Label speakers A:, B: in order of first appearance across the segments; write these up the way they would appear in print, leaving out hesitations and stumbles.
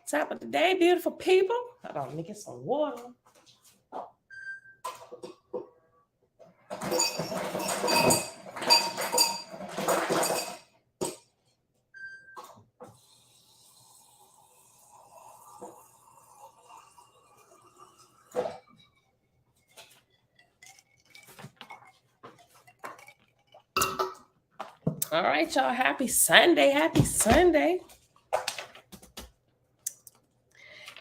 A: Top of the day, beautiful people. Hold on, let me get some water. All right, y'all. Happy Sunday. Happy Sunday.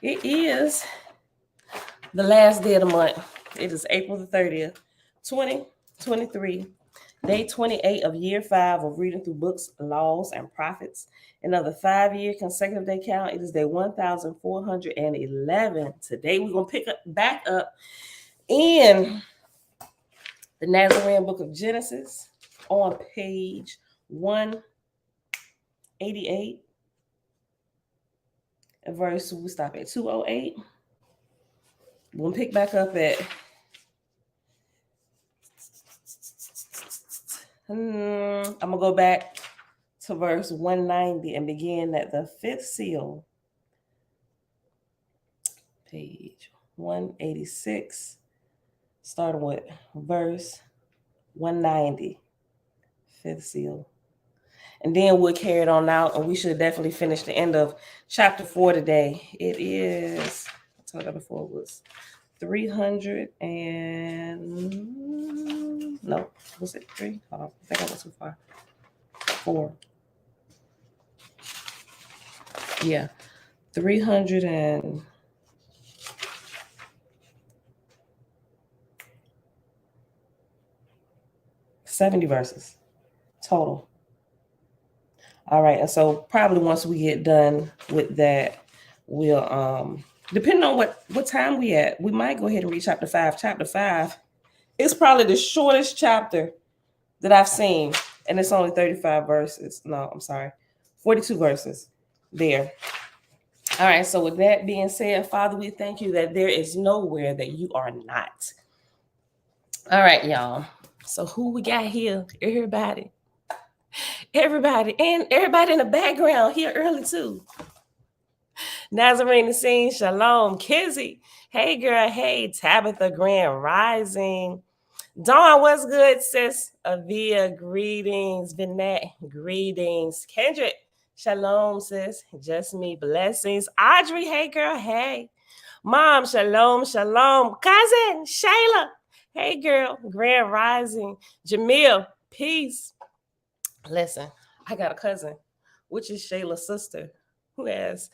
A: It is the last day of the month. It is April the 30th, 2023, day 28 of year 5 of reading through books, laws, and prophets. Another 5-year consecutive day count. It is day 1411. Today we're going to pick back up in the Nazarene book of Genesis on page 188. Verse, we stop at 208. We'll pick back up at I'm gonna go back to verse 190 and begin at the 5th seal, page 186, starting with verse 190, 5th seal. And then we'll carry it on out, and we should definitely finish the end of chapter 4 today. It is, I told you before, it was 300 and, no, was it 3? Hold on, I think I went too far. 4. Yeah, 370 verses total. All right, and so probably once we get done with that, we'll depending on what time we at, we might go ahead and read chapter 5. Chapter 5 is probably the shortest chapter that I've seen, and it's only 35 verses. No, I'm sorry, 42 verses there. All right, so with that being said, Father, we thank you that there is nowhere that you are not. All right, y'all. So who we got here? Everybody, and everybody in the background here early too. Nazarene the scene, Shalom, Kizzy. Hey girl, hey, Tabitha, Grand Rising. Dawn, what's good, sis? Avia, greetings. Vinette, greetings. Kendrick, Shalom, sis. Just me, blessings. Audrey, hey girl, hey. Mom, Shalom, Shalom. Cousin, Shayla, hey girl, Grand Rising. Jamil, peace. Listen, I got a cousin, which is Shayla's sister, who has,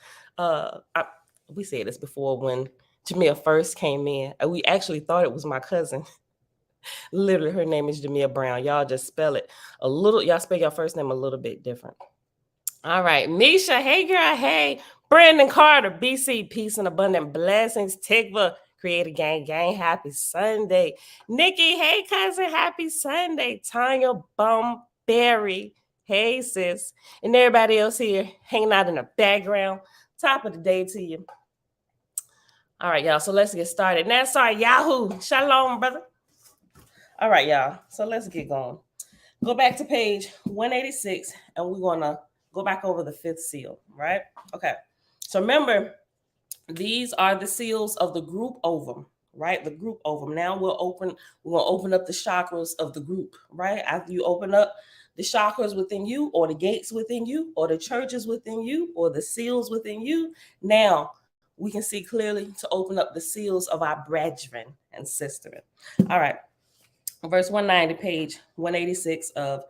A: we said this before when Jamil first came in. We actually thought it was my cousin. Literally, her name is Jamil Brown. Y'all just spell it a little, y'all spell your first name a little bit different. All right, Misha, hey girl, hey. Brandon Carter, BC, peace and abundant blessings. Tigva, Creator Gang, happy Sunday. Nikki, hey cousin, happy Sunday. Tanya Barry, hey sis. And everybody else here hanging out in the background. Top of the day to you. All right, y'all, so let's get started. Nassar Yahoo, Shalom, brother. All right, y'all, so let's get going. Go back to page 186, and we're going to go back over the 5th seal, right? Okay, so remember, these are the seals of the group ovum, right? The group ovum. Now we're going to open up the chakras of the group, right? After you open up the chakras within you, or the gates within you, or the churches within you, or the seals within you, now we can see clearly to open up the seals of our brethren and sisterin. All right. Verse 190, page 186 of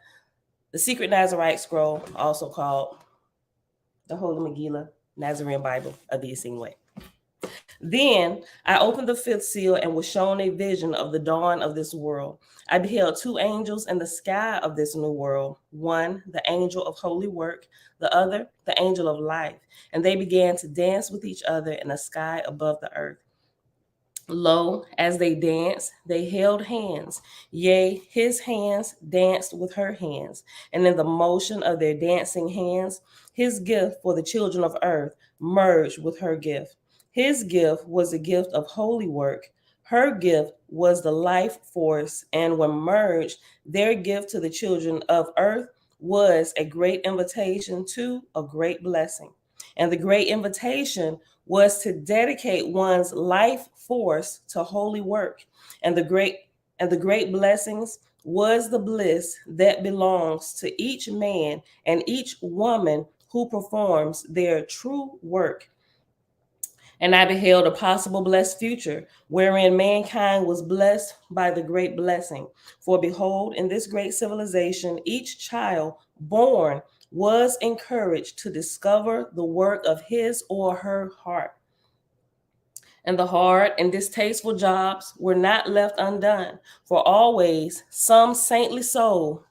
A: the Secret Nazarite Scroll, also called the Holy Megillah, Nazarene Bible of the Essene Way. Then I opened the 5th seal and was shown a vision of the dawn of this world. I beheld 2 angels in the sky of this new world, one the angel of holy work, the other the angel of life, and they began to dance with each other in the sky above the earth. Lo, as they danced, they held hands. Yea, his hands danced with her hands. And in the motion of their dancing hands, his gift for the children of earth merged with her gift. His gift was the gift of holy work. Her gift was the life force. And when merged, their gift to the children of earth was a great invitation to a great blessing. And the great invitation was to dedicate one's life force to holy work. And the great blessings was the bliss that belongs to each man and each woman who performs their true work. And I beheld a possible blessed future wherein mankind was blessed by the great blessing. For behold, in this great civilization, each child born was encouraged to discover the work of his or her heart. And the hard and distasteful jobs were not left undone, for always some saintly soul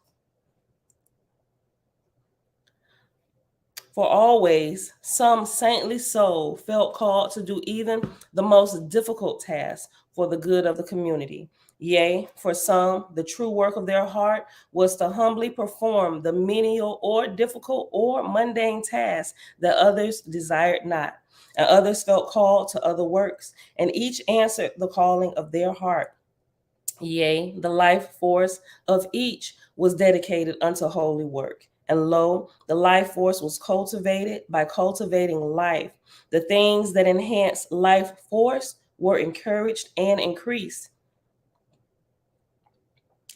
A: For always some saintly soul felt called to do even the most difficult task for the good of the community. Yea, for some, the true work of their heart was to humbly perform the menial or difficult or mundane tasks that others desired not. And others felt called to other works, and each answered the calling of their heart. Yea, the life force of each was dedicated unto holy work. And lo, the life force was cultivated by cultivating life. The things that enhance life force were encouraged and increased.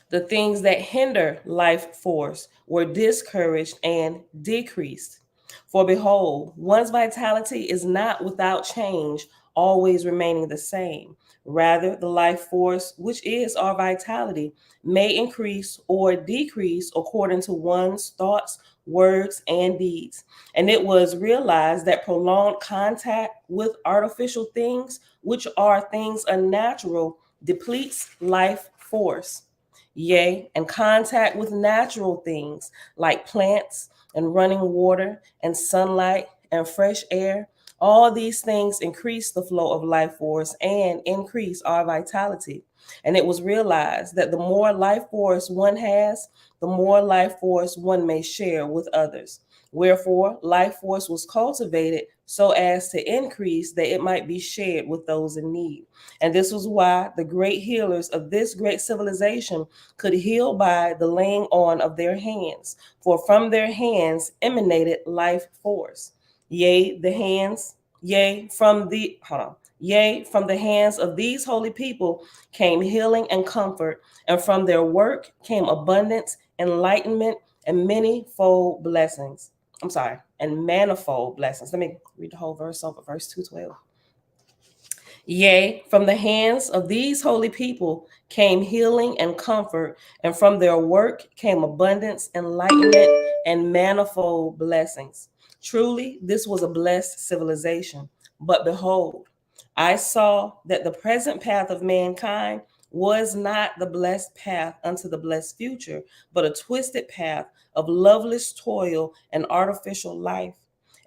A: The things that hinder life force were discouraged and decreased. For behold, one's vitality is not without change, always remaining the same. Rather, the life force, which is our vitality, may increase or decrease according to one's thoughts, words, and deeds. And it was realized that prolonged contact with artificial things, which are things unnatural, depletes life force. Yea, and contact with natural things like plants and running water and sunlight and fresh air. All these things increase the flow of life force and increase our vitality. And it was realized that the more life force one has, the more life force one may share with others. Wherefore, life force was cultivated so as to increase that it might be shared with those in need. And this was why the great healers of this great civilization could heal by the laying on of their hands, for from their hands emanated life force. Yea, the hands, yea, from the from the hands of these holy people came healing and comfort, and from their work came abundance, enlightenment, and manyfold blessings. And manifold blessings. Let me read the whole verse over, verse 212. Yea, from the hands of these holy people came healing and comfort, and from their work came abundance, enlightenment, and manifold blessings. Truly, this was a blessed civilization. But behold, I saw that the present path of mankind was not the blessed path unto the blessed future, but a twisted path of loveless toil and artificial life.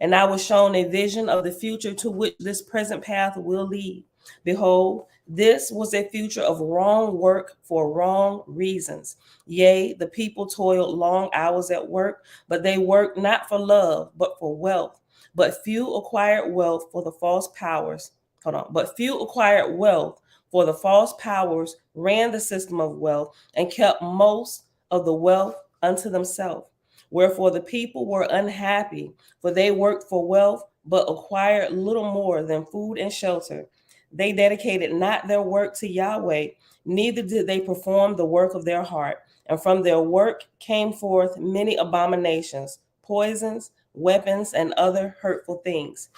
A: And I was shown a vision of the future to which this present path will lead. Behold, this was a future of wrong work for wrong reasons. Yea, the people toiled long hours at work, but they worked not for love, but for wealth. But few acquired wealth for the false powers. But few acquired wealth, for the false powers ran the system of wealth and kept most of the wealth unto themselves. Wherefore the people were unhappy, for they worked for wealth, but acquired little more than food and shelter. They dedicated not their work to Yahweh, neither did they perform the work of their heart. And from their work came forth many abominations, poisons, weapons, and other hurtful things.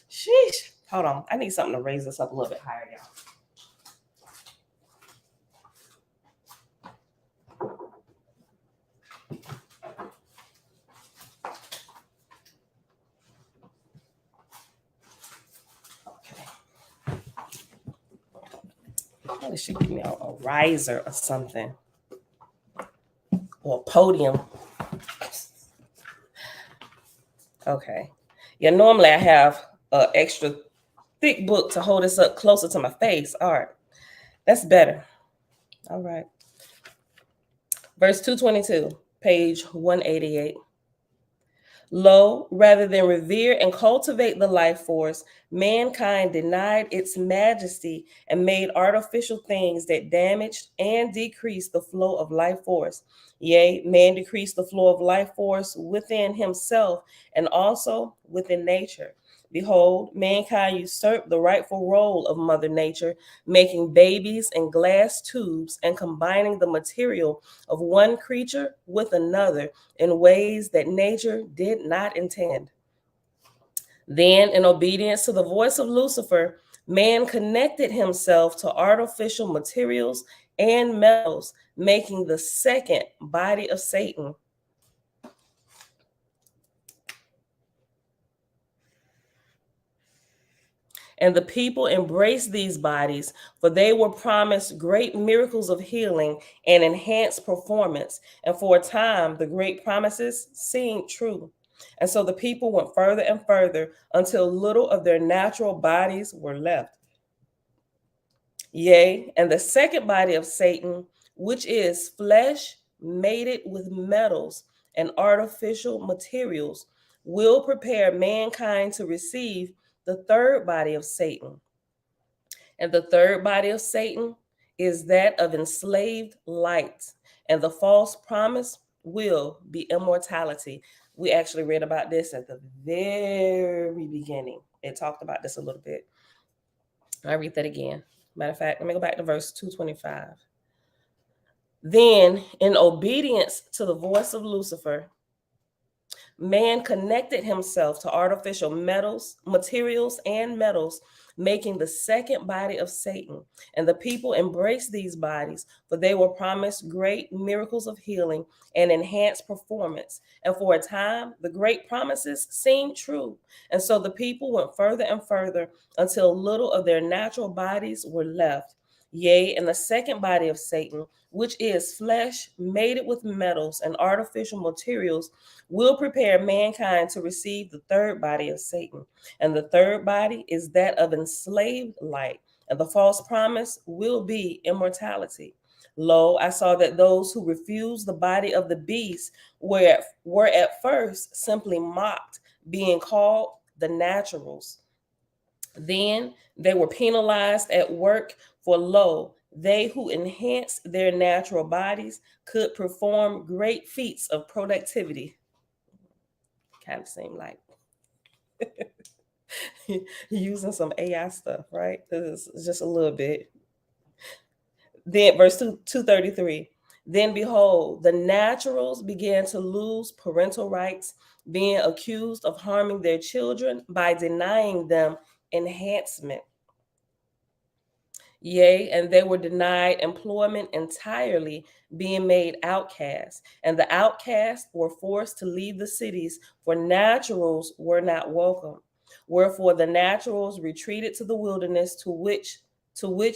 A: Sheesh. Hold on. I need something to raise this up a little bit higher, y'all. Probably should give me a riser or something, or a podium. Okay. Yeah, normally I have an extra thick book to hold this up closer to my face. All right. That's better. All right. Verse 222, page 188. Lo, rather than revere and cultivate the life force, mankind denied its majesty and made artificial things that damaged and decreased the flow of life force. Yea, man decreased the flow of life force within himself and also within nature. Behold, mankind usurped the rightful role of Mother Nature, making babies in glass tubes and combining the material of one creature with another in ways that nature did not intend. Then, in obedience to the voice of Lucifer, man connected himself to artificial materials and metals, making the second body of Satan. And the people embraced these bodies, for they were promised great miracles of healing and enhanced performance. And for a time, the great promises seemed true. And so the people went further and further until little of their natural bodies were left. Yea, and the second body of Satan, which is flesh mated with metals and artificial materials, will prepare mankind to receive the third body of Satan. And the third body of Satan is that of enslaved light. And the false promise will be immortality. We actually read about this at the very beginning. It talked about this a little bit. I read that again. Matter of fact, let me go back to verse 225. Then, in obedience to the voice of Lucifer, man connected himself to artificial materials, and metals, making the second body of Satan. And the people embraced these bodies, for they were promised great miracles of healing and enhanced performance. And for a time, the great promises seemed true. And so the people went further and further until little of their natural bodies were left. Yea, and the second body of Satan, which is flesh mated with metals and artificial materials, will prepare mankind to receive the third body of Satan. And the third body is that of enslaved light. And the false promise will be immortality. Lo, I saw that those who refused the body of the beast were at first simply mocked, being called the naturals. Then they were penalized at work, for lo, they who enhanced their natural bodies could perform great feats of productivity. Kind of seem like using some AI stuff, right? This is just a little bit. Then verse 233. Then behold, the naturals began to lose parental rights, being accused of harming their children by denying them enhancement. Yea, and they were denied employment entirely, being made outcasts. And the outcasts were forced to leave the cities, for naturals were not welcome. Wherefore the naturals retreated to the wilderness, to which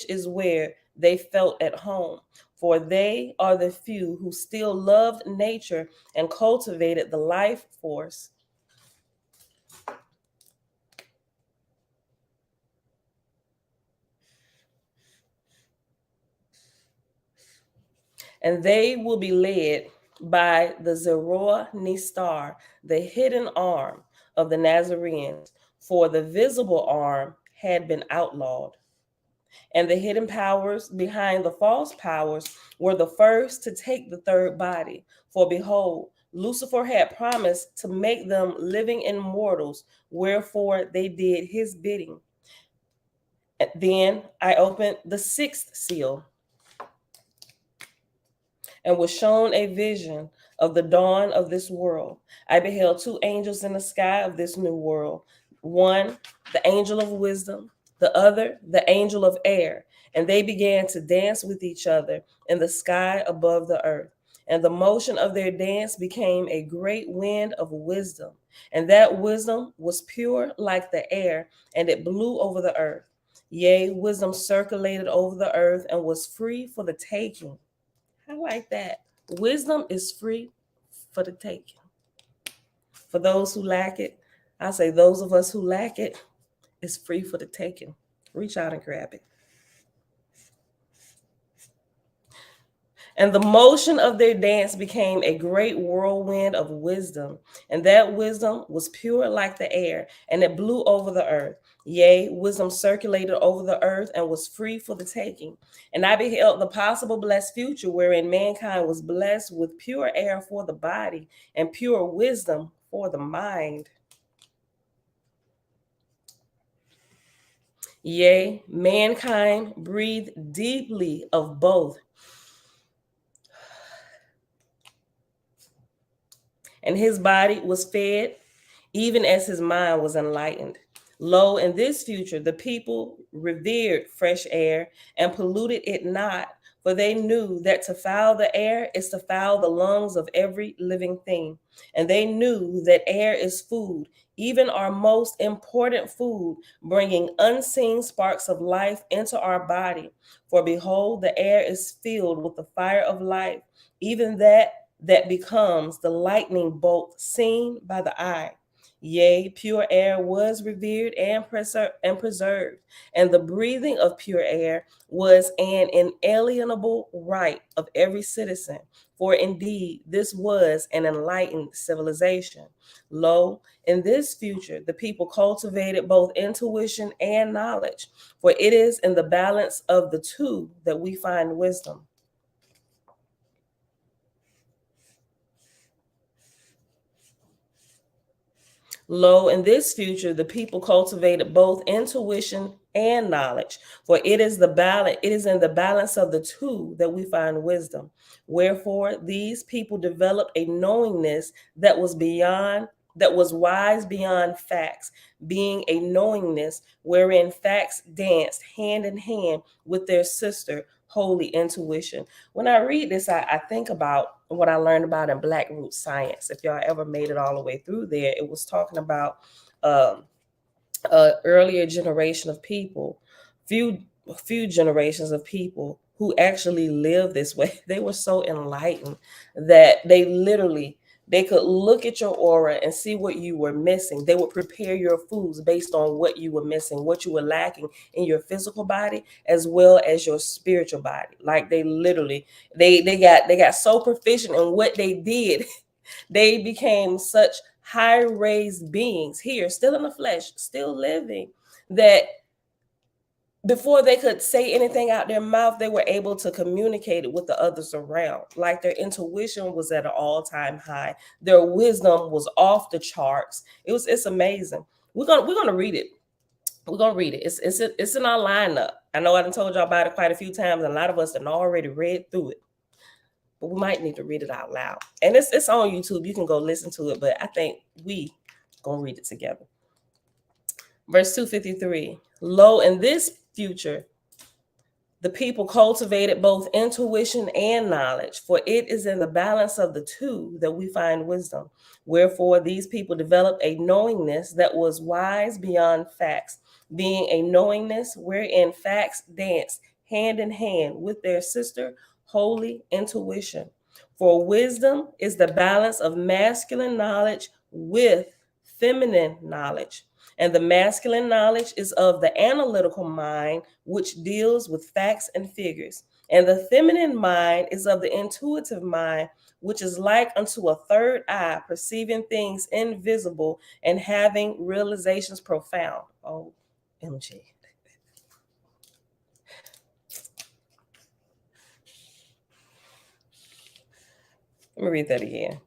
A: is where they felt at home. For they are the few who still loved nature and cultivated the life force. And they will be led by the Zeror Nistar, the hidden arm of the Nazarenes, for the visible arm had been outlawed. And the hidden powers behind the false powers were the first to take the third body. For behold, Lucifer had promised to make them living immortals, wherefore they did his bidding. And then I opened the sixth seal, and was shown a vision of the dawn of this world. I beheld two angels in the sky of this new world, one the angel of wisdom, the other the angel of air, and they began to dance with each other in the sky above the earth. And the motion of their dance became a great wind of wisdom, and that wisdom was pure like the air, and it blew over the earth. Yea, wisdom circulated over the earth and was free for the taking. I like that. Wisdom is free for the taking. For those who lack it, I say those of us who lack it, it's free for the taking. Reach out and grab it. And the motion of their dance became a great whirlwind of wisdom. And that wisdom was pure like the air, and it blew over the earth. Yea, wisdom circulated over the earth and was free for the taking. And I beheld the possible blessed future wherein mankind was blessed with pure air for the body and pure wisdom for the mind. Yea, mankind breathed deeply of both, and his body was fed even as his mind was enlightened. Lo, in this future, the people revered fresh air and polluted it not, for they knew that to foul the air is to foul the lungs of every living thing. And they knew that air is food, even our most important food, bringing unseen sparks of life into our body. For behold, the air is filled with the fire of life, even that becomes the lightning bolt seen by the eye. Yea, pure air was revered and preserved, and the breathing of pure air was an inalienable right of every citizen. For indeed, this was an enlightened civilization. Lo, in this future, the people cultivated both intuition and knowledge, for it is in the balance of the two that we find wisdom. Lo, in this future, the people cultivated both intuition and knowledge, for it is in the balance of the two that we find wisdom. Wherefore, these people developed a knowingness that was wise beyond facts, being a knowingness wherein facts danced hand in hand with their sister, holy intuition. When I read this, I think about what I learned about in Black Root Science. If y'all ever made it all the way through there, it was talking about um, earlier generation of people, few few generations of people who actually lived this way. They were so enlightened that they could look at your aura and see what you were missing. They would prepare your foods based on what you were missing, what you were lacking in your physical body as well as your spiritual body. Like they got so proficient in what they did. They became such high raised beings here, still in the flesh, still living, that before they could say anything out their mouth, they were able to communicate it with the others around. Like their intuition was at an all-time high. Their wisdom was off the charts. It's amazing. We're gonna read it. We're gonna read it. It's in our lineup. I know I done told y'all about it quite a few times, and a lot of us have already read through it. But we might need to read it out loud. And it's on YouTube. You can go listen to it, but I think we gonna read it together. Verse 253. Lo, in this future, the people cultivated both intuition and knowledge, for it is in the balance of the two that we find wisdom. Wherefore, these people developed a knowingness that was wise beyond facts, being a knowingness wherein facts danced hand in hand with their sister, holy intuition. For wisdom is the balance of masculine knowledge with feminine knowledge. And the masculine knowledge is of the analytical mind, which deals with facts and figures. And the feminine mind is of the intuitive mind, which is like unto a third eye, perceiving things invisible and having realizations profound. OMG. Let me read that again.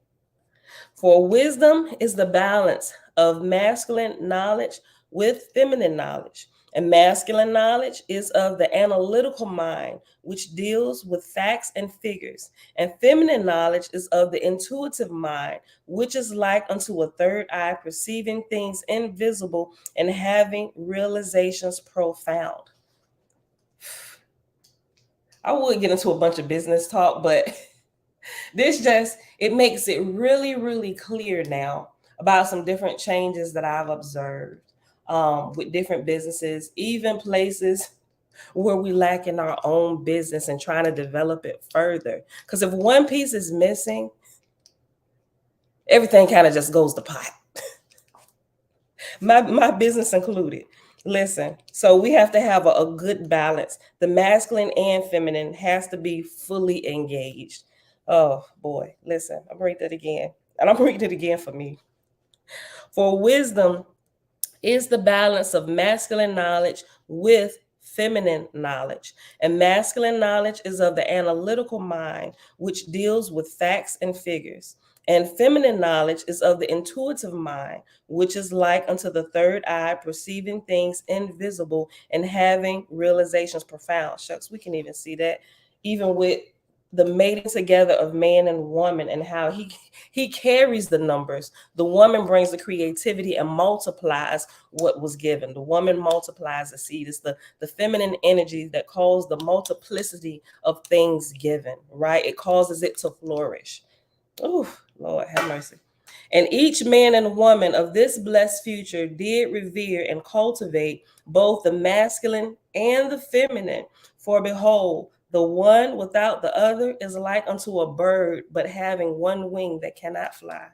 A: For wisdom is the balance of masculine knowledge with feminine knowledge. And masculine knowledge is of the analytical mind, which deals with facts and figures. And feminine knowledge is of the intuitive mind, which is like unto a third eye, perceiving things invisible and having realizations profound. I would get into a bunch of business talk, but it makes it really, really clear now about some different changes that I've observed with different businesses, even places where we lack in our own business and trying to develop it further. Because if one piece is missing, everything kind of just goes to pot. My business included. Listen, so we have to have a good balance. The masculine and feminine has to be fully engaged. Oh boy, listen, I'm gonna read that again. And I'm gonna read it again for me. For wisdom is the balance of masculine knowledge with feminine knowledge. And masculine knowledge is of the analytical mind, which deals with facts and figures. And feminine knowledge is of the intuitive mind, which is like unto the third eye, perceiving things invisible and having realizations profound. Shucks, we can even see that even with the mating together of man and woman and how he carries the numbers. The woman brings the creativity and multiplies what was given. The woman multiplies the seed. It's the feminine energy that calls the multiplicity of things given, right? It causes it to flourish. Oh, Lord, have mercy. And each man and woman of this blessed future did revere and cultivate both the masculine and the feminine. For behold, the one without the other is like unto a bird, but having one wing that cannot fly.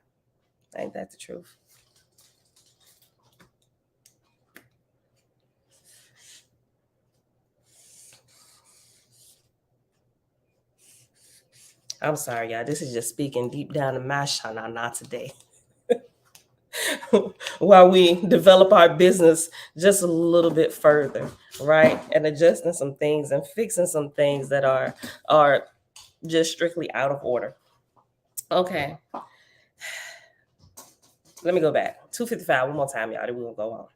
A: Ain't that the truth? I'm sorry, y'all. This is just speaking deep down in my shanana today. While we develop our business just a little bit further, right? And adjusting some things and fixing some things that are just strictly out of order. Okay. Let me go back. 255, one more time, y'all. Then we're gonna go on.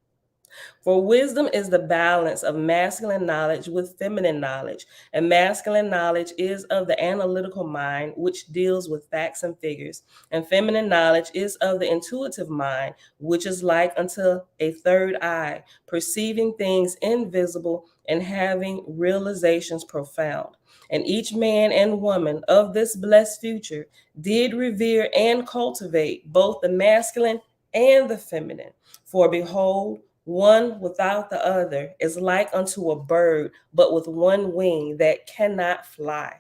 A: For wisdom is the balance of masculine knowledge with feminine knowledge, and masculine knowledge is of the analytical mind, which deals with facts and figures, and feminine knowledge is of the intuitive mind, which is like unto a third eye, perceiving things invisible and having realizations profound. And each man and woman of this blessed future did revere and cultivate both the masculine and the feminine. For behold, one without the other is like unto a bird, but with one wing that cannot fly.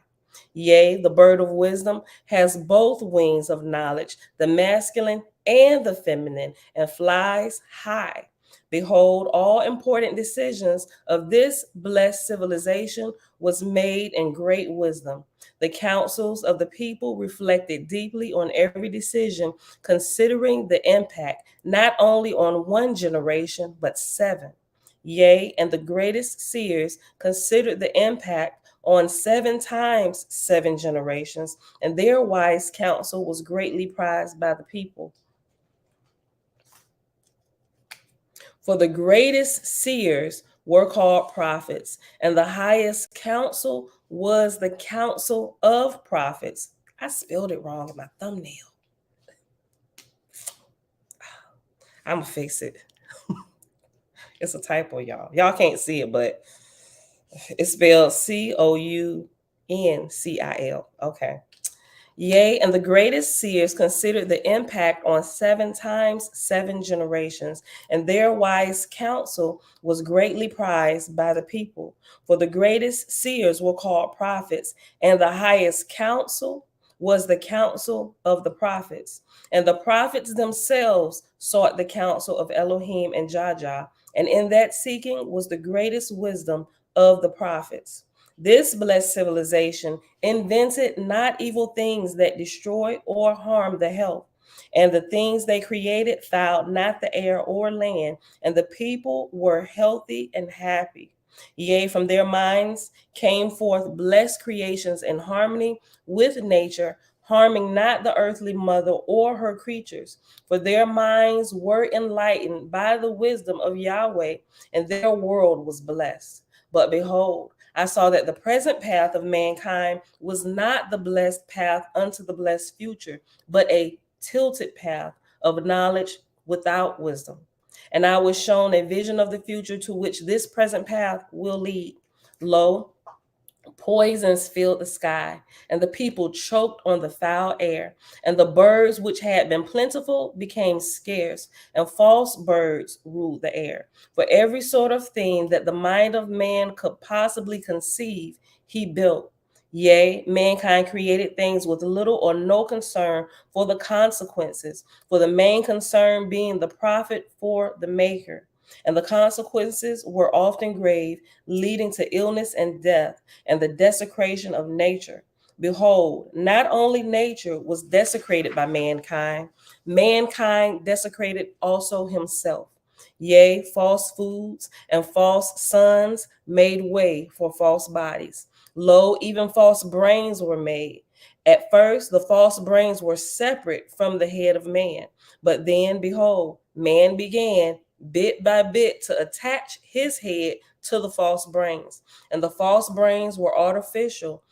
A: Yea, the bird of wisdom has both wings of knowledge, the masculine and the feminine, and flies high. Behold, all important decisions of this blessed civilization was made in great wisdom. The counsels of the people reflected deeply on every decision, considering the impact not only on one generation, but seven. Yea, and the greatest seers considered the impact on 7 times 7 generations, and their wise counsel was greatly prized by the people. For the greatest seers were called prophets, and the highest counsel was the counsel of prophets. I spelled it wrong in my thumbnail. I'm gonna fix it. It's a typo, y'all. Y'all can't see it, but it's spelled COUNCIL. Okay. Yea, and the greatest seers considered the impact on 7 times 7 generations, and their wise counsel was greatly prized by the people. For the greatest seers were called prophets, and the highest counsel was the counsel of the prophets. And the prophets themselves sought the counsel of Elohim and Jah, and in that seeking was the greatest wisdom of the prophets. This blessed civilization invented not evil things that destroy or harm the health, and the things they created fouled not the air or land, and the people were healthy and happy. Yea, from their minds came forth blessed creations in harmony with nature, harming not the earthly mother or her creatures, for their minds were enlightened by the wisdom of Yahweh, and their world was blessed. But behold, I saw that the present path of mankind was not the blessed path unto the blessed future, but a tilted path of knowledge without wisdom. And I was shown a vision of the future to which this present path will lead. Lo, poisons filled the sky, and the people choked on the foul air, and the birds which had been plentiful became scarce, and false birds ruled the air. For every sort of thing that the mind of man could possibly conceive, he built. Yea, mankind created things with little or no concern for the consequences, for the main concern being the profit for the maker. and the consequences were often grave, leading to illness and death and the desecration of nature. Behold, not only nature was desecrated by mankind, mankind desecrated also himself. Yea, false foods and false sons made way for false bodies. Lo, even false brains were made. At first, the false brains were separate from the head of man. But then, behold, man began bit by bit to attach his head to the false brains. And the false brains were artificial,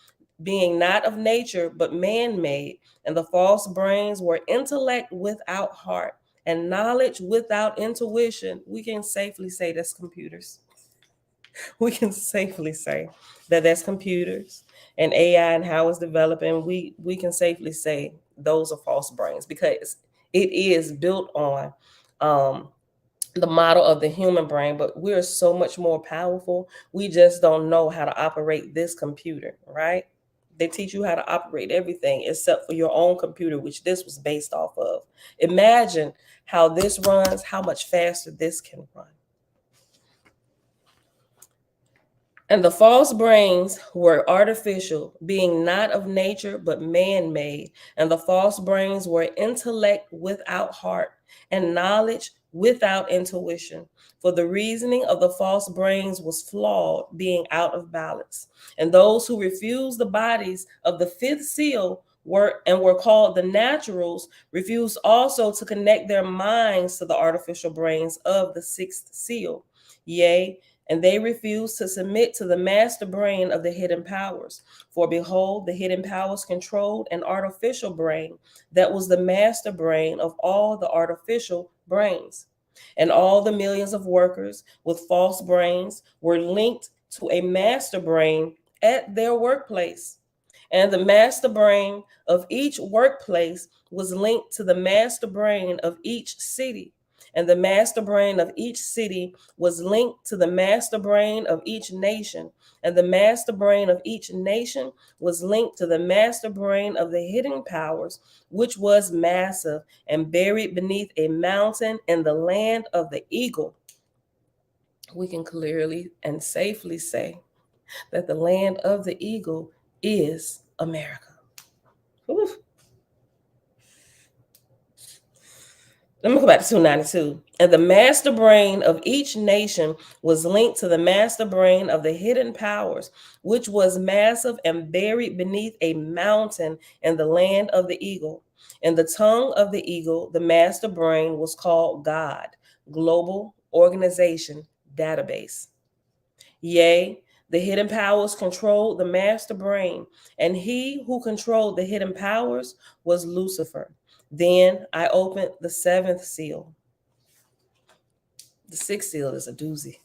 A: being not of nature, but man made. And the false brains were intellect without heart and knowledge without intuition. We can safely say that's computers. We can safely say that that's computers and AI and how it's developing. We can safely say those are false brains because it is built on the model of the human brain, but we're so much more powerful. We just don't know how to operate this computer, right? They teach you how to operate everything except for your own computer, which this was based off of. Imagine how this runs, how much faster this can run. And the false brains were artificial, being not of nature, but man made. And the false brains were intellect without heart and knowledge without intuition. For the reasoning of the false brains was flawed, being out of balance. And those who refused the bodies of the fifth seal were called the naturals, refused also to connect their minds to the artificial brains of the sixth seal. Yea, and they refused to submit to the master brain of the hidden powers. For behold, the hidden powers controlled an artificial brain that was the master brain of all the artificial brains. And all the millions of workers with false brains were linked to a master brain at their workplace. And the master brain of each workplace was linked to the master brain of each city. And the master brain of each city was linked to the master brain of each nation. And the master brain of each nation was linked to the master brain of the hidden powers, which was massive and buried beneath a mountain in the land of the eagle. We can clearly and safely say that the land of the eagle is America. Oof. Let me go back to 292. And the master brain of each nation was linked to the master brain of the hidden powers, which was massive and buried beneath a mountain in the land of the eagle. In the tongue of the eagle, the master brain was called God, Global Organization Database. Yea, the hidden powers controlled the master brain, and he who controlled the hidden powers was Lucifer. Then I opened the seventh seal. The sixth seal is a doozy.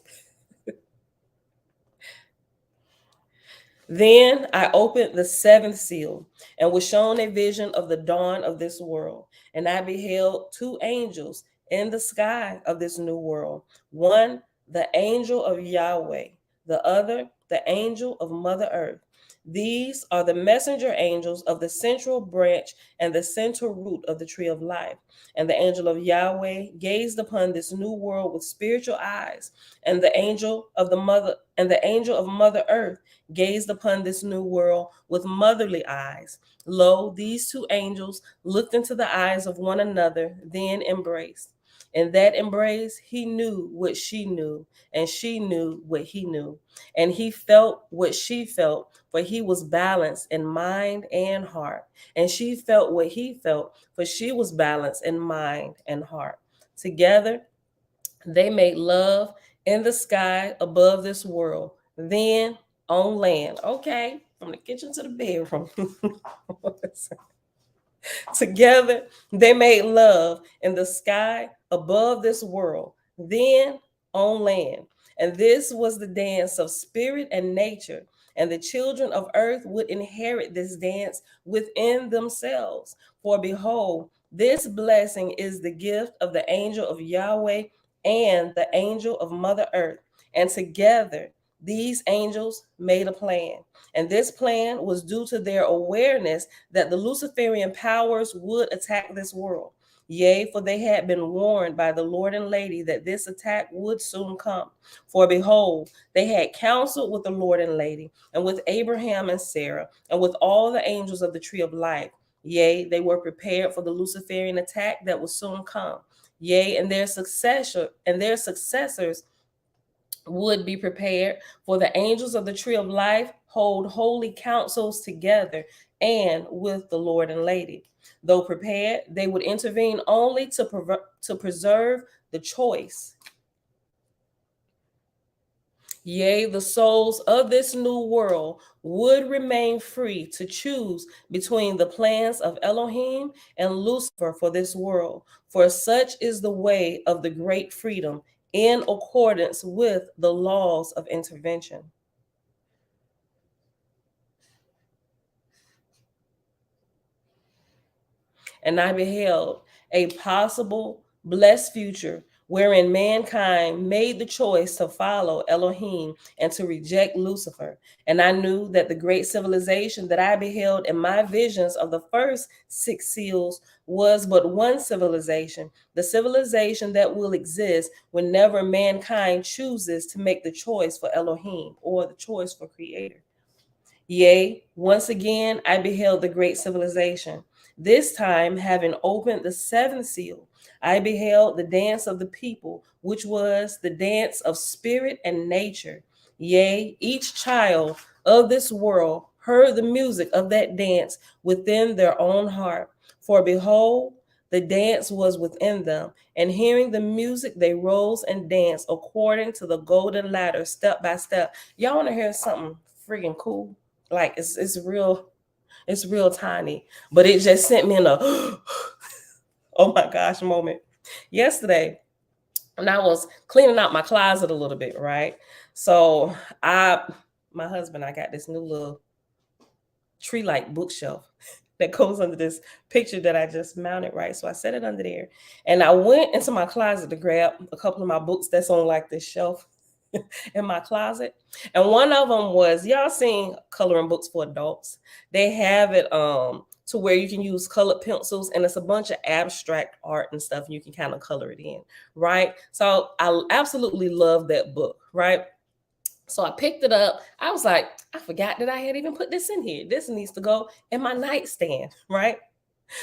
A: Then I opened the seventh seal and was shown a vision of the dawn of this world. And I beheld two angels in the sky of this new world. One, the angel of Yahweh, the other, the angel of Mother Earth. These are the messenger angels of the central branch and the central root of the tree of life. And the angel of Yahweh gazed upon this new world with spiritual eyes, and the angel of Mother Earth gazed upon this new world with motherly eyes. Lo, these two angels looked into the eyes of one another, then embraced. In that embrace, he knew what she knew, and she knew what he knew. And he felt what she felt, for he was balanced in mind and heart. And she felt what he felt, for she was balanced in mind and heart. Together, they made love in the sky above this world. Then on land. Okay, from the kitchen to the bedroom. Together, they made love in the sky above this world, then on land. And this was the dance of spirit and nature. And the children of earth would inherit this dance within themselves. For behold, this blessing is the gift of the angel of Yahweh and the angel of Mother Earth. And together, these angels made a plan. And this plan was due to their awareness that the Luciferian powers would attack this world. Yea, for they had been warned by the Lord and Lady that this attack would soon come. For behold, they had counseled with the Lord and Lady, and with Abraham and Sarah, and with all the angels of the tree of life. Yea, they were prepared for the Luciferian attack that would soon come. Yea, and their successors would be prepared, for the angels of the tree of life hold holy councils together and with the Lord and Lady. Though prepared, they would intervene only to preserve the choice. Yea, the souls of this new world would remain free to choose between the plans of Elohim and Lucifer for this world, for such is the way of the great freedom in accordance with the laws of intervention. And I beheld a possible blessed future wherein mankind made the choice to follow Elohim and to reject Lucifer. And I knew that the great civilization that I beheld in my visions of the first six seals was but one civilization, the civilization that will exist whenever mankind chooses to make the choice for Elohim or the choice for Creator. Yea, once again I beheld the great civilization. This time, having opened the seventh seal, I beheld the dance of the people, which was the dance of spirit and nature. Yea, each child of this world heard the music of that dance within their own heart. For behold, the dance was within them, and hearing the music, they rose and danced according to the golden ladder, step by step. Y'all want to hear something freaking cool? Like it's real tiny, but it just sent me in a oh my gosh moment. Yesterday, when I was cleaning out my closet a little bit, right? So my husband, I got this new little tree-like bookshelf that goes under this picture that I just mounted, right? So I set it under there, and I went into my closet to grab a couple of my books that's on like this shelf in my closet. And one of them was, y'all seen coloring books for adults? They have it to where you can use colored pencils, and it's a bunch of abstract art and stuff, and you can kind of color it in, right? So I absolutely love that book, right? So I picked it up. I was like, I forgot that I had even put this in here. This needs to go in my nightstand, right?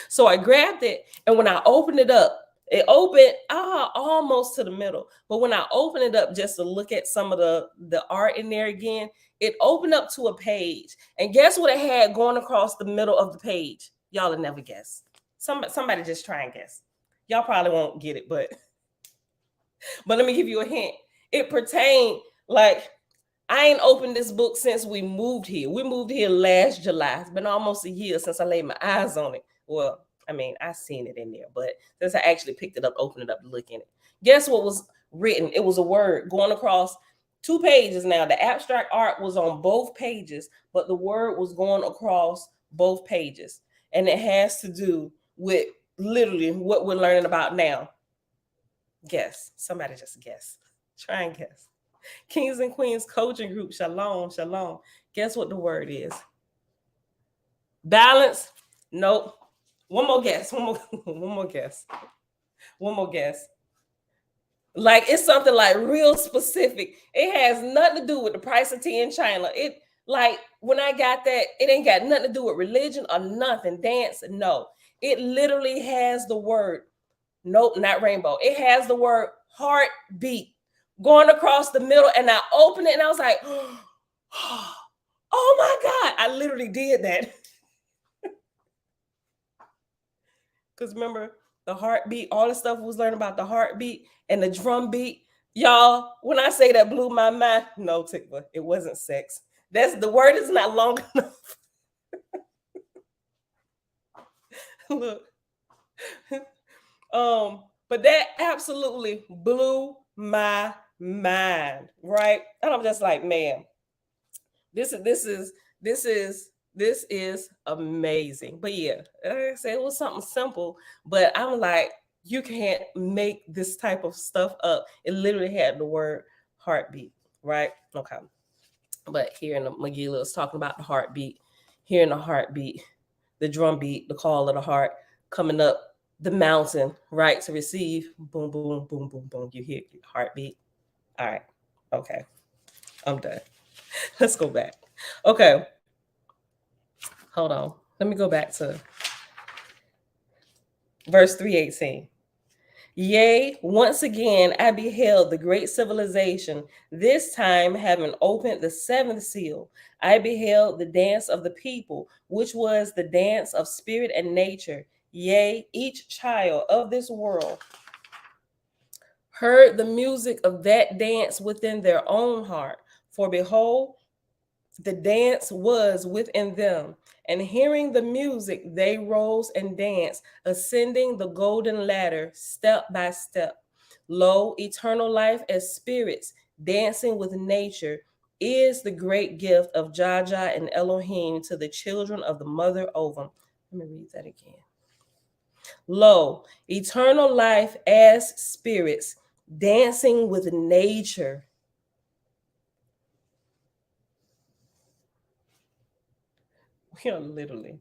A: So I grabbed it, and when I opened it up, it opened almost to the middle. But when I opened it up just to look at some of the art in there again, it opened up to a page. And guess what it had going across the middle of the page? Y'all will never guess. Somebody just try and guess. Y'all probably won't get it, but let me give you a hint. It pertained, like, I ain't opened this book since we moved here. We moved here last July. It's been almost a year since I laid my eyes on it. Well, I mean, I seen it in there, but since I actually picked it up, opened it up to look in it, guess what was written? It was a word going across two pages. Now, the abstract art was on both pages, but the word was going across both pages. And it has to do with literally what we're learning about now. Guess. Somebody just guess. Try and guess. Kings and Queens coaching group, shalom, shalom. Guess what the word is? Balance? Nope. One more guess. One more guess. One more guess. Like, it's something like real specific. It has nothing to do with the price of tea in China. It, like, when I got that, it ain't got nothing to do with religion or nothing. Dance, no. It literally has the word, nope, not rainbow. It has the word heartbeat going across the middle, and I opened it and I was like, oh my God, I literally did that. Because remember, the heartbeat, all the stuff we was learning about the heartbeat and the drum beat. Y'all, when I say that blew my mind, no, Tikva, it wasn't sex. That's the word is not long enough. Look. But that absolutely blew my mind, right? And I'm just like, man, this is amazing. But yeah, like I said, it was something simple, but I'm like, you can't make this type of stuff up. It literally had the word heartbeat, right? Okay. But here in the Megillah, it's talking about the heartbeat, hearing the heartbeat, the drum beat, the call of the heart coming up the mountain, right, to receive. Boom, boom, boom, boom, boom. You hear your heartbeat. All right. Okay. I'm done. Let's go back. Okay. Hold on. Let me go back to verse 318. Yea, once again I beheld the great civilization, this time having opened the seventh seal. I beheld the dance of the people, which was the dance of spirit and nature. Yea, each child of this world heard the music of that dance within their own heart. For behold, the dance was within them, and hearing the music, they rose and danced, ascending the golden ladder step by step. Lo, eternal life as spirits, dancing with nature, is the great gift of Jaja and Elohim to the children of the mother ovum. Let me read that again. Lo, eternal life as spirits, dancing with nature. We are literally,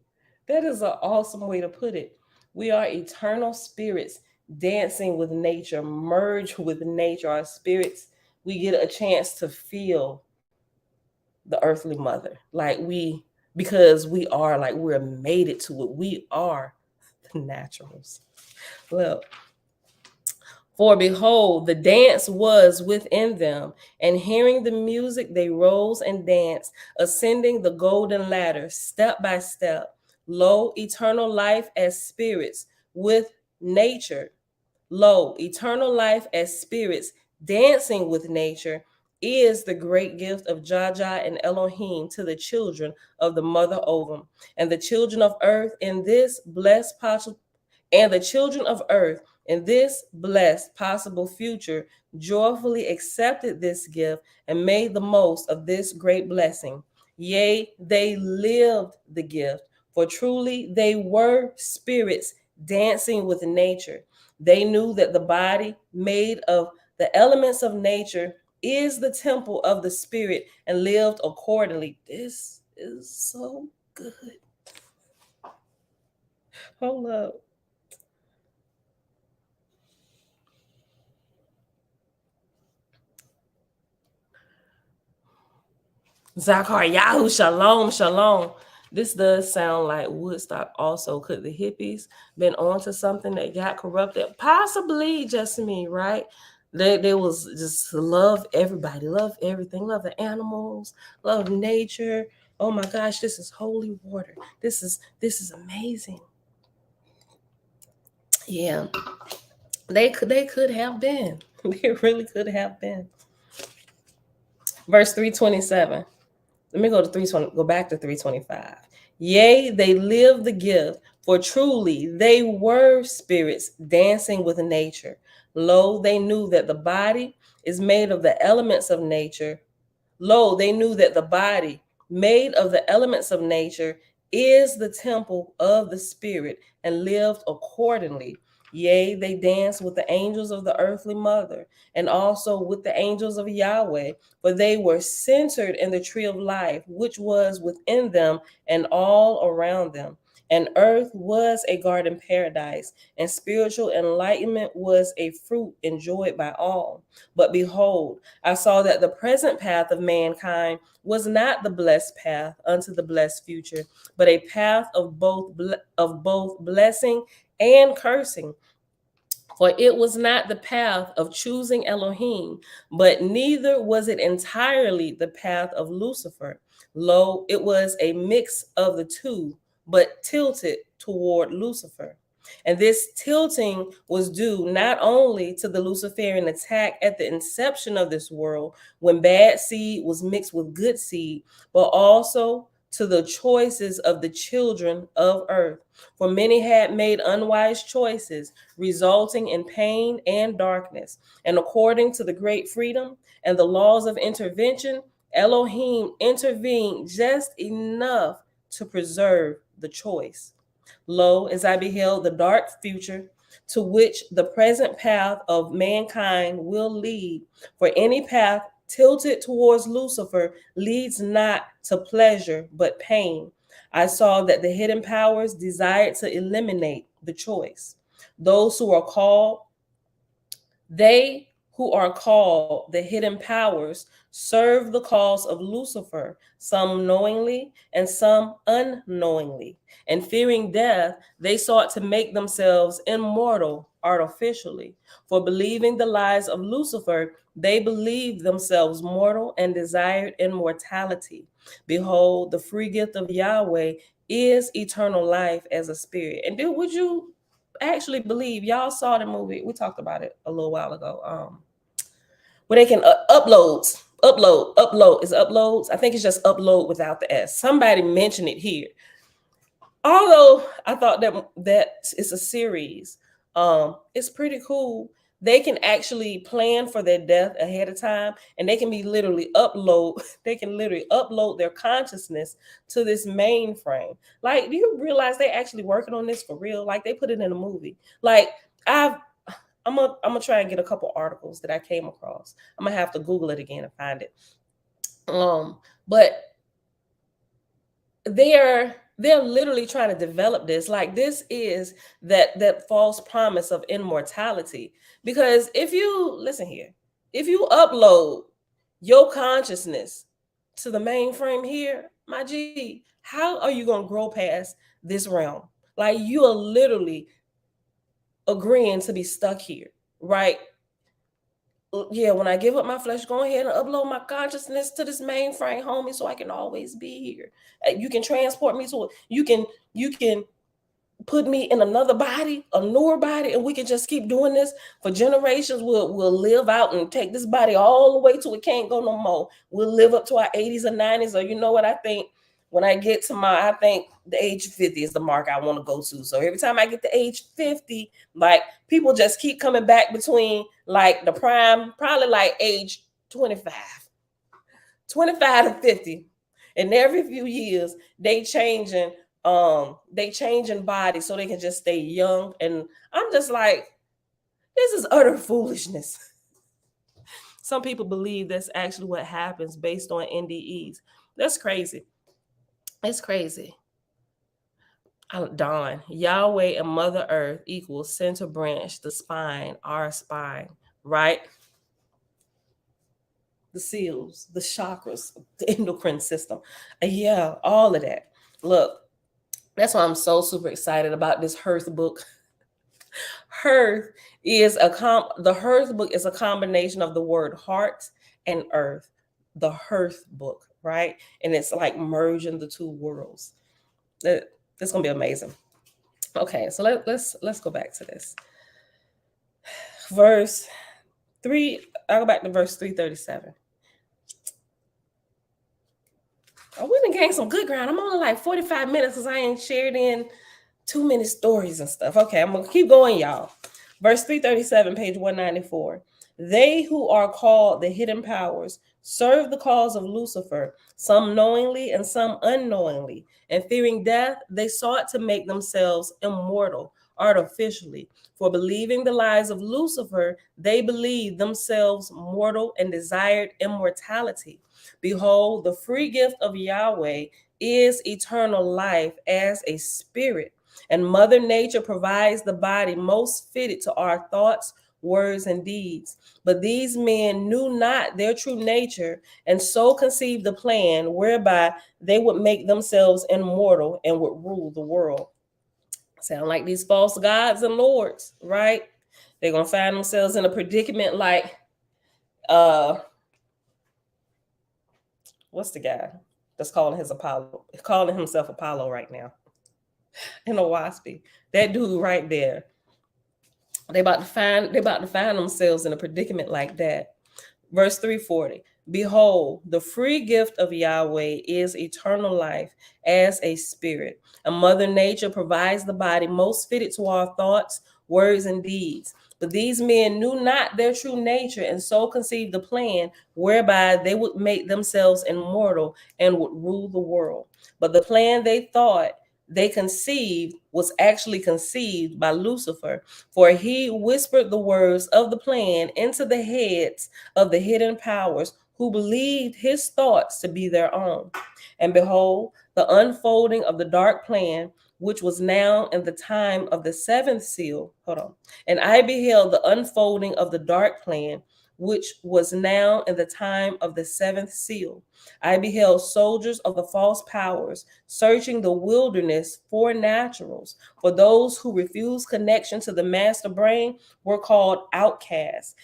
A: that is an awesome way to put it. We are eternal spirits dancing with nature, merge with nature. Our spirits, we get a chance to feel the earthly mother. Like because we are, like we're mated to it. We are the naturals. Well, for behold, the dance was within them, and hearing the music, they rose and danced, ascending the golden ladder step by step. Lo, eternal life as spirits with nature. Lo, eternal life as spirits dancing with nature is the great gift of Jaja and Elohim to the children of the mother ovum, and the children of earth in this blessed possible and the children of earth in this blessed possible future joyfully accepted this gift and made the most of this great blessing. Yea, they lived the gift, for truly they were spirits dancing with nature. They knew that the body made of the elements of nature is the temple of the spirit and lived accordingly. This is so good. Hold up. Zakar Yahoo, shalom, shalom. This does sound like Woodstock also. Could the hippies been onto something that got corrupted? Possibly, just me, right? They was just love everybody, love everything, love the animals, love nature. Oh my gosh, this is holy water. This is amazing. Yeah, they could have been. They really could have been. Verse 327. Let me go back to 325. Yea, they live the gift, for truly they were spirits dancing with nature. Lo, they knew that the body is made of the elements of nature. Lo, they knew that the body made of the elements of nature is the temple of the spirit and lived accordingly. Yea, they danced with the angels of the earthly mother and also with the angels of Yahweh, for they were centered in the tree of life, which was within them and all around them. And earth was a garden paradise, and spiritual enlightenment was a fruit enjoyed by all. But behold, I saw that the present path of mankind was not the blessed path unto the blessed future, but a path of both blessing and cursing. For it was not the path of choosing Elohim, but neither was it entirely the path of Lucifer. Lo, it was a mix of the two, but tilted toward Lucifer. And this tilting was due not only to the Luciferian attack at the inception of this world, when bad seed was mixed with good seed, but also to the choices of the children of earth. For many had made unwise choices, resulting in pain and darkness. And according to the great freedom and the laws of intervention, Elohim intervened just enough to preserve the choice. Lo, as I beheld the dark future to which the present path of mankind will lead, for any path tilted towards Lucifer leads not to pleasure but pain. I saw that the hidden powers desired to eliminate the choice. Those who are called, they who are called the hidden powers serve the cause of Lucifer, some knowingly and some unknowingly. And fearing death, they sought to make themselves immortal artificially. For believing the lies of Lucifer, they believed themselves mortal and desired immortality. Behold, the free gift of Yahweh is eternal life as a spirit. And dude, would you actually believe, y'all saw the movie, we talked about it a little while ago, where they can upload is uploads, I think it's just upload without the S. Somebody mentioned it here. Although I thought that it's a series, it's pretty cool. They can actually plan for their death ahead of time, and they can literally upload their consciousness to this mainframe. Like, do you realize they actually working on this for real? Like, they put it in a movie. Like, I'm gonna try and get a couple articles that I came across. I'm gonna have to Google it again and find it. But they're literally trying to develop this. Like, this is that false promise of immortality. Because if you listen here, if you upload your consciousness to the mainframe here, my G, how are you gonna grow past this realm? Like, you are literally agreeing to be stuck here, right? Yeah, when I give up my flesh, go ahead and upload my consciousness to this mainframe, homie, so I can always be here. You can transport me to you can put me in another body, a newer body, and we can just keep doing this for generations. We'll live out and take this body all the way till it can't go no more. We'll live up to our 80s or 90s, or you know what I think? When I get to I think the age 50 is the mark I want to go to. So every time I get to age 50, like, people just keep coming back between like the prime, probably like age 25 to 50. And every few years they changing bodies so they can just stay young. And I'm just like, this is utter foolishness. Some people believe that's actually what happens based on NDEs. That's crazy. It's crazy. Dawn, Yahweh and Mother Earth equals center branch, the spine, our spine, right? The seals, the chakras, the endocrine system. Yeah, all of that. Look, that's why I'm so super excited about this Hearth book. Hearth the Hearth book is a combination of the word heart and earth. The Hearth book, right? And it's like merging the two worlds. It's gonna be amazing. Okay, so let's go back to this. Verse 3, I'll go back to verse 337. Oh, we done gained some good ground. I'm only like 45 minutes because I ain't shared in too many stories and stuff. Okay, I'm gonna keep going, y'all. Verse 337, page 194. They who are called the hidden powers serve the cause of Lucifer, some knowingly and some unknowingly. And fearing death, they sought to make themselves immortal artificially. For believing the lies of Lucifer, they believed themselves mortal and desired immortality. Behold, the free gift of Yahweh is eternal life as a spirit. And Mother Nature provides the body most fitted to our thoughts, words, and deeds. But these men knew not their true nature, and so conceived the plan whereby they would make themselves immortal and would rule the world. Sound like these false gods and lords, right? They're gonna find themselves in a predicament like what's the guy that's calling himself Apollo right now? In a waspy. That dude right there. They about to find themselves in a predicament like that. Verse 340. Behold, the free gift of Yahweh is eternal life as a spirit. And Mother Nature provides the body most fitted to our thoughts, words, and deeds. But these men knew not their true nature, and so conceived the plan whereby they would make themselves immortal and would rule the world. But the plan they thought they conceived was actually conceived by Lucifer, for he whispered the words of the plan into the heads of the hidden powers who believed his thoughts to be their own. And behold, the unfolding of the dark plan which was now in the time of the seventh seal. Hold on. And I beheld the unfolding of the dark plan, which was now in the time of the seventh seal. I beheld soldiers of the false powers searching the wilderness for naturals. For those who refused connection to the master brain were called outcasts.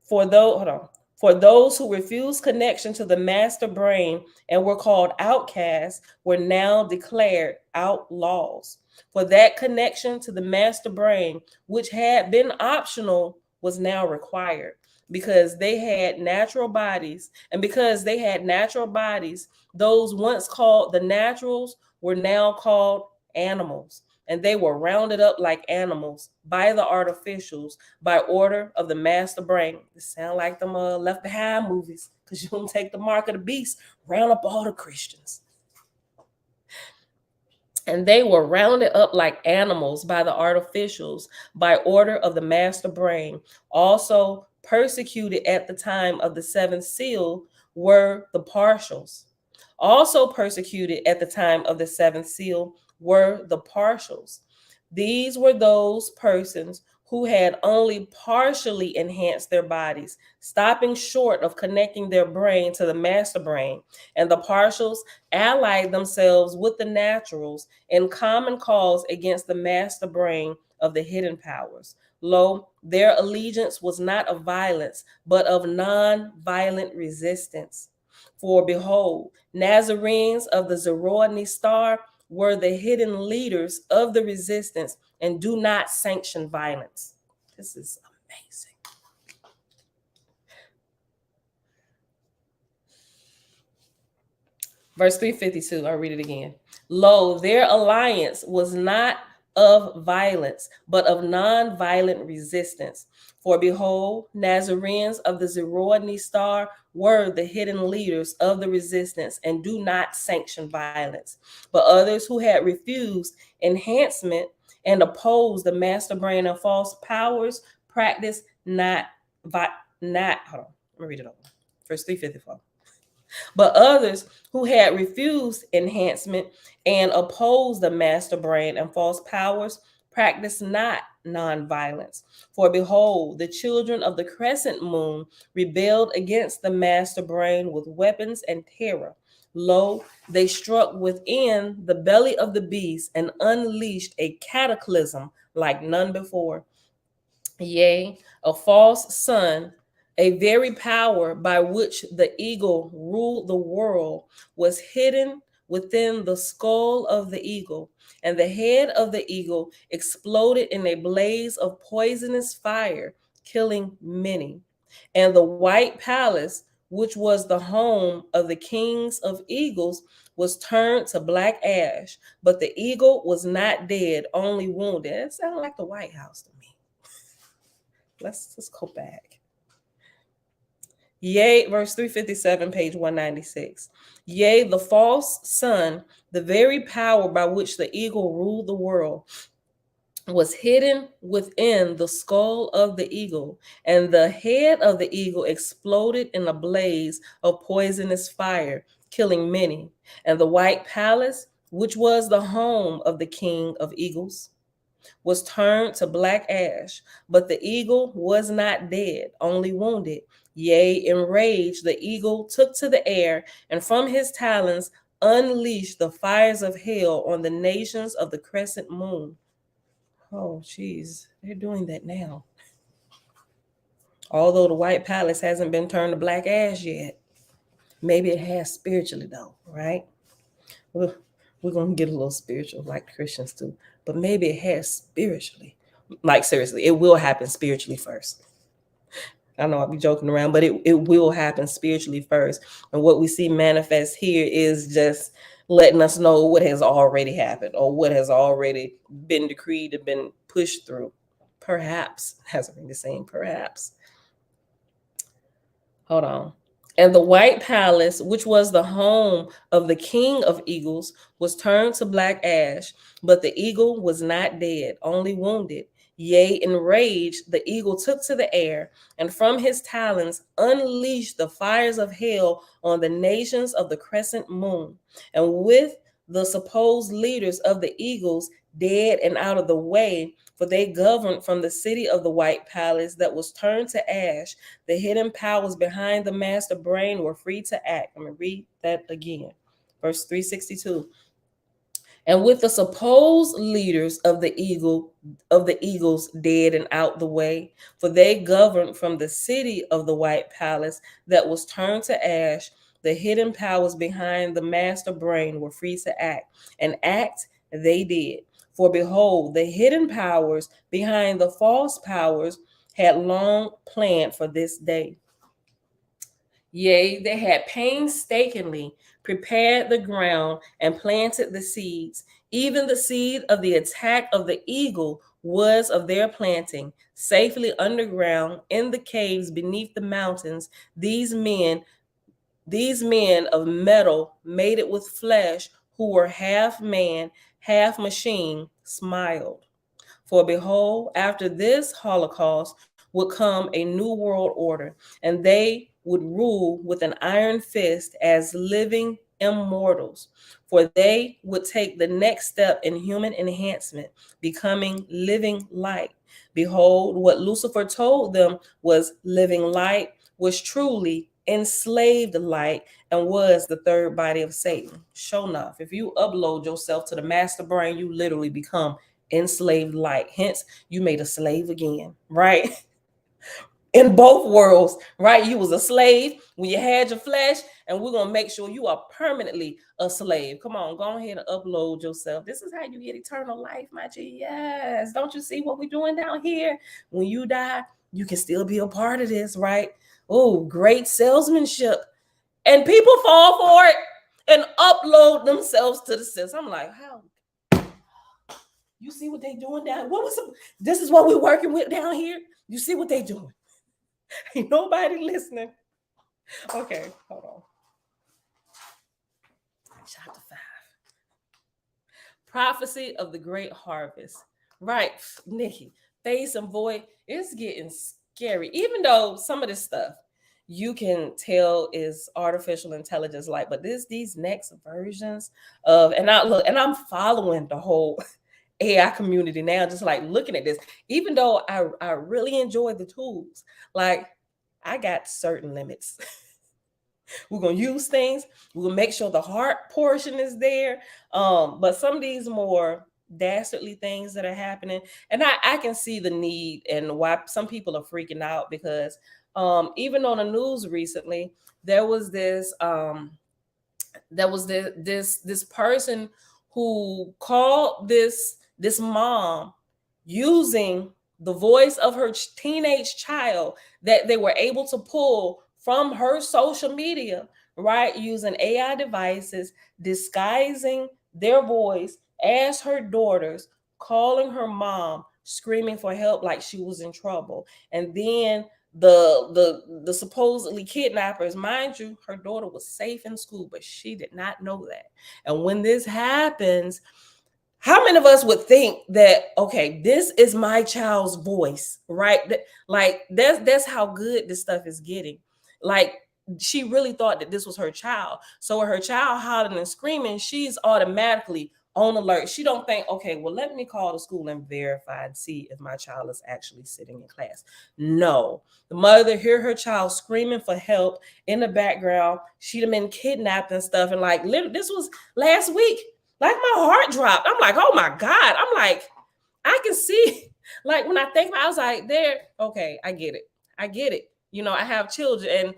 A: For those who refused connection to the master brain and were called outcasts were now declared outlaws. For that connection to the master brain, which had been optional, was now required because they had natural bodies. And because they had natural bodies, those once called the naturals were now called animals. And they were rounded up like animals by the artificials by order of the master brain. It sound like them Left Behind movies, because you don't take the mark of the beast, round up all the Christians. And they were rounded up like animals by the artificials by order of the master brain. Also persecuted at the time of the seventh seal were the partials. Also persecuted at the time of the seventh seal were the partials. These were those persons who had only partially enhanced their bodies, stopping short of connecting their brain to the master brain. And the partials allied themselves with the naturals in common cause against the master brain of the hidden powers. Lo, their allegiance was not of violence, but of non-violent resistance. For behold, Nazarenes of the Zoroastrian star were the hidden leaders of the resistance and do not sanction violence. This is amazing. Verse 352, I'll read it again. Lo, their alliance was not of violence, but of non-violent resistance. For behold, Nazarenes of the Zoroastrian star were the hidden leaders of the resistance and do not sanction violence. But others who had refused enhancement and opposed the master brain and false powers practiced hold on, let me read it over. Verse 354. But others who had refused enhancement and opposed the master brain and false powers practiced not nonviolence. For behold, the children of the crescent moon rebelled against the master brain with weapons and terror. Lo, they struck within the belly of the beast and unleashed a cataclysm like none before. Yea, a false son, a very power by which the eagle ruled the world, was hidden within the skull of the eagle, and the head of the eagle exploded in a blaze of poisonous fire, killing many. And the white palace, which was the home of the kings of eagles, was turned to black ash, but the eagle was not dead, only wounded. It sounded like the White House to me. Let's go back. Yea, verse 357, page 196. Yea, the false son, the very power by which the eagle ruled the world, was hidden within the skull of the eagle, and the head of the eagle exploded in a blaze of poisonous fire, killing many. And the white palace, which was the home of the king of eagles, was turned to black ash, but the eagle was not dead, only wounded. Yea, enraged, the eagle took to the air, and from his talons unleashed the fires of hell on the nations of the crescent moon. Oh, geez, they're doing that now. Although the white palace hasn't been turned to black ash yet. Maybe it has spiritually, though, right? We're going to get a little spiritual like Christians do, but maybe it has spiritually. Like, seriously, it will happen spiritually first. I know I'll be joking around, but it will happen spiritually first. And what we see manifest here is just letting us know what has already happened or what has already been decreed and been pushed through. Perhaps, hasn't been the same, perhaps. Hold on. And the white palace, which was the home of the king of eagles, was turned to black ash, but the eagle was not dead, only wounded. Yea, enraged, the eagle took to the air, and from his talons unleashed the fires of hell on the nations of the crescent moon. And with the supposed leaders of the eagles dead and out of the way, for they governed from the city of the white palace that was turned to ash. The hidden powers behind the master brain were free to act. I'm going to read that again. Verse 362. And with the supposed leaders of the eagles dead and out the way, for they governed from the city of the white palace that was turned to ash, the hidden powers behind the master brain were free to act, and act they did. For behold, the hidden powers behind the false powers had long planned for this day. Yea, they had painstakingly prepared the ground and planted the seeds. Even the seed of the attack of the eagle was of their planting. Safely underground in the caves beneath the mountains, these men of metal, mated with flesh, who were half man, half machine, smiled. For behold, after this Holocaust would come a new world order, and they would rule with an iron fist as living immortals. For they would take the next step in human enhancement, becoming living light. Behold, what Lucifer told them was living light was truly enslaved light and was the third body of Satan. Sure enough, if you upload yourself to the master brain, you literally become enslaved light. Hence, you made a slave again, right? In both worlds, right? You was a slave when you had your flesh, and we're gonna make sure you are permanently a slave. Come on, go ahead and upload yourself. This is how you get eternal life, my G. Yes. Don't you see what we're doing down here? When you die, you can still be a part of this, right? Oh, great salesmanship. And people fall for it and upload themselves to the system. I'm like, how? You see what they doing down? This is what we're working with down here. You see what they doing? Ain't nobody listening. Okay, hold on. Chapter 5. Prophecy of the great harvest. Right, Nikki. Face and void. It's getting scary. Even though some of this stuff you can tell is artificial intelligence like, but these next versions of, and I'm following the whole AI community now, just like looking at this, even though I really enjoy the tools, like I got certain limits. We're gonna use things, we're gonna make sure the heart portion is there. But some of these more dastardly things that are happening, and I can see the need and why some people are freaking out, because even on the news recently, there was this this person who called this mom using the voice of her teenage child that they were able to pull from her social media, right? Using AI devices, disguising their voice as her daughters, calling her mom, screaming for help like she was in trouble. And then the supposedly kidnappers, mind you, her daughter was safe in school, but she did not know that. And when this happens, how many of us would think that, okay, this is my child's voice, right? Like that's how good this stuff is getting. Like she really thought that this was her child. So with her child hollering and screaming, she's automatically on alert. She don't think, okay, well, let me call the school and verify and see if my child is actually sitting in class. No, the mother hear her child screaming for help in the background. She'd have been kidnapped and stuff. And like, this was last week. Like my heart dropped. I'm like, oh my God. I'm like, I can see, like when I think about it, I was like, there, okay, I get it. I get it. You know, I have children. And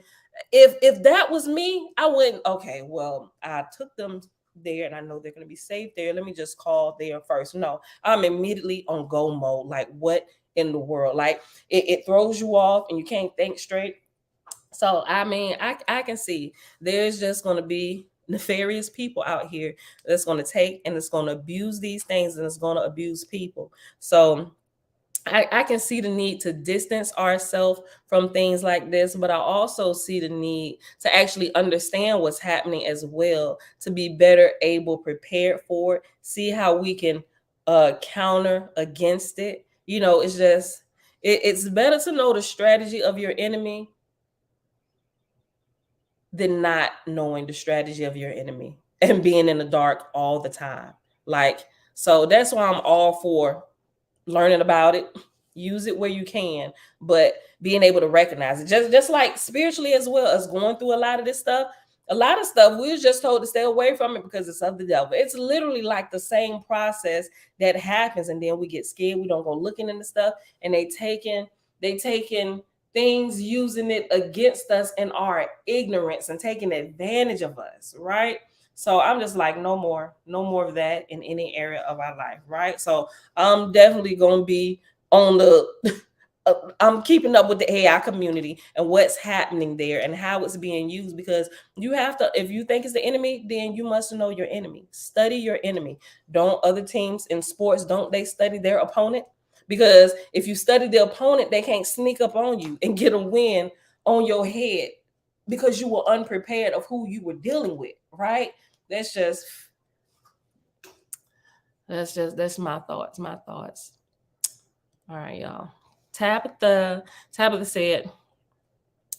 A: if that was me, I wouldn't, okay, well, I took them there and I know they're going to be safe there. Let me just call there first. No, I'm immediately on go mode. Like, what in the world? Like, it throws you off and you can't think straight. So, I mean, I can see there's just going to be nefarious people out here that's going to take and it's going to abuse these things and it's going to abuse people. So, I can see the need to distance ourselves from things like this, but I also see the need to actually understand what's happening as well, to be better able prepared for it, see how we can counter against it. You know, it's just it's better to know the strategy of your enemy than not knowing the strategy of your enemy. and being in the dark all the time. Like, so that's why I'm all for learning about it, use it where you can, but being able to recognize it, just like spiritually as well as going through a lot of this stuff. A lot of stuff we was just told to stay away from it because it's of the devil. It's literally like the same process that happens, and then we get scared. We don't go looking into stuff, and they taking things, using it against us in our ignorance and taking advantage of us, right? So I'm just like, no more of that in any area of our life, right? So I'm definitely going to be on the I'm keeping up with the AI community and what's happening there and how it's being used, because you have to, if you think it's the enemy, then you must know your enemy. Study your enemy. Don't other teams in sports, don't they study their opponent? Because if you study the opponent, they can't sneak up on you and get a win on your head because you were unprepared of who you were dealing with, right? That's my thoughts. All right, y'all. Tabitha said,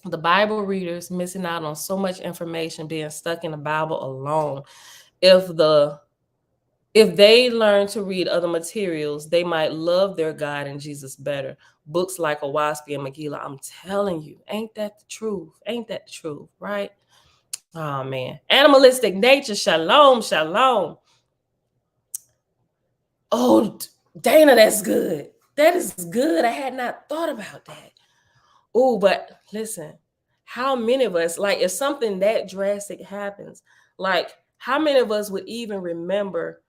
A: the Bible readers missing out on so much information being stuck in the Bible alone. If they learn to read other materials, they might love their God and Jesus better. Books like Owaski and Megillah, I'm telling you, ain't that the truth? Right? Oh man. Animalistic nature, shalom. Oh, Dana, that's good. That is good. I had not thought about that. Oh, but listen, how many of us, like, if something that drastic happens, like, how many of us would even remember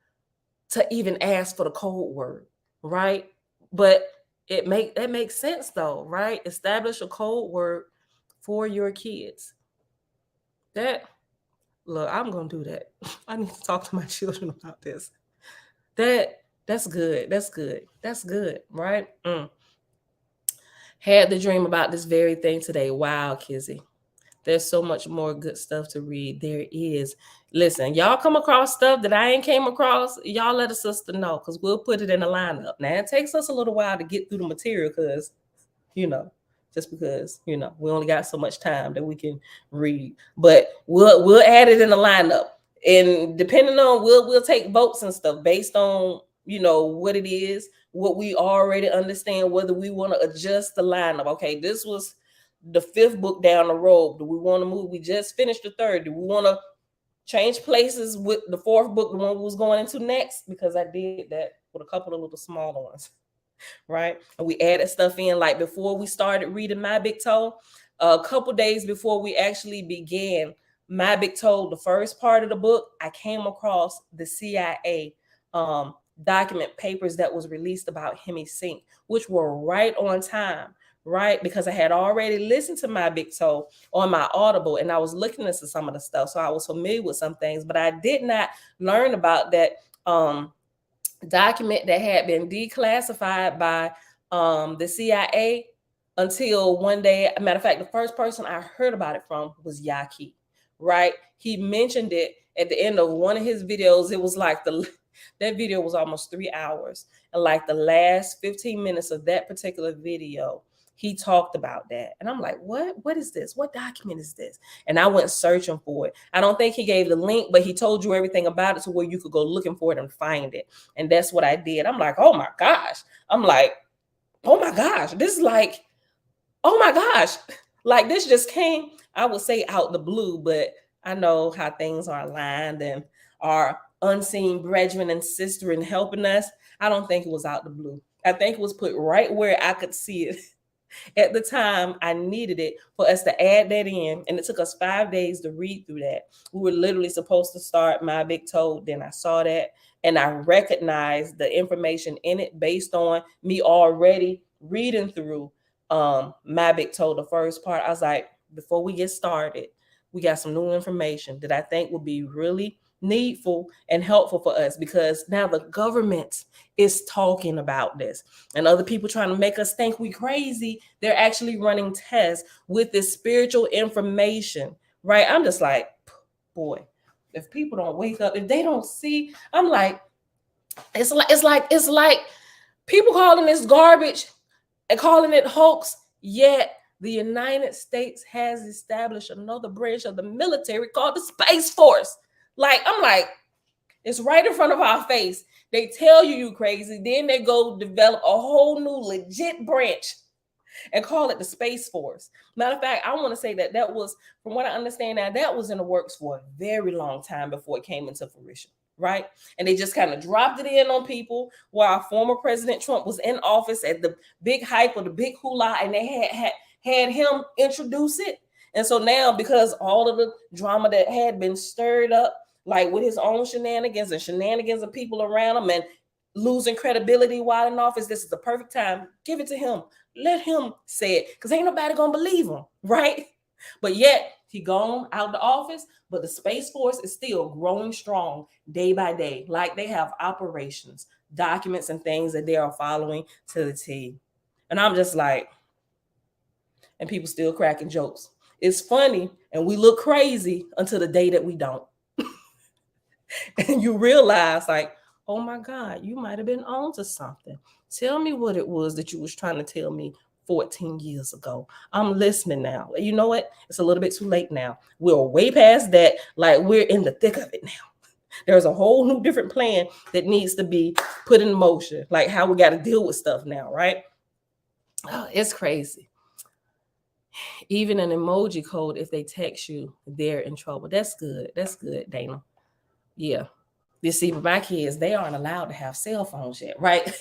A: to even ask for the code word, right? But that makes sense though, right? Establish a code word for your kids. Look, I'm gonna do that. I need to talk to my children about this. That's good, right? Had the dream about this very thing today. Wow, Kizzy. There's so much more good stuff to read. There is. Listen, y'all come across stuff that I ain't came across, y'all let a sister know, because we'll put it in the lineup. Now, it takes us a little while to get through the material because, just because, we only got so much time that we can read. But we'll add it in the lineup. And depending on, we'll take votes and stuff based on, what it is, what we already understand, whether we want to adjust the lineup. Okay, this was the 5th book down the road. Do we want to move? We just finished the 3rd. Do we want to change places with the 4th book, the one we was going into next? Because I did that with a couple of little smaller ones, right? And we added stuff in, like before we started reading My Big Toe, a couple days before we actually began My Big Toe, the first part of the book, I came across the CIA document papers that was released about Hemi Sync, which were right on time, right? Because I had already listened to My Big Toe on my Audible, and I was looking into some of the stuff, so I was familiar with some things, but I did not learn about that document that had been declassified by the CIA until one day. Matter of fact, the first person I heard about it from was Yaki, right? He mentioned it at the end of one of his videos. It was like that video was almost 3 hours, and like the last 15 minutes of that particular video, he talked about that. And I'm like, what is this? What document is this? And I went searching for it. I don't think he gave the link, but he told you everything about it to where you could go looking for it and find it. And that's what I did. I'm like, oh my gosh. This is like, oh my gosh. Like, this just came, I would say, out the blue, but I know how things are aligned and our unseen brethren and sister in helping us. I don't think it was out the blue. I think it was put right where I could see it. At the time, I needed it for us to add that in, and it took us 5 days to read through that. We were literally supposed to start My Big Toe. Then I saw that, and I recognized the information in it based on me already reading through My Big Toe, the first part. I was like, before we get started, we got some new information that I think would be really needful and helpful for us, because now the government is talking about this and other people trying to make us think we crazy. They're actually running tests with this spiritual information, right? I'm just like, boy, if people don't wake up, if they don't see, I'm like, it's like people calling this garbage and calling it hoax, yet the United States has established another branch of the military called the Space Force. Like, I'm like, it's right in front of our face. They tell you crazy. Then they go develop a whole new legit branch and call it the Space Force. Matter of fact, I want to say that was, from what I understand now, that was in the works for a very long time before it came into fruition, right? And they just kind of dropped it in on people while former President Trump was in office at the big hype or the big hula, and they had him introduce it. And so now, because all of the drama that had been stirred up, like with his own shenanigans of people around him and losing credibility while in office, this is the perfect time. Give it to him. Let him say it, because ain't nobody gonna believe him, right? But yet he gone out the office, but the Space Force is still growing strong day by day. Like, they have operations, documents, and things that they are following to the T. And I'm just like, and people still cracking jokes. It's funny, and we look crazy until the day that we don't. And you realize, like, oh my God, you might have been on to something. Tell me what it was that you was trying to tell me 14 years ago. I'm listening now. You know what? It's a little bit too late now. We're way past that. Like, we're in the thick of it now. There's a whole new different plan that needs to be put in motion, like how we got to deal with stuff now, right? Oh, it's crazy. Even an emoji code, if they text you, they're in trouble. That's good. That's good, Dana. Yeah. You see, but my kids, they aren't allowed to have cell phones yet, right?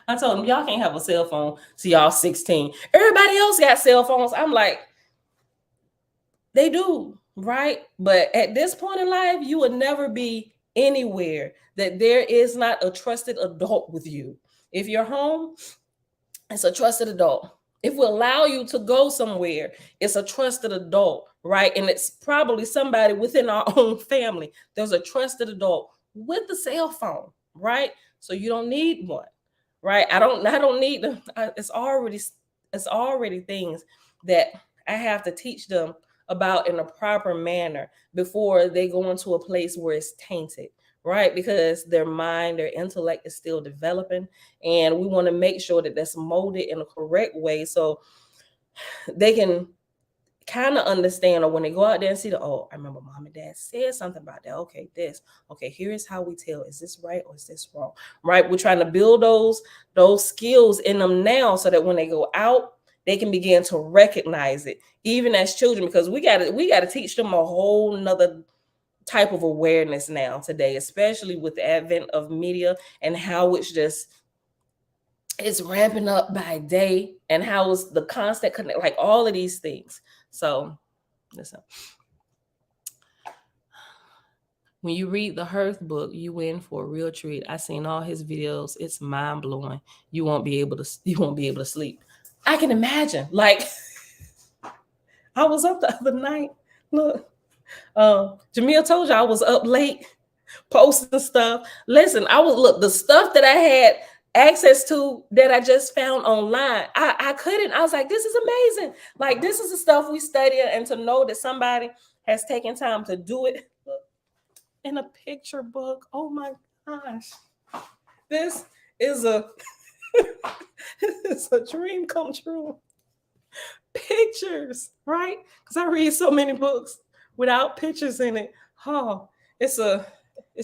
A: I told them, y'all can't have a cell phone till y'all 16. Everybody else got cell phones. I'm like, they do, right? But at this point in life, you would never be anywhere that there is not a trusted adult with you. If you're home, it's a trusted adult. If we allow you to go somewhere, it's a trusted adult, right? And it's probably somebody within our own family. There's a trusted adult with the cell phone, right? So you don't need one, right? I don't need them. It's already things that I have to teach them about in a proper manner before they go into a place where it's tainted, right? Because their mind, their intellect is still developing, and we want to make sure that that's molded in a correct way so they can kind of understand, or when they go out there and see I remember mom and dad said something about that. Okay, here is how we tell. Is this right or is this wrong? Right? We're trying to build those skills in them now so that when they go out, they can begin to recognize it, even as children, because we got to teach them a whole nother type of awareness now today, especially with the advent of media and how it's ramping up by day, and how it's the constant connect, like all of these things. So listen, when you read the Hearth book, you in for a real treat. I seen all his videos. It's mind blowing. You won't be able to sleep. I can imagine. Like, I was up the other night. Look, Jamil told you I was up late posting stuff. Listen, the stuff that I had access to that I just found online. I couldn't. I was like, this is amazing. Like, this is the stuff we study, and to know that somebody has taken time to do it in a picture book. Oh my gosh. This is it's a dream come true. Pictures, right? Because I read so many books without pictures in it. Oh, it's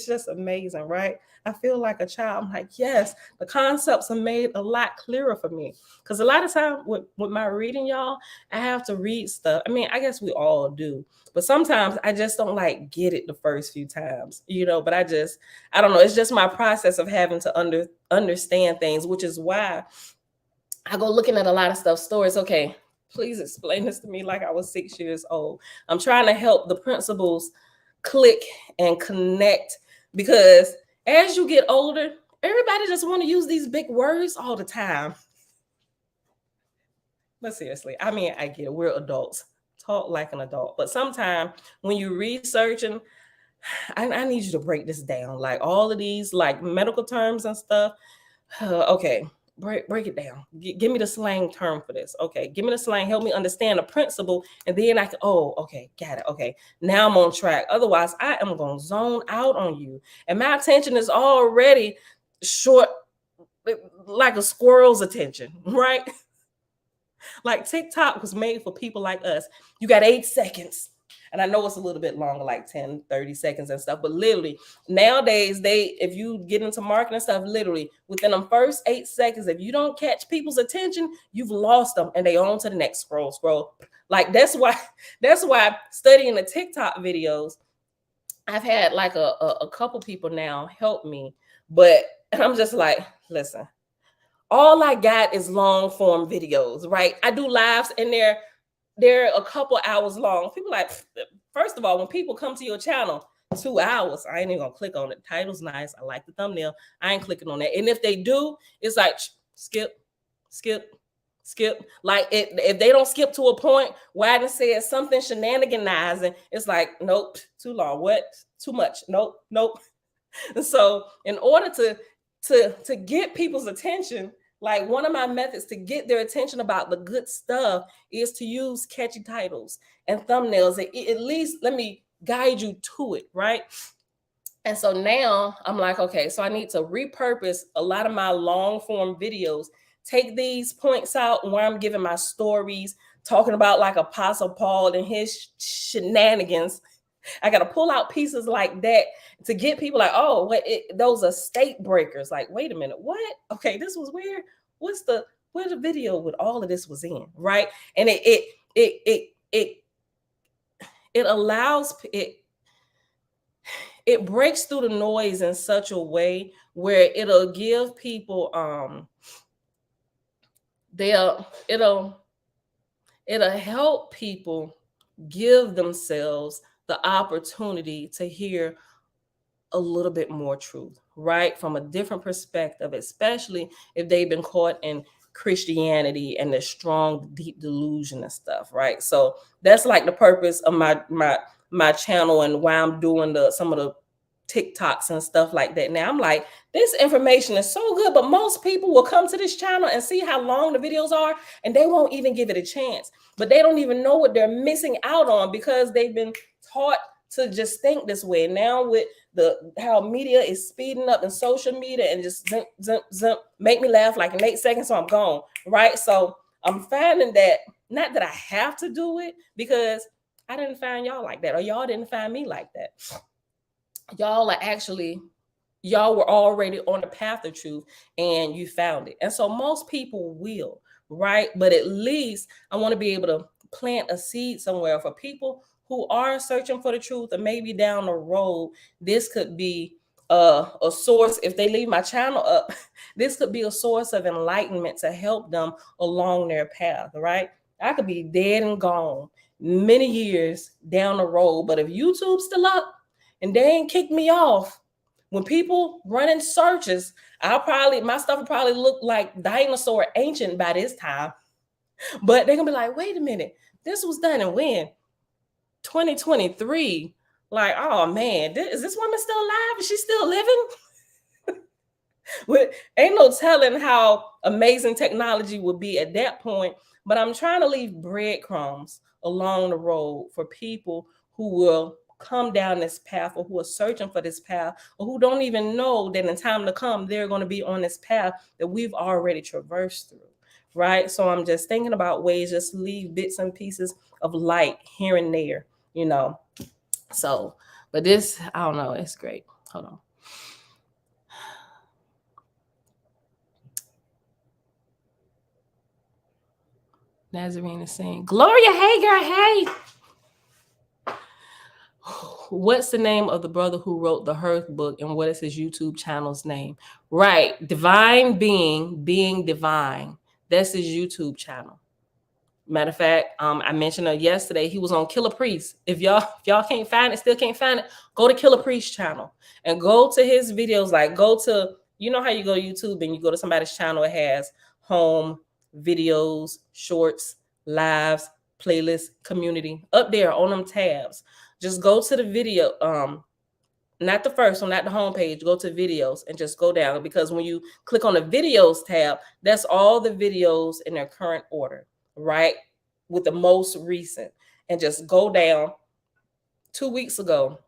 A: just amazing, right? I feel like a child. I'm like, yes, the concepts are made a lot clearer for me. Because a lot of time with my reading, y'all, I have to read stuff. I mean, I guess we all do. But sometimes I just don't like get it the first few times, but I don't know. It's just my process of having to understand things, which is why I go looking at a lot of stuff, stories. Okay, please explain this to me like I was 6 years old. I'm trying to help the principals click and connect, because as you get older, everybody just want to use these big words all the time. But seriously, I mean, I get it. We're adults. Talk like an adult. But sometimes when you're researching, I need you to break this down. Like all of these like medical terms and stuff. Okay, break it down. Give me the slang term for this. Okay, give me the slang. Help me understand the principle. And then I can, okay, got it. Okay, now I'm on track. Otherwise, I am going to zone out on you. And my attention is already short, like a squirrel's attention, right? Like TikTok was made for people like us. You got 8 seconds. And I know it's a little bit longer, like 10, 30 seconds and stuff, but literally nowadays, if you get into marketing stuff, literally within the first 8 seconds, if you don't catch people's attention, you've lost them and they on to the next scroll. Like that's why studying the TikTok videos, I've had like a couple people now help me, but I'm just like, listen, all I got is long form videos, right? I do lives and they're a couple hours long. People like, first of all, when people come to your channel, 2 hours, I ain't even gonna click on it. The title's nice. I like the thumbnail. I ain't clicking on that. And if they do, it's like skip. Like if they don't skip to a point where I done said something shenaniganizing, it's like, nope, too long. What? Too much. Nope. So in order to get people's attention, like one of my methods to get their attention about the good stuff is to use catchy titles and thumbnails. At least let me guide you to it, right? And so now I'm like, okay, so I need to repurpose a lot of my long form videos, take these points out where I'm giving my stories, talking about like Apostle Paul and his shenanigans. I got to pull out pieces like that to get people like, oh, those are state breakers. Like, wait a minute, what? Okay, this was weird. Where's the video with all of this was in, right? And it allows it breaks through the noise in such a way where it'll give people it'll help people give themselves the opportunity to hear a little bit more truth, right? From a different perspective, especially if they've been caught in Christianity and the strong, deep delusion and stuff, right? So that's like the purpose of my channel and why I'm doing some of the TikToks and stuff like that. Now I'm like, this information is so good, but most people will come to this channel and see how long the videos are and they won't even give it a chance. But they don't even know what they're missing out on because they've been taught to just think this way. Now with how media is speeding up and social media and just make me laugh like in 8 seconds, so I'm gone, right? So I'm finding that, not that I have to do it, because I didn't find y'all like that, or y'all didn't find me like that. Y'all were already on the path of truth and you found it. And so most people will, right? But at least I want to be able to plant a seed somewhere for people who are searching for the truth, and maybe down the road, this could be a source. If they leave my channel up, this could be a source of enlightenment to help them along their path, right? I could be dead and gone many years down the road, but if YouTube's still up and they ain't kicked me off, when people run in searches, my stuff will probably look like dinosaur ancient by this time. But they're gonna be like, wait a minute, this was done in when? 2023. Like, oh man, is this woman still alive? Is she still living? Ain't no telling how amazing technology would be at that point. But I'm trying to leave breadcrumbs along the road for people who will come down this path, or who are searching for this path, or who don't even know that in time to come they're going to be on this path that we've already traversed through, right? So I'm just thinking about ways just to leave bits and pieces of light here and there, so, but this, I don't know, it's great. Hold on. Nazarene is saying, Gloria, hey girl, hey. What's the name of the brother who wrote the Hearth book, and what is his YouTube channel's name? Right, Divine Being Divine. That's his YouTube channel. Matter of fact, I mentioned it yesterday. He was on Killer Priest. If y'all can't find it, still can't find it, go to Killer Priest channel and go to his videos. Like, go to, you know how you go to YouTube and you go to somebody's channel, it has home, videos, shorts, lives, playlist, community. Up there on them tabs, just go to the video, not the first one, not the home page, go to videos and just go down, because when you click on the videos tab, that's all the videos in their current order, right? With the most recent, and just go down. 2 weeks ago,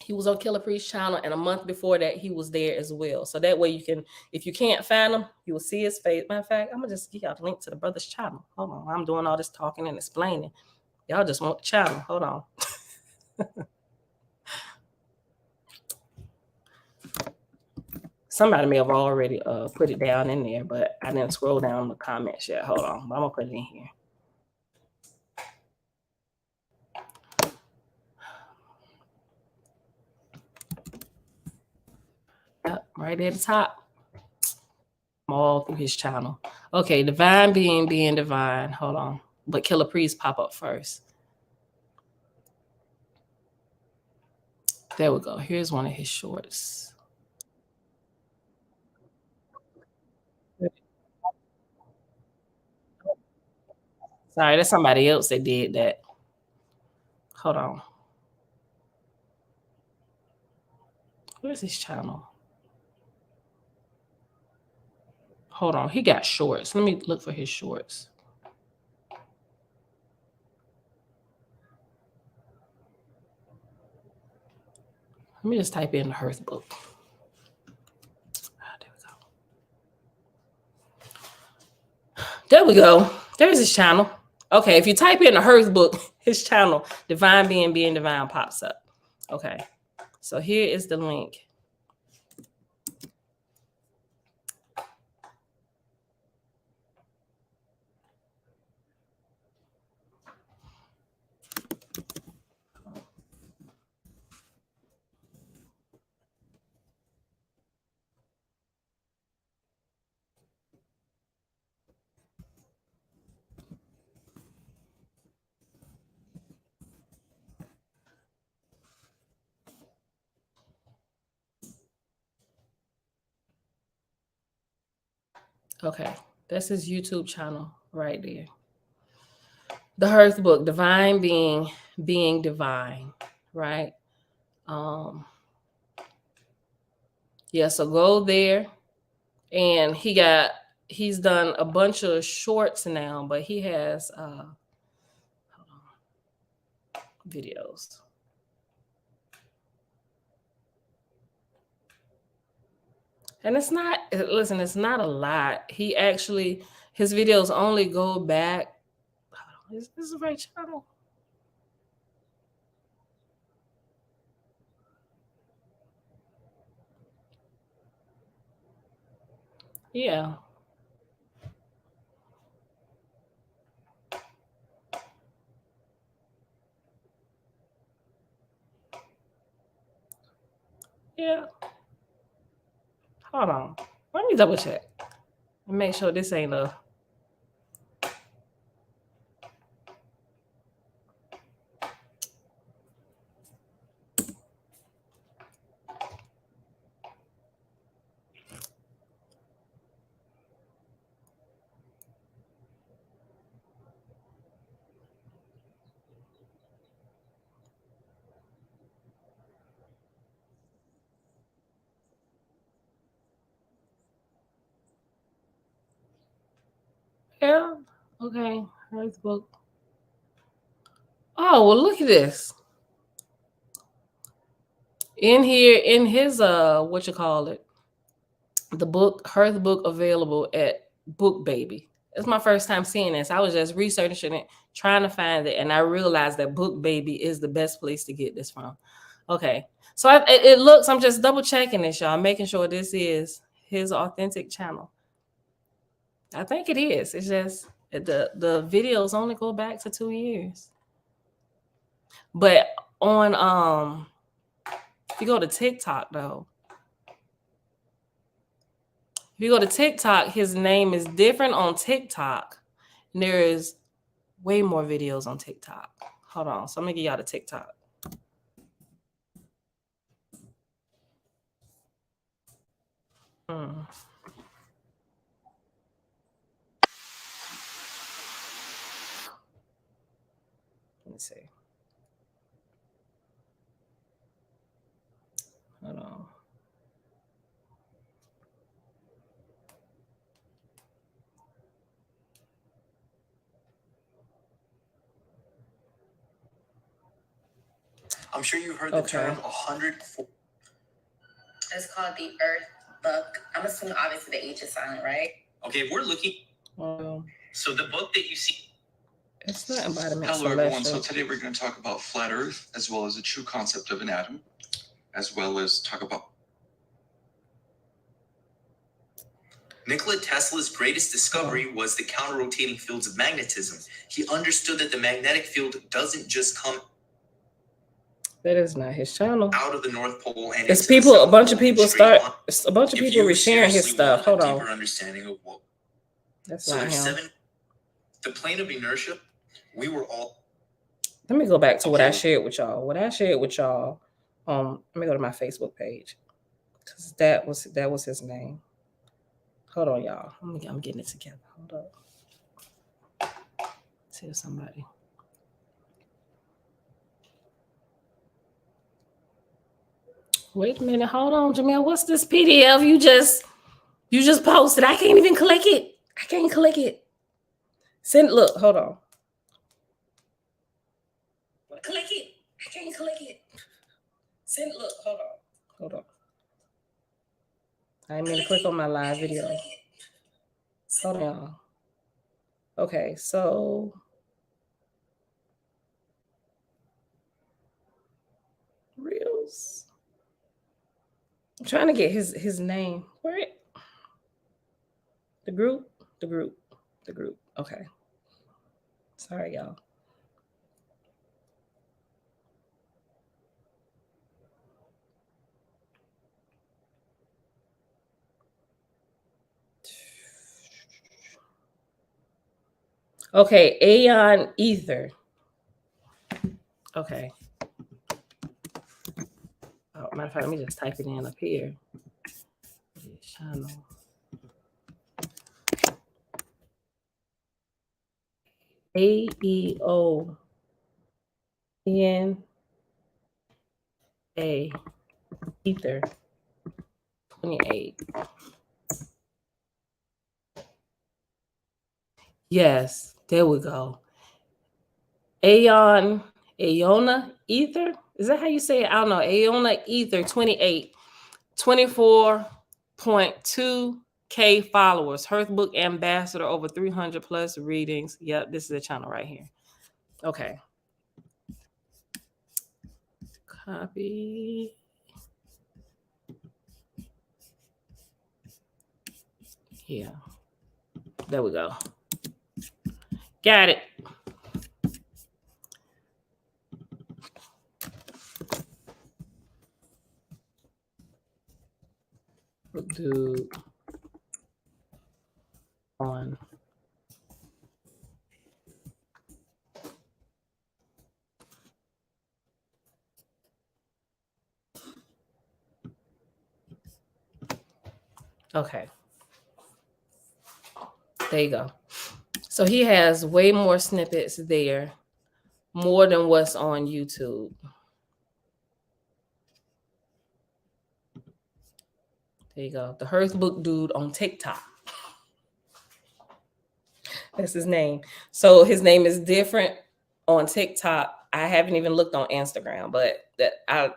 A: he was on Killer Priest channel, and a month before that, he was there as well. So that way you can, if you can't find him, you will see his face. Matter of fact, I'm gonna just give y'all the link to the brother's channel. Hold on, I'm doing all this talking and explaining. Y'all just want the channel. Hold on. Somebody may have already put it down in there, but I didn't scroll down the comments yet. Hold on. I'm going to put it in here. Yep, right at the top. All through his channel. Okay, divine being divine. Hold on. But Killer Priest pop up first. There we go. Here's one of his shorts. Sorry, that's somebody else that did that. Hold on. Where's his channel? Hold on. He got shorts. Let me look for his shorts. Let me just type in the Hearth book. There we go. There's his channel. Okay, if you type in the Hearth book, his channel, Divine Being Divine, pops up. Okay, so here is the link. Okay, that's his YouTube channel right there. The Hearth book, Divine Being Divine, right? Yeah, so go there. And he's done a bunch of shorts now, but he has videos. And it's not, listen, it's not a lot. He actually, his videos only go back. Is this the right channel? Yeah. Yeah. Hold on. Let me double check and make sure this ain't a. Yeah. Okay. Hearth book. Oh, well, look at this. In here, in his what you call it, the book, Hearth book, available at Book Baby. It's my first time seeing this. I was just researching it, trying to find it, and I realized that Book Baby is the best place to get this from. Okay, so it looks. I'm just double checking this, y'all, making sure this is his authentic channel. I think it is. It's just the videos only go back to 2 years. But on if you go to TikTok though, if you go to TikTok, his name is different on TikTok. And there is way more videos on TikTok. Hold on. So I'm going to give y'all the TikTok. Let me see. Hold on. I'm sure you've heard the term 100. It's called the Earth book. I'm assuming obviously the H is silent, right? Okay, if we're looking. So the book that you see. It's not embodiment.
B: Hello, everyone. So today we're going to talk about flat Earth, as well as the true concept of an atom, as well as talk about
C: Nikola Tesla's greatest discovery was the counter-rotating fields of magnetism. He understood that the magnetic field doesn't just come
A: That is not his channel.
C: out of the North Pole and
A: it's people. A bunch of people start. A bunch of people resharing his stuff. Hold on.
C: Understanding of what?
A: That's not him.
C: The plane of inertia. We were all.
A: Let me go back to what I shared with y'all. What I shared with y'all. Let me go to my Facebook page, because that was his name. Hold on, y'all. I'm getting it together. Hold up. See if somebody. Wait a minute. Hold on, Jamil. What's this PDF you just posted? I can't even click it. I can't click it. Send. Look. Hold on. Click it. I can't click it. Send. Look. Hold on. Hold on. I didn't mean to click on my live video. Hold on. Okay, so Reels. I'm trying to get his name. Where it? The group. Okay. Sorry, y'all. Okay, Aeon Ether. Okay. Oh, matter of fact, let me just type it in up here. Channel. AEONA Ether 28. Yes, there we go. Aeona Ether? Is that how you say it? I don't know. Aeona Ether 28. 24.2K followers. Hearthbook ambassador, over 300 plus readings. Yep, this is the channel right here. Okay. Copy. Yeah. There we go. Got it. Dude. On. Okay. There you go. So he has way more snippets there, more than what's on YouTube. There you go. The Hearthbook dude on TikTok. That's his name. So his name is different on TikTok. I haven't even looked on Instagram, but that I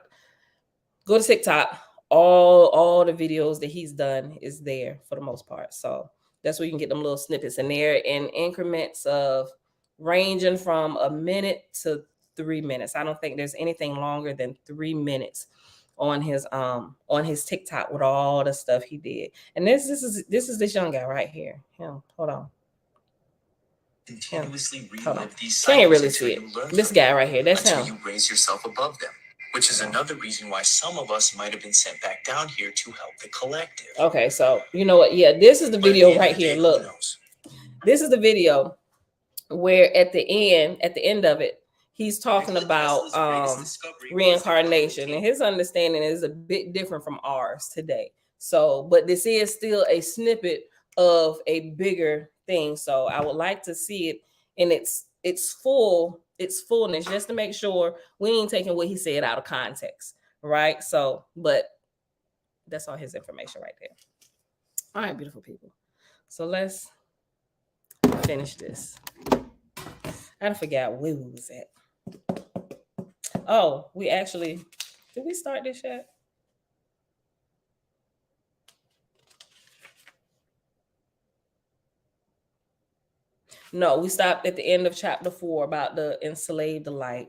A: go to TikTok. All the videos that he's done is there for the most part. So that's where you can get them little snippets, and they're in increments of ranging from a minute to 3 minutes. I don't think there's anything longer than 3 minutes on his TikTok with all the stuff he did. And this is this young guy right here. Him. Hold on.
C: Continuously relive these
A: can't really see it. This guy right here, that's him.
C: You raise yourself above them, which is another reason why some of us might have been sent back down here to help the collective.
A: Okay, so you know what? Yeah, this is the video right here. Look, this is the video where at the end of it, he's talking about reincarnation, and his understanding is a bit different from ours today. So, but this is still a snippet of a bigger thing. So I would like to see it in its fullness, just to make sure we ain't taking what he said out of context, right? So, but that's all his information right there. All right, beautiful people. So let's finish this. I forgot where we was at. Oh, did we start this yet? No, we stopped at the end of chapter 4 about the enslaved light.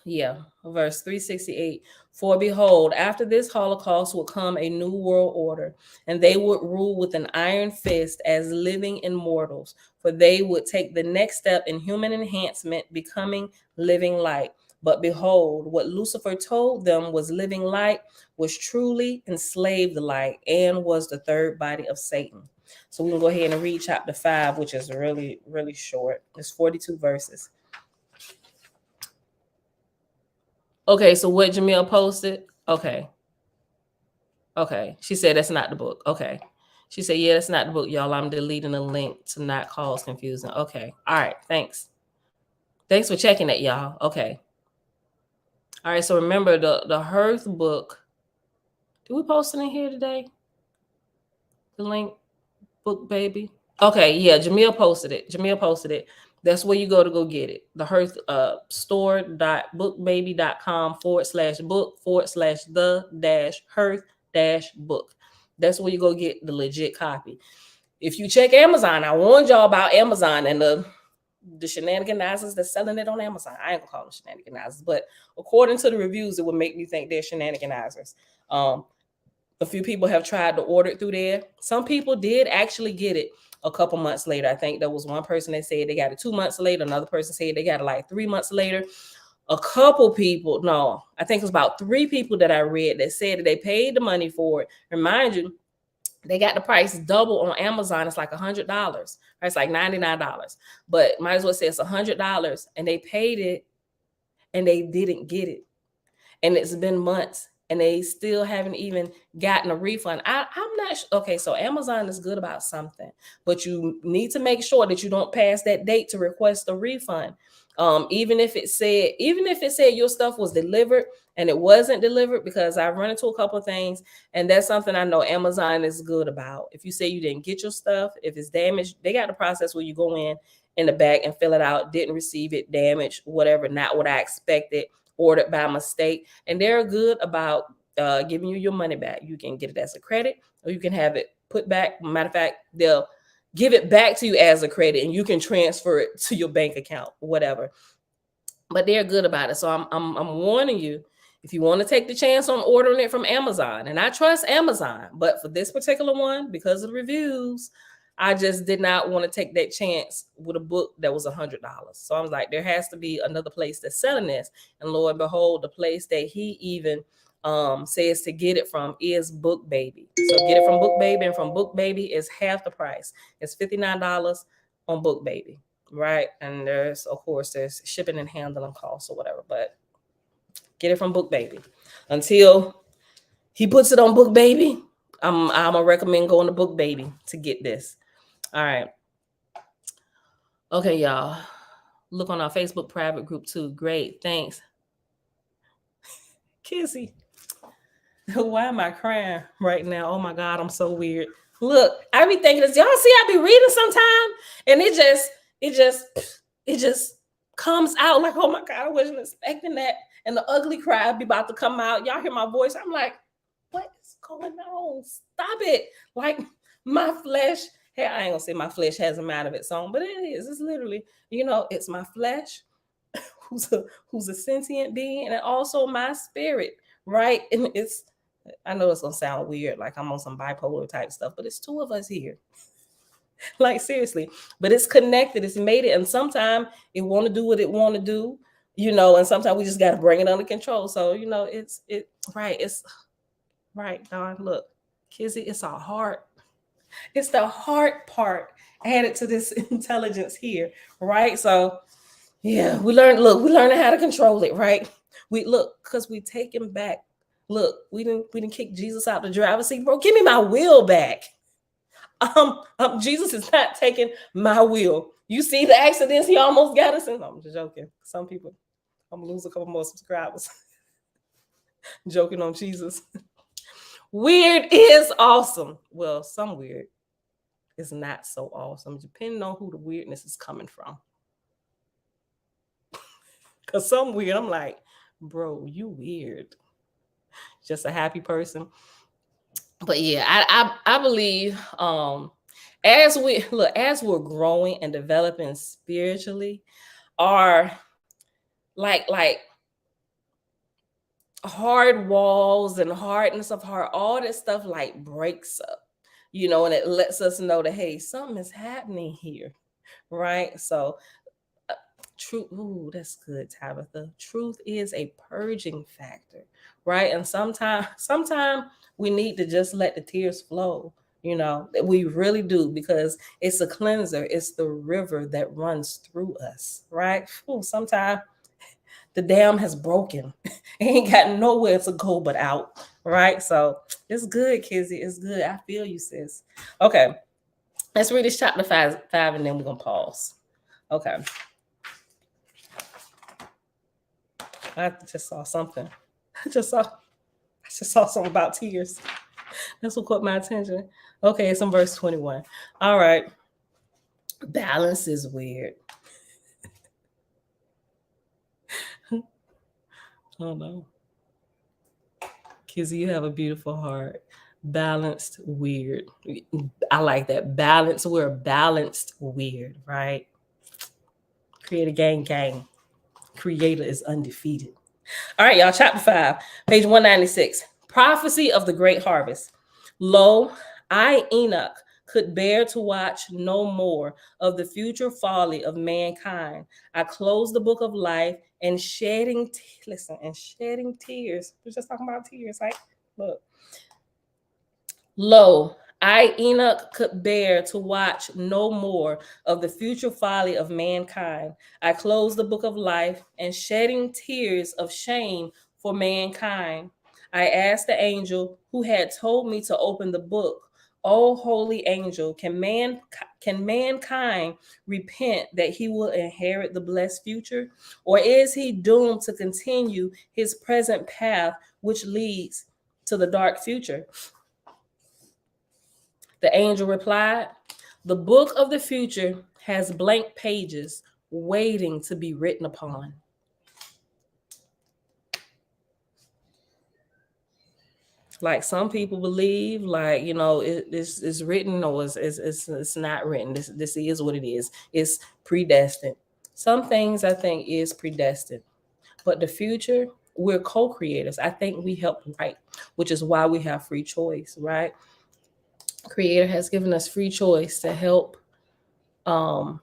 A: Yeah, verse 368. For behold, after this Holocaust will come a new world order, and they would rule with an iron fist as living immortals, for they would take the next step in human enhancement, becoming living light. But behold, what Lucifer told them was living light was truly enslaved light and was the third body of Satan. So we can go ahead and read chapter 5, which is really, really short. It's 42 verses. Okay, so what Jamil posted? Okay. She said that's not the book. Okay. She said, yeah, that's not the book, y'all. I'm deleting the link to not cause confusion. Okay. All right. Thanks. Thanks for checking that, y'all. Okay. All right. So remember the Hearth book. Did we post it in here today? The link, book, baby. Okay. Yeah. Jamil posted it. That's where you go to go get it. The Hearth store.bookbaby.com/book/the-Hearth-book. That's where you go get the legit copy. If you check Amazon, I warned y'all about Amazon and the shenaniganizers that's selling it on Amazon. I ain't gonna call them shenaniganizers, but according to the reviews, it would make me think they're shenaniganizers. A few people have tried to order it through there. Some people did actually get it a couple months later. I think there was one person that said they got it 2 months later. Another person said they got it like 3 months later. A couple people, no, I think it was about 3 people that I read that said that they paid the money for it. Remind you, they got the price double on Amazon. It's like $100. It's like $99, but might as well say it's $100, and they paid it and they didn't get it. And it's been months and they still haven't even gotten a refund. I'm not okay. So Amazon is good about something, but you need to make sure that you don't pass that date to request a refund. Even if it said your stuff was delivered and it wasn't delivered, because I've run into a couple of things, and that's something I know Amazon is good about. If you say you didn't get your stuff, if it's damaged, they got the process where you go in the back and fill it out. Didn't receive it, damaged, whatever, not what I expected, ordered by mistake, and they're good about giving you your money back. You can get it as a credit, or you can have it put back. Matter of fact, they'll give it back to you as a credit, and you can transfer it to your bank account, whatever. But they're good about it. So I'm warning you, if you want to take the chance on ordering it from Amazon, and I trust Amazon, but for this particular one, because of the reviews, I just did not want to take that chance with a book that was $100. So I was like, there has to be another place that's selling this. And lo and behold, the place that he even says to get it from is Book Baby. So get it from Book Baby, and from Book Baby is half the price. It's $59 on Book Baby, right? And there's shipping and handling costs or whatever, but get it from Book Baby. Until he puts it on Book Baby, I'm gonna recommend going to Book Baby to get this. All right. Okay, y'all. Look on our Facebook private group too. Great. Thanks. Kissy. Why am I crying right now? Oh my God, I'm so weird. Look, I be thinking this. Y'all see, I be reading sometime, and it just comes out like, oh my God, I wasn't expecting that. And the ugly cry be about to come out. Y'all hear my voice. I'm like, what is going on? Stop it. Like my flesh. Hey, I ain't gonna say my flesh has a mind of its own, but it is. It's literally, it's my flesh who's a sentient being, and also my spirit, right? And I know it's gonna sound weird, like I'm on some bipolar type stuff, but it's 2 of us here. Like seriously, but it's connected, it's made it, and sometimes it want to do what it want to do, and sometimes we just got to bring it under control. So it's right, Don. Look, Kizzy, it's our heart. It's the heart part added to this intelligence here, right? So yeah, we learned how to control it, right? Because we take him back. Look, we didn't kick Jesus out the driver's seat, bro. Give me my wheel back. Jesus is not taking my wheel. You see the accidents he almost got us in. I'm just joking. Some people, I'm gonna lose a couple more subscribers. Joking on Jesus. Weird is awesome. Well, some weird is not so awesome, depending on who the weirdness is coming from. Because some weird, I'm like, bro, you weird. Just a happy person. But yeah, I believe as we're growing and developing spiritually, our like hard walls and hardness of heart, all that stuff like breaks up, and it lets us know that, hey, something is happening here, right? So truth, ooh, that's good, Tabitha. Truth is a purging factor, right? And sometimes we need to just let the tears flow, we really do, because it's a cleanser, it's the river that runs through us, right? Sometimes the dam has broken. Ain't got nowhere to go but out, right? So it's good, Kizzy. It's good. I feel you, sis. Okay, let's read this chapter 5, and then we're gonna pause. Okay. I just saw something. I just saw something about tears. That's what caught my attention. Okay, it's in verse 21. All right. Balance is weird. Oh no. Kizzy, you have a beautiful heart. Balanced weird. I like that. Balance. We're balanced weird, right? Creator gang. Creator is undefeated. All right, y'all. Chapter 5, page 196. Prophecy of the great harvest. Lo, I, Enoch, could bear to watch no more of the future folly of mankind. I closed the book of life and shedding tears. We're just talking about tears, right? Look. Lo, I, Enoch, could bear to watch no more of the future folly of mankind. I closed the book of life and shedding tears of shame for mankind. I asked the angel who had told me to open the book, O holy angel, can mankind repent that he will inherit the blessed future? Or is he doomed to continue his present path, which leads to the dark future? The angel replied, the book of the future has blank pages waiting to be written upon. Like some people believe, like, it's written or it's not written. This is what it is. It's predestined. Some things I think is predestined, but the future, we're co-creators. I think we help write, which is why we have free choice, right? Creator has given us free choice to help to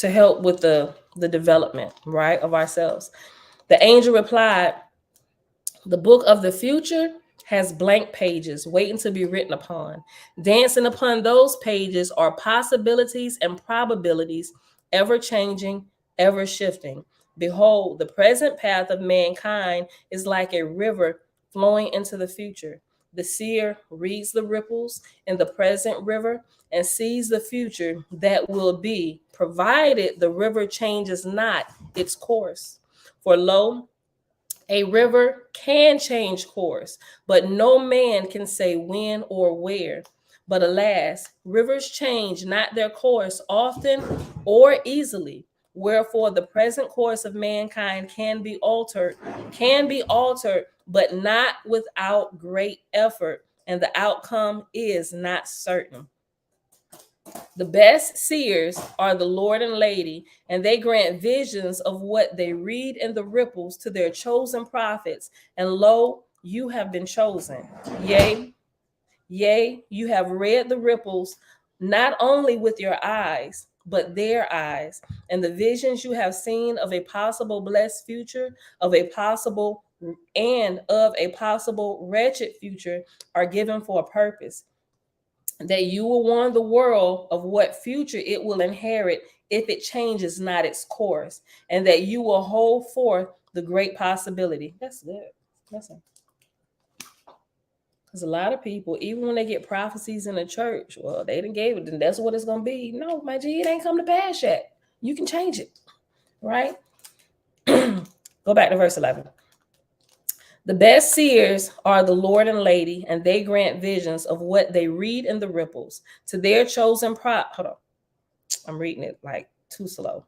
A: help with the development, right, of ourselves. The angel replied, the book of the future has blank pages waiting to be written upon. Dancing upon those pages are possibilities and probabilities, ever changing, ever shifting. Behold, the present path of mankind is like a river flowing into the future. The seer reads the ripples in the present river and sees the future that will be, provided the river changes not its course. For lo, a river can change course, but no man can say when or where. But alas, rivers change not their course often or easily. Wherefore the present course of mankind can be altered, but not without great effort, and the outcome is not certain. The best seers are the Lord and Lady, and they grant visions of what they read in the ripples to their chosen prophets. And lo, you have been chosen. Yea, you have read the ripples, not only with your eyes, but their eyes. And the visions you have seen of a possible blessed future, of a possible wretched future are given for a purpose, that you will warn the world of what future it will inherit if it changes not its course, and that you will hold forth the great possibility. That's good. Listen. Because a lot of people, even when they get prophecies in the church, well, they didn't gave it, then that's what it's going to be. No, my G, it ain't come to pass yet. You can change it, right? Go back to verse 11. The best seers are the Lord and Lady, and they grant visions of what they read in the ripples to their chosen hold on. I'm reading it like too slow.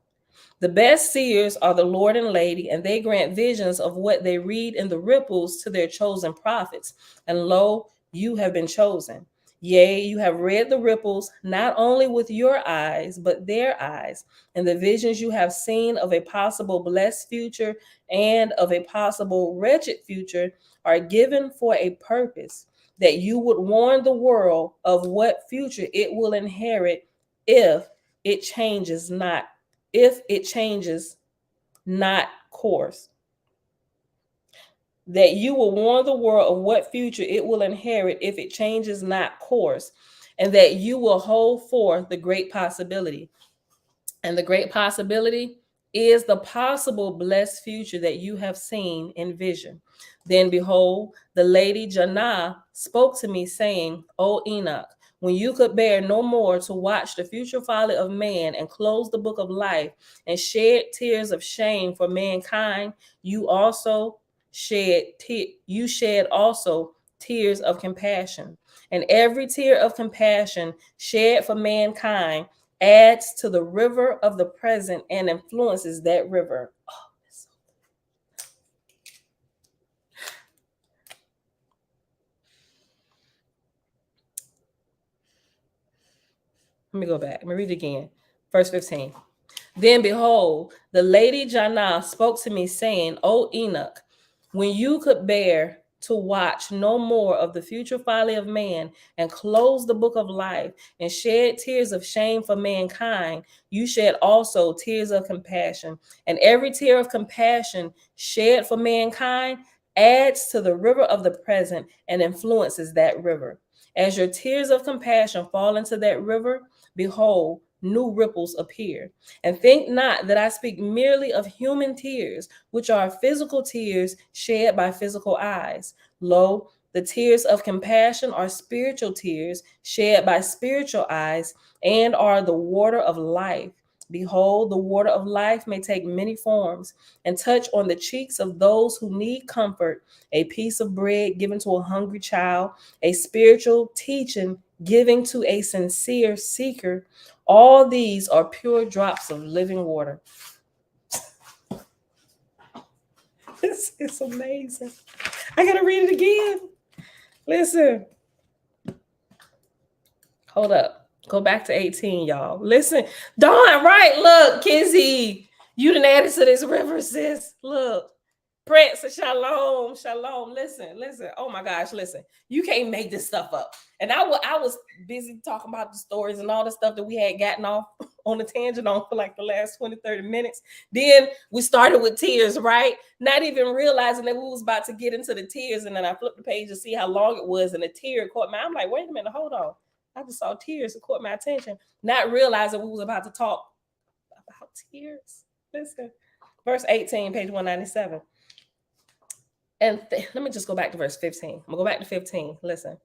A: The best seers are the Lord and Lady, and they grant visions of what they read in the ripples to their chosen prophets. And lo, you have been chosen. Yea, you have read the ripples, not only with your eyes, but their eyes, and the visions you have seen of a possible blessed future and of a possible wretched future are given for a purpose, that you would warn the world of what future it will inherit if it changes not course. That you will warn the world of what future it will inherit if it changes not course, and that you will hold forth the great possibility. And the great possibility is the possible blessed future that you have seen in vision. Then behold, the lady Janah spoke to me, saying, O Enoch, when you could bear no more to watch the future folly of man and close the book of life and shed tears of shame for mankind, you shed also tears of compassion. And every tear of compassion shed for mankind adds to the river of the present and influences that river. Let me go back. Let me read it again. Verse 15. Then behold, the lady Janah spoke to me, saying, O Enoch, when you could bear to watch no more of the future folly of man and close the book of life and shed tears of shame for mankind, you shed also tears of compassion. And every tear of compassion shed for mankind adds to the river of the present and influences that river. As your tears of compassion fall into that river, behold, new ripples appear. And think not that I speak merely of human tears, which are physical tears shed by physical eyes. Lo, the tears of compassion are spiritual tears shed by spiritual eyes and are the water of life. Behold, the water of life may take many forms and touch on the cheeks of those who need comfort, a piece of bread given to a hungry child, a spiritual teaching giving to a sincere seeker. All these are pure drops of living water. This is amazing. I gotta read it again. Listen. Hold up. Go back to 18, y'all. Listen. Dawn, right? Look, Kizzy. You done added to this river, sis. Look. Prince, shalom, shalom. Listen. Oh my gosh, listen. You can't make this stuff up. And I was busy talking about the stories and all the stuff that we had gotten off on a tangent on for like the last 20, 30 minutes. Then we started with tears, right? Not even realizing that we was about to get into the tears. And then I flipped the page to see how long it was. And a tear caught my, I'm like, wait a minute, hold on. I just saw tears that caught my attention. Not realizing we was about to talk about tears. Listen. Verse 18, page 197. And let me just go back to verse 15. I'm gonna go back to 15. Listen.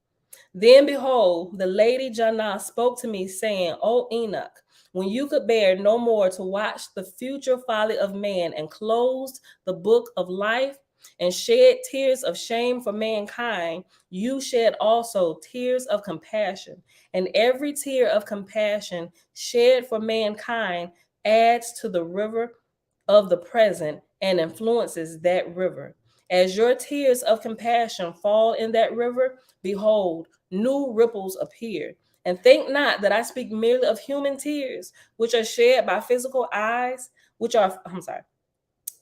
A: Then behold, the lady Janah spoke to me, saying, O Enoch, when you could bear no more to watch the future folly of man and closed the book of life and shed tears of shame for mankind, you shed also tears of compassion. And every tear of compassion shed for mankind adds to the river of the present and influences that river. As your tears of compassion fall in that river, behold, new ripples appear. And think not that I speak merely of human tears, which are shed by physical eyes,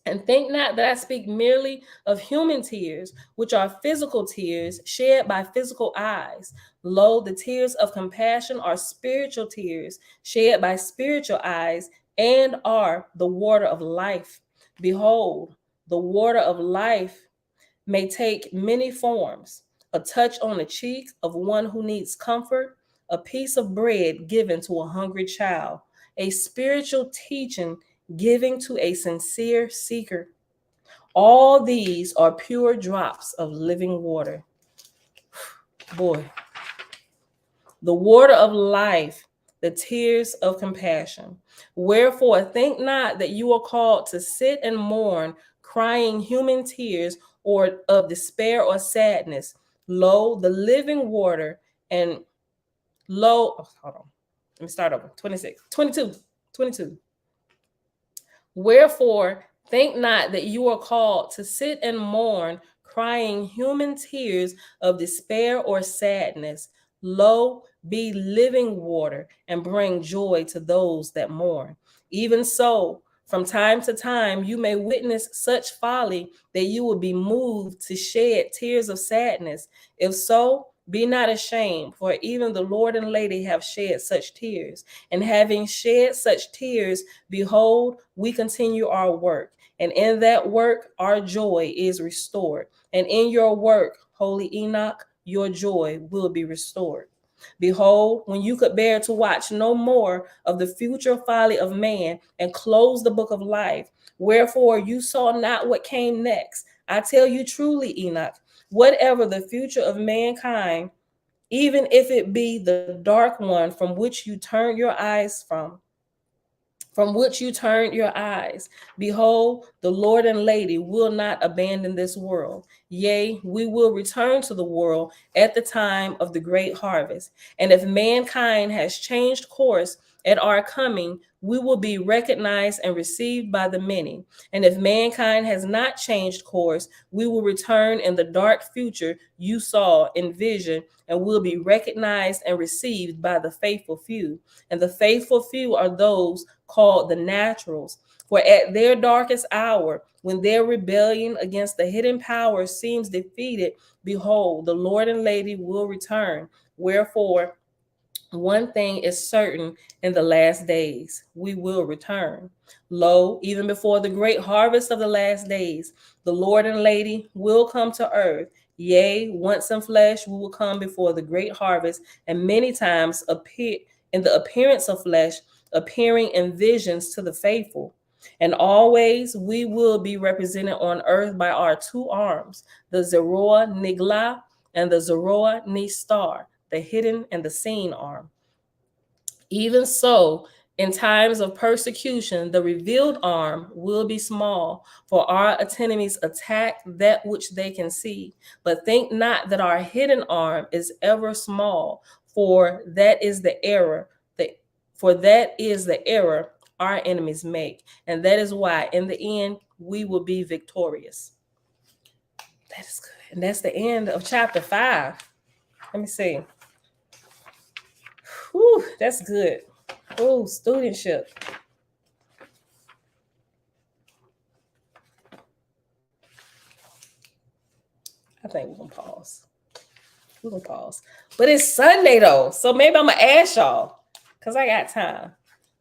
A: and think not that I speak merely of human tears, which are physical tears shed by physical eyes. Lo, the tears of compassion are spiritual tears shed by spiritual eyes and are the water of life. Behold, the water of life may take many forms: a touch on the cheek of one who needs comfort, a piece of bread given to a hungry child, a spiritual teaching giving to a sincere seeker. All these are pure drops of living water. Boy, the water of life, the tears of compassion. Wherefore, think not that you are called to sit and mourn, crying human tears or of despair or sadness. Lo, the living water, and lo, hold on. Let me start over. 22. Wherefore, think not that you are called to sit and mourn, crying human tears of despair or sadness. Lo, be living water and bring joy to those that mourn. Even so, from time to time, you may witness such folly that you will be moved to shed tears of sadness. If so, be not ashamed, for even the Lord and Lady have shed such tears. And having shed such tears, behold, we continue our work. And in that work, our joy is restored. And in your work, Holy Enoch, your joy will be restored. Behold, when you could bear to watch no more of the future folly of man and close the book of life, wherefore you saw not what came next. I tell you truly, Enoch, whatever the future of mankind, even if it be the dark one from which you turn your eyes from which you turned your eyes. Behold, the Lord and Lady will not abandon this world. Yea, we will return to the world at the time of the great harvest. And if mankind has changed course at our coming, we will be recognized and received by the many. And if mankind has not changed course, we will return in the dark future you saw in vision, and will be recognized and received by the faithful few. And the faithful few are those called the naturals. For at their darkest hour, when their rebellion against the hidden power seems defeated, behold, the Lord and Lady will return. Wherefore, one thing is certain, in the last days we will return. Lo, even before the great harvest of the last days, the Lord and Lady will come to earth. Yea, once in flesh we will come before the great harvest, and many times appear in the appearance of flesh, appearing in visions to the faithful. And always we will be represented on earth by our two arms, the Zeroah Nigla and the Zeroah Nistar, the hidden and the seen arm. Even so, in times of persecution, the revealed arm will be small, for our enemies attack that which they can see. But think not that our hidden arm is ever small, for that is the error. For that is the error our enemies make, and that is why in the end we will be victorious. That is good. And that's the end of chapter 5. Let me see. Whew, that's good. Oh, studentship. I think we're going to pause. We're going to pause. But it's Sunday, though. So maybe I'm going to ask y'all, because I got time.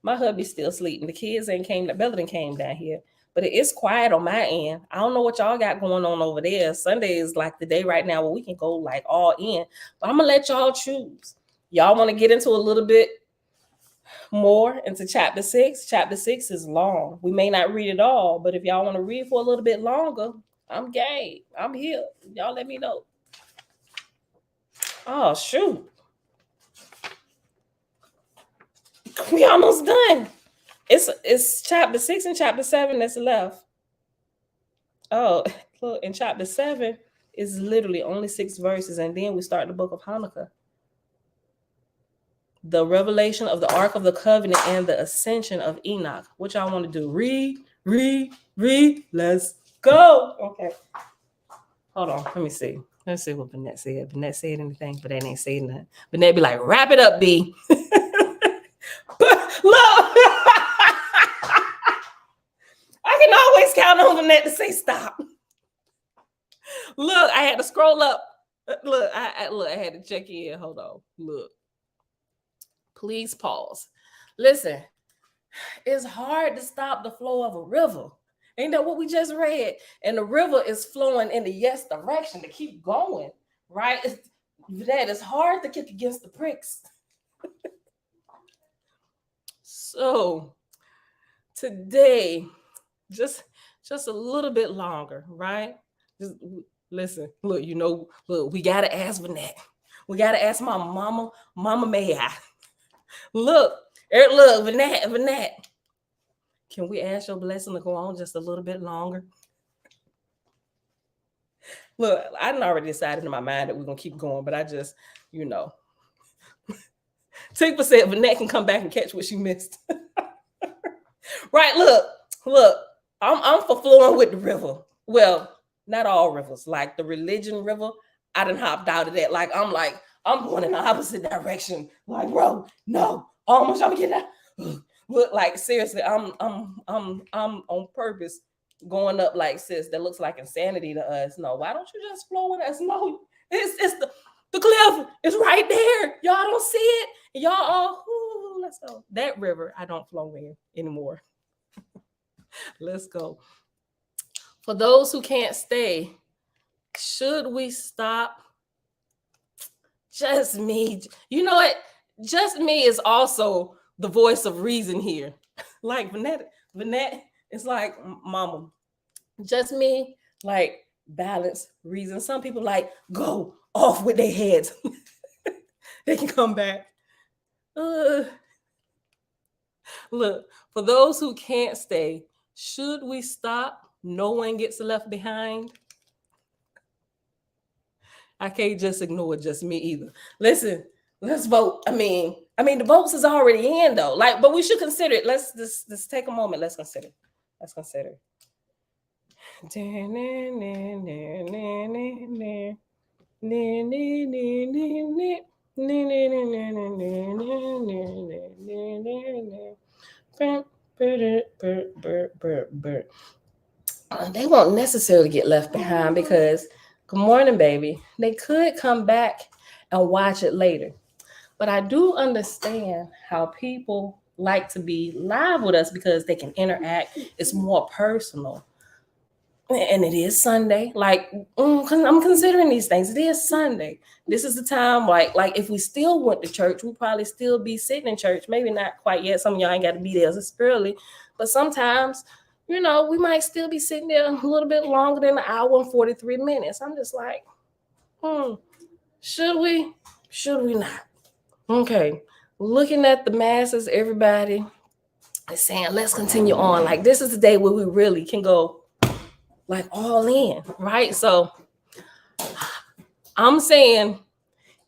A: My hubby's still sleeping. The kids ain't came. Bella done came down here. But it is quiet on my end. I don't know what y'all got going on over there. Sunday is like the day right now where we can go like all in. But I'm going to let y'all choose. Y'all want to get into a little bit more into chapter 6? Chapter 6 is long. We may not read it all, but if y'all want to read for a little bit longer, I'm game. I'm here. Y'all let me know. Oh, shoot. We almost done. It's chapter 6 and chapter 7 that's left. Oh, look, in chapter 7 is literally only 6 verses, and then we start the book of Hanukkah. The revelation of the Ark of the Covenant and the ascension of Enoch. What y'all want to do? Read. Let's go. Okay. Hold on. Let me see. Let's see what Bennett said. Bennett said anything, but they ain't say nothing. Bennett be like, wrap it up, B. But look. I can always count on Bennett to say stop. Look, I had to scroll up. Look, I had to check in. Hold on. Look. Please pause. Listen, it's hard to stop the flow of a river. Ain't that what we just read? And the river is flowing in the yes direction to keep going, right? That is hard to kick against the pricks. So today, just a little bit longer, right? Just listen, look, look, we got to ask Vanette. We got to ask my mama may I? Look, Vanette. Can we ask your blessing to go on just a little bit longer? Look, I done already decided in my mind that we're going to keep going, but I just, Tigpa said Vanette can come back and catch what she missed. Right, look, I'm for flowing with the river. Well, not all rivers, like the religion river, I done hopped out of that. Like, I'm like, I'm going in the opposite direction. Like, bro, no, almost trying to get that. Look, like seriously, I'm on purpose going up like sis. That looks like insanity to us. No, why don't you just flow with us? No, it's the cliff is right there. Y'all don't see it. Y'all all, let's go. That river I don't flow in anymore. Let's go. For those who can't stay, should we stop? Just me. You know what? Just me is also the voice of reason here. Like Vanette is like, mama, just me, like balance, reason. Some people like go off with their heads. They can come back. Look, for those who can't stay, should we stop? No one gets left behind. I can't just ignore just me either. Listen, let's vote. I mean, the votes is already in though. Like, but we should consider it. Let's just take a moment. Let's consider. Let's consider. They won't necessarily get left behind because, good morning, baby. They could come back and watch it later. But I do understand how people like to be live with us because they can interact. It's more personal. And it is Sunday. Like, I'm considering these things. It is Sunday. This is the time, like if we still went to church, we'd probably still be sitting in church. Maybe not quite yet. Some of y'all ain't got to be there. It's early. But sometimes, we might still be sitting there a little bit longer than an hour and 43 minutes. I'm just like, should we? Should we not? Okay. Looking at the masses, everybody is saying, let's continue on. Like, this is the day where we really can go like all in, right? So I'm saying,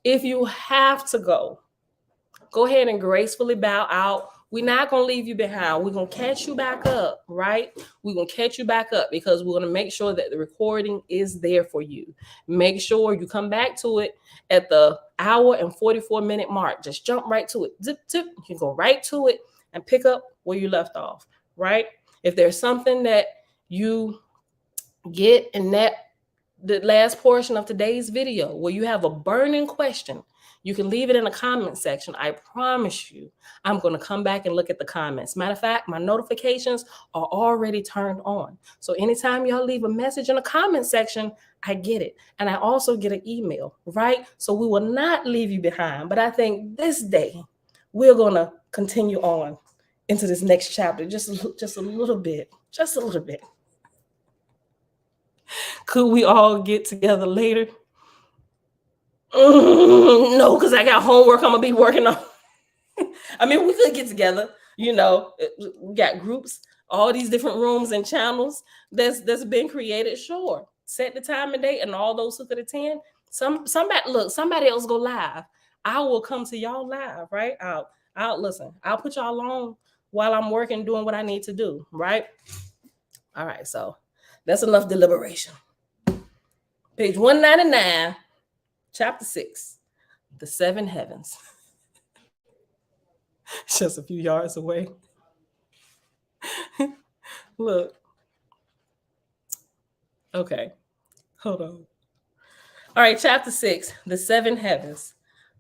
A: if you have to go ahead and gracefully bow out. We're not going to leave you behind. We're going to catch you back up, right? We're going to catch you back up because we're going to make sure that the recording is there for you. Make sure you come back to it at the hour and 44-minute mark. Just jump right to it. Zip, zip. You can go right to it and pick up where you left off, right? If there's something that you get in the last portion of today's video where you have a burning question, you can leave it in the comment section. I promise you, I'm going to come back and look at the comments. Matter of fact, my notifications are already turned on. So anytime y'all leave a message in the comment section, I get it. And I also get an email, right? So we will not leave you behind. But I think this day, we're going to continue on into this next chapter. Just a little bit. Just a little bit. Could we all get together later? No, because I got homework I'm going to be working on. I mean, we could get together. We got groups, all these different rooms and channels that's been created. Sure. Set the time and date, and all those who could attend. Somebody else go live. I will come to y'all live, right? I'll listen. I'll put y'all on while I'm working, doing what I need to do, right? All right, so that's enough deliberation. Page 199, chapter 6, the 7 heavens. Just a few yards away. Look. Okay, hold on. All right, chapter 6, the 7 heavens.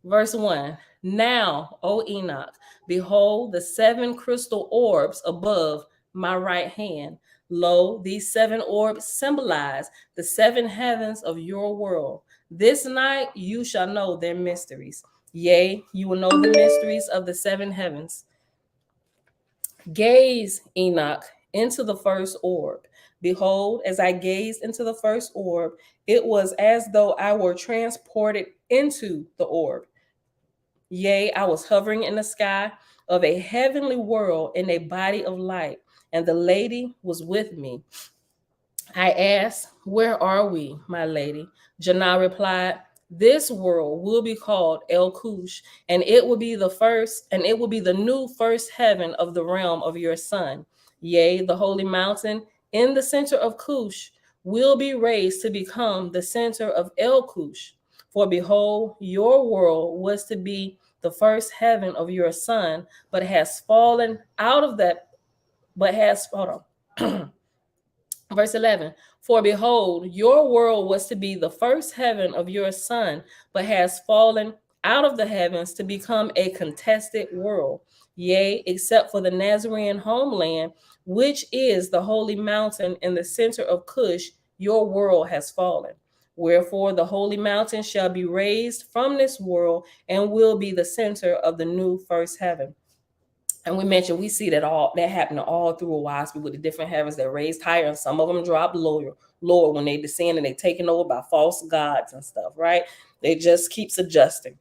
A: Verse 1, now, O Enoch, behold the 7 crystal orbs above my right hand. Lo, these 7 orbs symbolize the 7 heavens of your world. This night you shall know their mysteries. Yea, you will know the mysteries of the 7 heavens. Gaze, Enoch, into the first orb. Behold, as I gazed into the first orb, it was as though I were transported into the orb. Yea, I was hovering in the sky of a heavenly world in a body of light, and the lady was with me. I asked, where are we, my lady? Jannah replied, this world will be called El Cush, and it will be the new first heaven of the realm of your son. Yea, the holy mountain in the center of Cush will be raised to become the center of El Cush. For behold, your world was to be the first heaven of your son, but has fallen out of that, but has, hold on. Verse 11, for behold, your world was to be the first heaven of your son, but has fallen out of the heavens to become a contested world. Yea, except for the Nazarene homeland, which is the holy mountain in the center of Cush, your world has fallen. Wherefore the holy mountain shall be raised from this world and will be the center of the new first heaven. And we mentioned we see that happen all through Owaski with the different heavens that raised higher, and some of them drop lower when they descend and they taken over by false gods and stuff, right? They just keeps adjusting.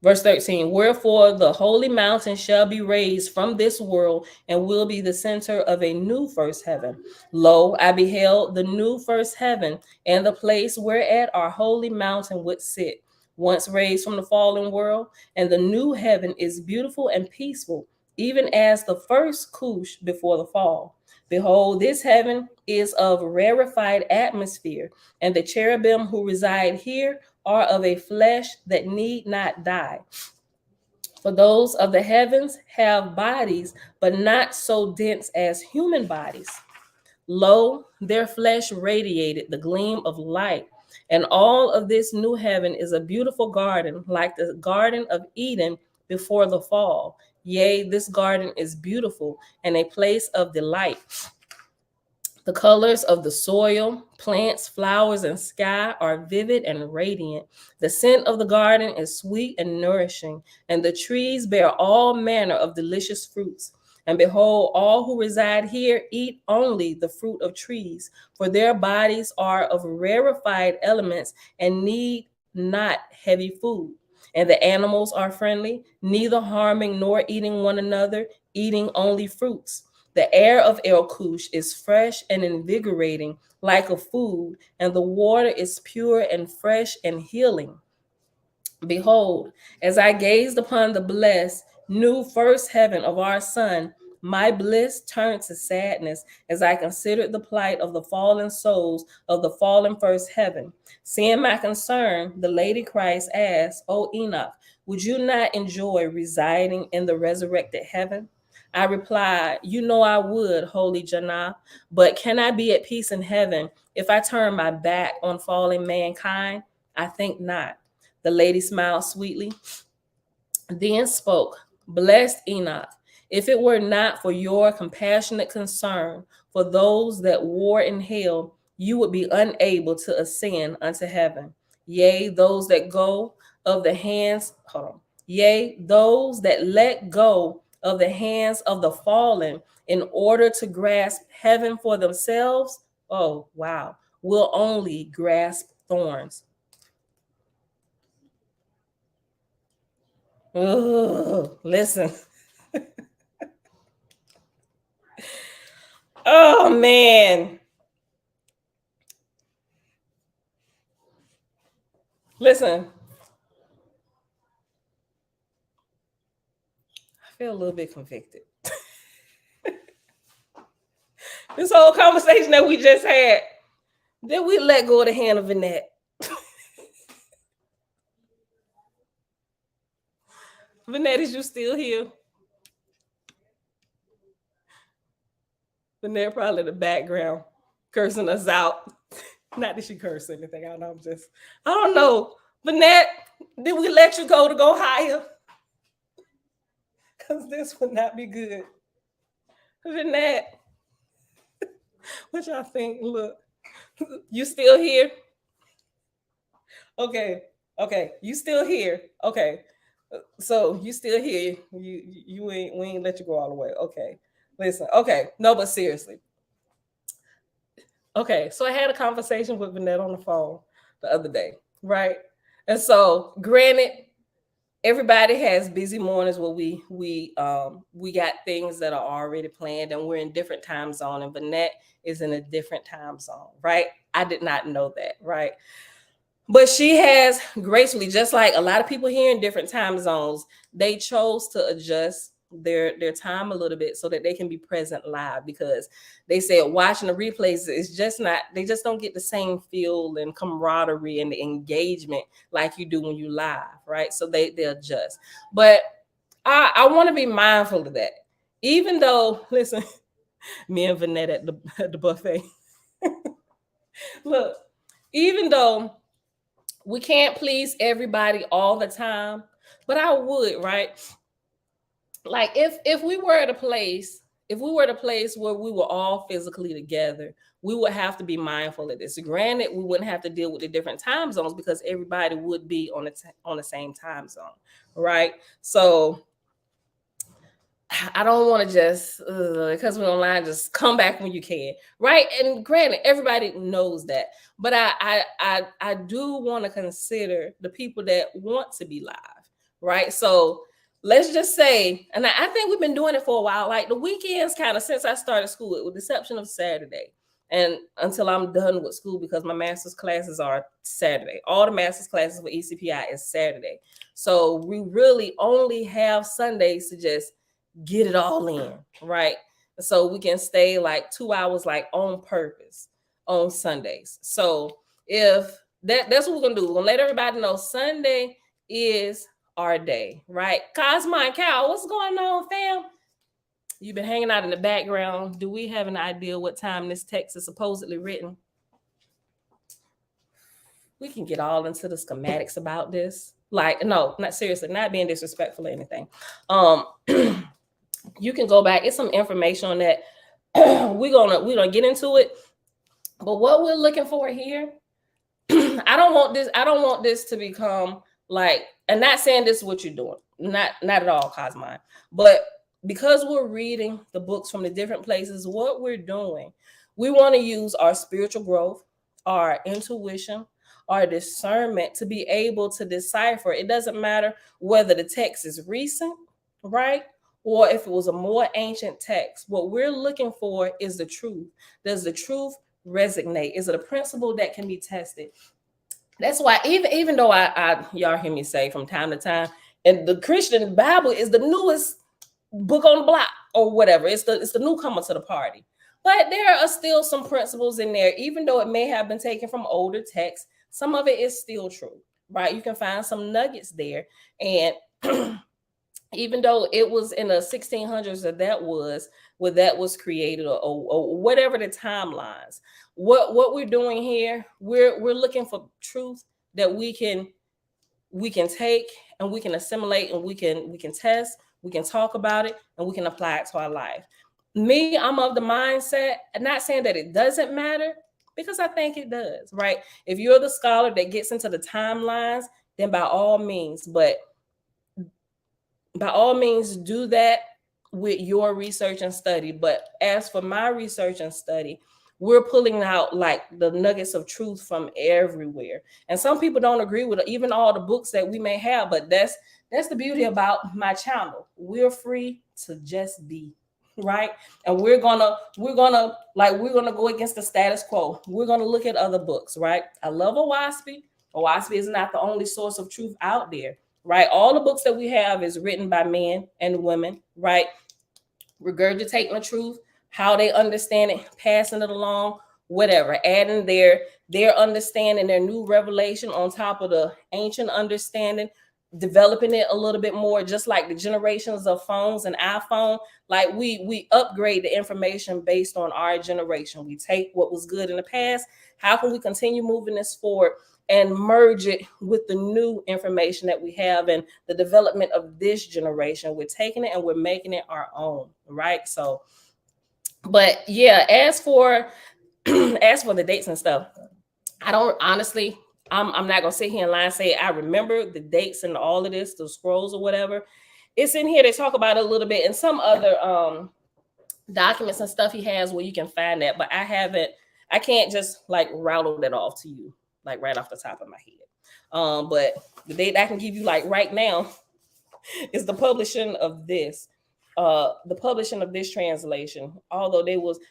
A: Verse 13, wherefore the holy mountain shall be raised from this world and will be the center of a new first heaven. Lo, I beheld the new first heaven and the place whereat our holy mountain would sit, once raised from the fallen world, and the new heaven is beautiful and peaceful, even as the first Cush before the fall. Behold, this heaven is of rarefied atmosphere, and the cherubim who reside here are of a flesh that need not die. For those of the heavens have bodies, but not so dense as human bodies. Lo, their flesh radiated the gleam of light, and all of this new heaven is a beautiful garden, like the Garden of Eden before the fall. Yea, this garden is beautiful and a place of delight. The colors of the soil, plants, flowers, and sky are vivid and radiant. The scent of the garden is sweet and nourishing, and the trees bear all manner of delicious fruits. And behold, all who reside here eat only the fruit of trees, for their bodies are of rarefied elements and need not heavy food. And the animals are friendly, neither harming nor eating one another, eating only fruits. The air of El Cush is fresh and invigorating, like a food, and the water is pure and fresh and healing. Behold, as I gazed upon the blessed new first heaven of our son, my bliss turned to sadness as I considered the plight of the fallen souls of the fallen first heaven. Seeing my concern, the Lady Christ asked, O Enoch, would you not enjoy residing in the resurrected heaven? I replied, you know I would, holy Jannah, but can I be at peace in heaven if I turn my back on fallen mankind? I think not. The lady smiled sweetly, then spoke, blessed Enoch, if it were not for your compassionate concern for those that war in hell, you would be unable to ascend unto heaven. Yea, those that go of the hands, yea, those that let go of the hands of the fallen in order to grasp heaven for themselves, oh wow, will only grasp thorns. Oh, listen. Oh man. Listen. I feel a little bit convicted. This whole conversation that we just had, did we let go of the hand of Vinette? Vinette, is you still here? Vinette probably in the background cursing us out. Not that she cursed anything. I don't know. Vinette, did we let you go to go higher? Because this would not be good. Vinette, what y'all think? Look, you still here? Okay, you still here? Okay, so you still here? We ain't let you go all the way. Okay, listen. Okay, no, but seriously. Okay, so I had a conversation with Vanette on the phone the other day, right? And so, granted, everybody has busy mornings where we got things that are already planned, and we're in different time zone, and Vanette is in a different time zone, right? I did not know that, right? But she has gracefully, just like a lot of people here in different time zones, they chose to adjust their time a little bit so that they can be present live, because they said watching the replays is just not, they just don't get the same feel and camaraderie and the engagement like you do when you live, right? So they adjust. But I want to be mindful of that. Even though, listen, me and Vanette at the buffet. Look, even though we can't please everybody all the time, but I would, right? Like if we were at a place, where we were all physically together, we would have to be mindful of this. Granted, we wouldn't have to deal with the different time zones because everybody would be on the same time zone, right? So I don't want to just because we're online, just come back when you can, right? And granted, everybody knows that, but I do want to consider the people that want to be live, right? So let's just say, and I think we've been doing it for a while, like the weekends, kind of since I started school, with the exception of Saturday, and until I'm done with school, because my master's classes are Saturday. All the master's classes for ECPI is Saturday, so we really only have Sundays to just get it all in, right? So we can stay like 2 hours, like on purpose on Sundays. So if that's what we're gonna do. We're gonna let everybody know Sunday is our day, right? Cosmo and Cal, what's going on, fam? You've been hanging out in the background. Do we have an idea what time this text is supposedly written? We can get all into the schematics about this. Like, no, not seriously, not being disrespectful or anything. You can go back. It's some information on that. We're gonna get into it. But what we're looking for here, I don't want this to become like, and not saying this is what you're doing, not at all, Cosmine, but because we're reading the books from the different places, what we're doing, we want to use our spiritual growth, our intuition, our discernment to be able to decipher. It doesn't matter whether the text is recent, right? Or if it was a more ancient text. What we're looking for is the truth. Does the truth resonate? Is it a principle that can be tested? That's why even though I y'all hear me say from time to time, and the Christian Bible is the newest book on the block or whatever. It's the newcomer to the party. But there are still some principles in there, even though it may have been taken from older texts. Some of it is still true, right? You can find some nuggets there. And even though it was in the 1600s that was created, or whatever the timelines, what we're doing here, we're looking for truth that we can take and we can assimilate, and we can test, we can talk about it, and we can apply it to our life. Me, I'm of the mindset, not saying that it doesn't matter, because I think it does, right? If you're the scholar that gets into the timelines, then by all means do that with your research and study. But as for my research and study, we're pulling out like the nuggets of truth from everywhere. And some people don't agree with even all the books that we may have, but that's the beauty about my channel. We're free to just be, right? And we're gonna go against the status quo. We're gonna look at other books, right? I love Owaspi. Owaspi is not the only source of truth out there, right? All the books that we have is written by men and women, right? Regurgitating the truth, how they understand it, passing it along, whatever, adding their understanding, their new revelation on top of the ancient understanding, developing it a little bit more, just like the generations of phones and iPhone. Like we upgrade the information based on our generation. We take what was good in the past. How can we continue moving this forward and merge it with the new information that we have and the development of this generation? We're taking it and we're making it our own, right? So, but yeah, as for the dates and stuff, I don't honestly, I'm not gonna sit here and lie and say I remember the dates and all of this, the scrolls or whatever. It's in here. They talk about it a little bit in some other documents and stuff he has where you can find that, but I can't just like rattle that off to you like right off the top of my head. But the date I can give you like right now is the publishing of this. The publishing of this translation, although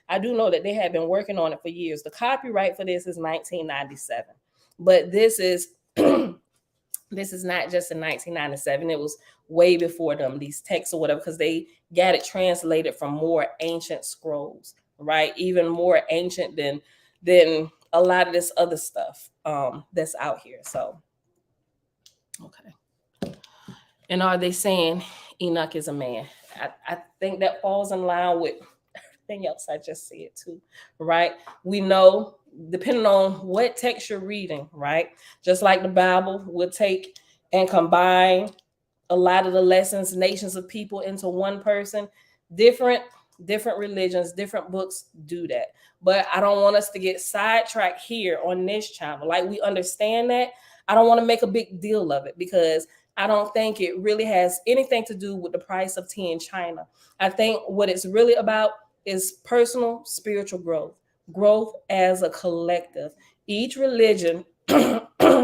A: I do know that they have been working on it for years. The copyright for this is 1997, but this is This is not just in 1997. It was way before them, these texts or whatever, because they got it translated from more ancient scrolls, right? Even more ancient than a lot of this other stuff that's out here. So, okay. And are they saying Enoch is a man? I think that falls in line with everything else I just said too, right? We know, depending on what text you're reading, right? Just like the Bible will take and combine a lot of the lessons, nations of people into one person. Different religions, different books do that. But I don't want us to get sidetracked here on this channel. Like, we understand that. I don't want to make a big deal of it, because I don't think it really has anything to do with the price of tea in China. I think what it's really about is personal spiritual growth as a collective. Each religion,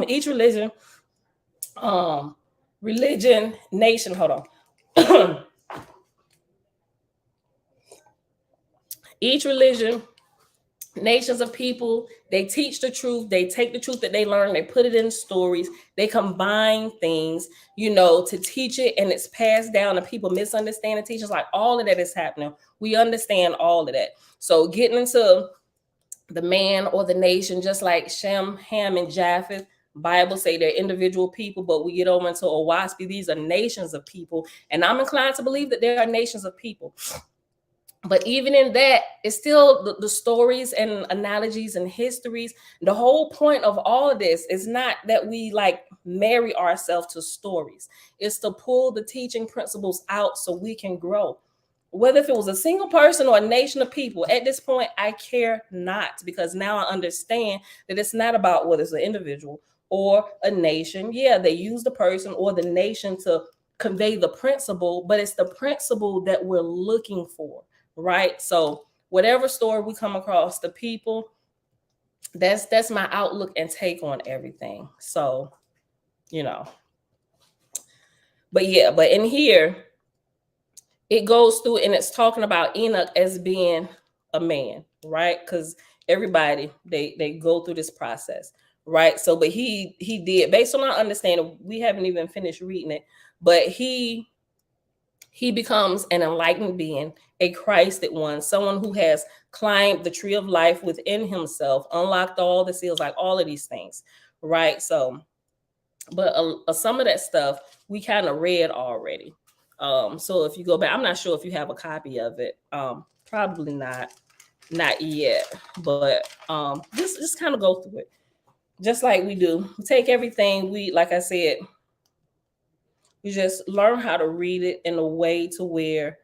A: each religion, nation, hold on. Each religion, nations of people, they teach the truth. They take the truth that they learn, they put it in stories, they combine things, to teach it, and it's passed down, and people misunderstand the teachers. Like, all of that is happening. We understand all of that. So getting into the man or the nation, just like Shem, Ham, and Japheth, Bible say they're individual people, but we get over into Owaspy, these are nations of people, and I'm inclined to believe that there are nations of people. But even in that, it's still the stories and analogies and histories. The whole point of all of this is not that we like marry ourselves to stories. It's to pull the teaching principles out so we can grow. Whether if it was a single person or a nation of people, at this point, I care not, because now I understand that it's not about whether it's an individual or a nation. Yeah, they use the person or the nation to convey the principle, but it's the principle that we're looking for. Right? So whatever story we come across, the people, that's my outlook and take on everything. So, but yeah, but in here, it goes through and it's talking about Enoch as being a man, right? Because everybody, they go through this process, right? So, but he did, based on our understanding, we haven't even finished reading it, but he becomes an enlightened being, a Christed one, someone who has climbed the tree of life within himself, unlocked all the seals, like all of these things, right? So, but some of that stuff we kind of read already. So if you go back, I'm not sure if you have a copy of it. Probably not yet, but just kind of go through it, just like we do. We take everything, like I said, we just learn how to read it in a way to where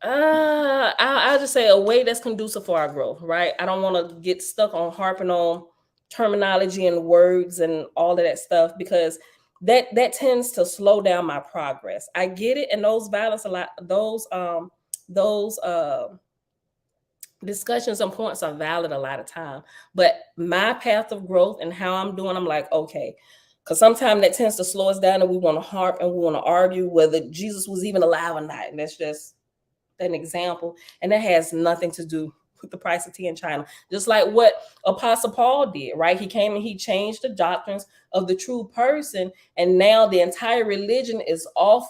A: I'll just say a way that's conducive for our growth, right? I don't want to get stuck on harping on terminology and words and all of that stuff, because that tends to slow down my progress. I get it, and those balance a lot. Those discussions and points are valid a lot of time, but my path of growth and how I'm doing, I'm like, okay, because sometimes that tends to slow us down, and we want to harp and we want to argue whether Jesus was even alive or not, and that's just an example, and that has nothing to do with the price of tea in China. Just like what Apostle Paul did, right? He came and he changed the doctrines of the true person, and now the entire religion is off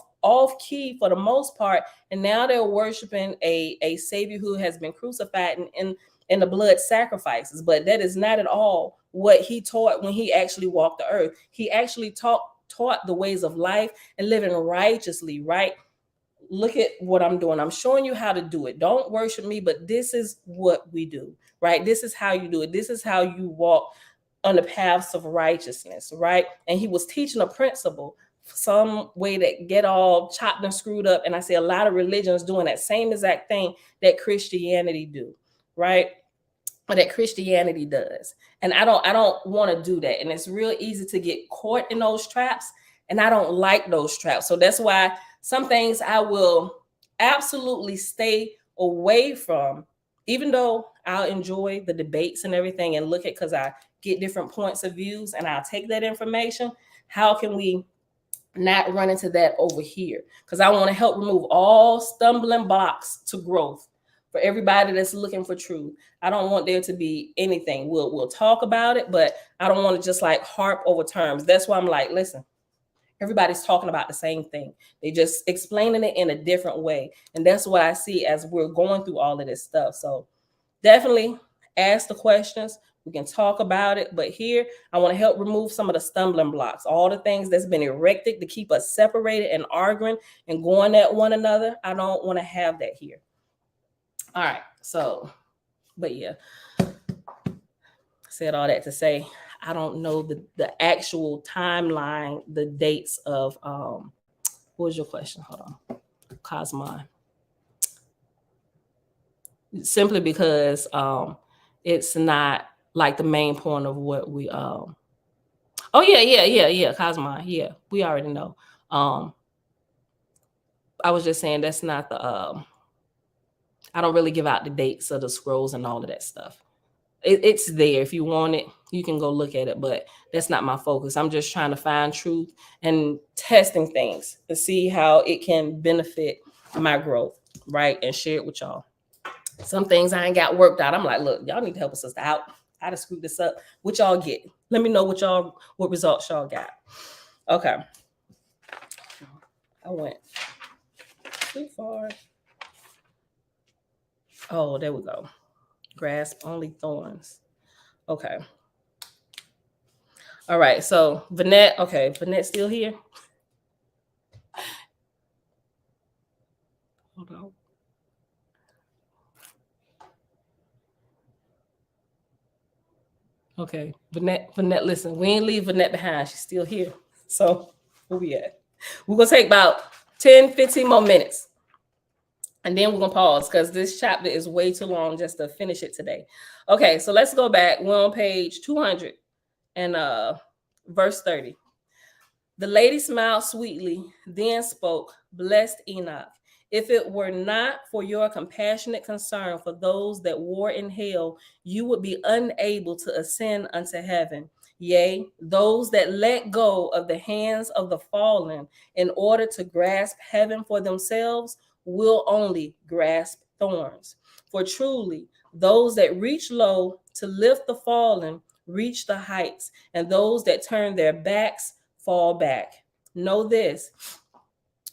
A: key for the most part, and now they're worshiping a savior who has been crucified in the blood sacrifices. But that is not at all what he taught when he actually walked the earth. He actually taught the ways of life and living righteously, right? Look at what I'm doing. I'm showing you how to do it. Don't worship me, but this is what we do, right? This is how you do it. This is how you walk on the paths of righteousness, right? And he was teaching a principle, some way that get all chopped and screwed up. And I see a lot of religions doing that same exact thing that Christianity do, right? Or that Christianity does. And I don't want to do that. And it's real easy to get caught in those traps. And I don't like those traps. So that's why some things I will absolutely stay away from, even though I'll enjoy the debates and everything and look at, because I get different points of views and I'll take that information. How can we not run into that over here? Because I want to help remove all stumbling blocks to growth for everybody that's looking for truth. I don't want there to be anything. We'll talk about it, but I don't want to just like harp over terms. That's why I'm like, listen, everybody's talking about the same thing. They just explaining it in a different way. And that's what I see as we're going through all of this stuff. So definitely ask the questions. We can talk about it. But here, I want to help remove some of the stumbling blocks, all the things that's been erected to keep us separated and arguing and going at one another. I don't want to have that here. All right. So, but yeah, said all that to say, I don't know the actual timeline, the dates of, what was your question? Hold on. Cosmon. Simply because it's not like the main point of what we oh yeah, Cosmon. Yeah, we already know. I was just saying that's not the I don't really give out the dates of the scrolls and all of that stuff. It's there. If you want it, you can go look at it, but that's not my focus. I'm just trying to find truth and testing things to see how it can benefit my growth, right? And share it with y'all. Some things I ain't got worked out. I'm like, look, y'all need to help us out. I just screwed this up. What y'all get? Let me know what results y'all got. Okay. I went too far. Oh, there we go. Grasp only thorns. Okay. All right. So Vanette, okay, Vanette's still here. Hold on. Okay, Vanette, listen, we ain't leave Vanette behind. She's still here. So where we at? We're gonna take about 10, 15 more minutes. And then we're gonna pause because this chapter is way too long just to finish it today. Okay, so let's go back. We're on page 200 and verse 30. The lady smiled sweetly, then spoke, blessed Enoch. If it were not for your compassionate concern for those that war in hell, you would be unable to ascend unto heaven. Yea, those that let go of the hands of the fallen in order to grasp heaven for themselves will only grasp thorns. For truly, those that reach low to lift the fallen reach the heights, and those that turn their backs fall back. Know this: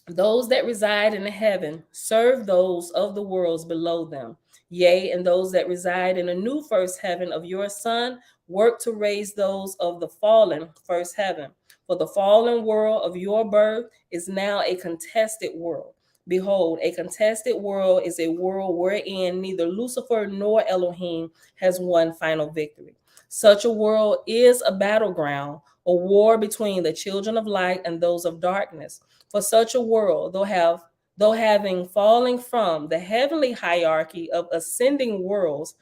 A: those that reside in heaven serve those of the worlds below them. Yea, and those that reside in the new first heaven of your Son work to raise those of the fallen first heaven. For the fallen world of your birth is now a contested world. Behold, a contested world is a world wherein neither Lucifer nor Elohim has won final victory. Such a world is a battleground, a war between the children of light and those of darkness. For such a world, though having fallen from the heavenly hierarchy of ascending worlds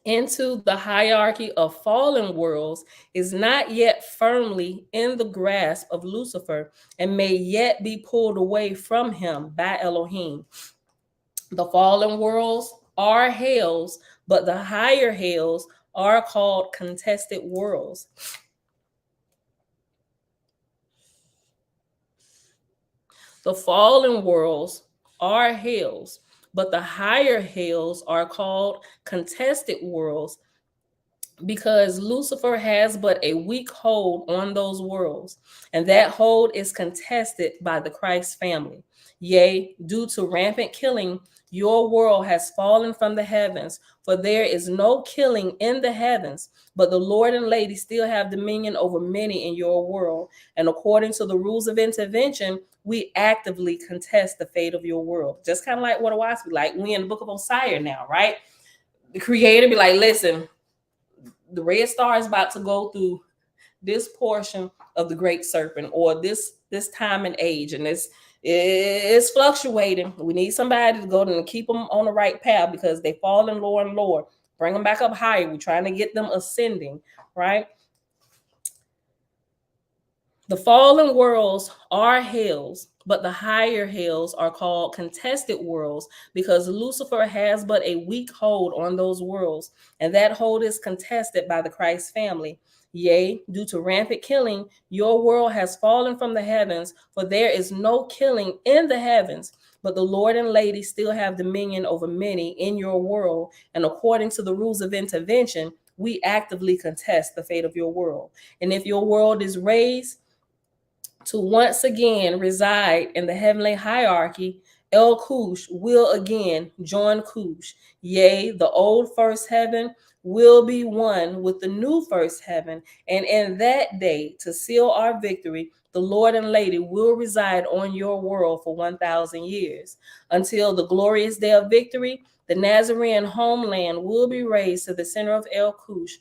A: into the hierarchy of fallen worlds, is not yet firmly in the grasp of Lucifer and may yet be pulled away from him by Elohim. The fallen worlds are hells, but the higher hells are called contested worlds. The fallen worlds are hells, but the higher hells are called contested worlds because Lucifer has but a weak hold on those worlds, and that hold is contested by the Christ family. Yea, due to rampant killing, your world has fallen from the heavens, for there is no killing in the heavens, but the Lord and Lady still have dominion over many in your world. And according to the rules of intervention, we actively contest the fate of your world. Just kind of like what a wasp be like. We in the book of Osiris now, right? The creator be like, listen, the red star is about to go through this portion of the great serpent, or this time and age, and it's fluctuating. We need somebody to go and keep them on the right path because they falling lower and lower. Bring them back up higher. We're trying to get them ascending, right? The fallen worlds are hells, but the higher hells are called contested worlds because Lucifer has but a weak hold on those worlds, and that hold is contested by the Christ family. Yea, due to rampant killing, your world has fallen from the heavens, for there is no killing in the heavens. But the Lord and Lady still have dominion over many in your world, and according to the rules of intervention, we actively contest the fate of your world. And if your world is raised to once again reside in the heavenly hierarchy, El Cush will again join Cush. Yea, the old first heaven will be one with the new first heaven. And in that day, to seal our victory, the Lord and Lady will reside on your world for 1,000 years. Until the glorious day of victory, the Nazarene homeland will be raised to the center of El Cush,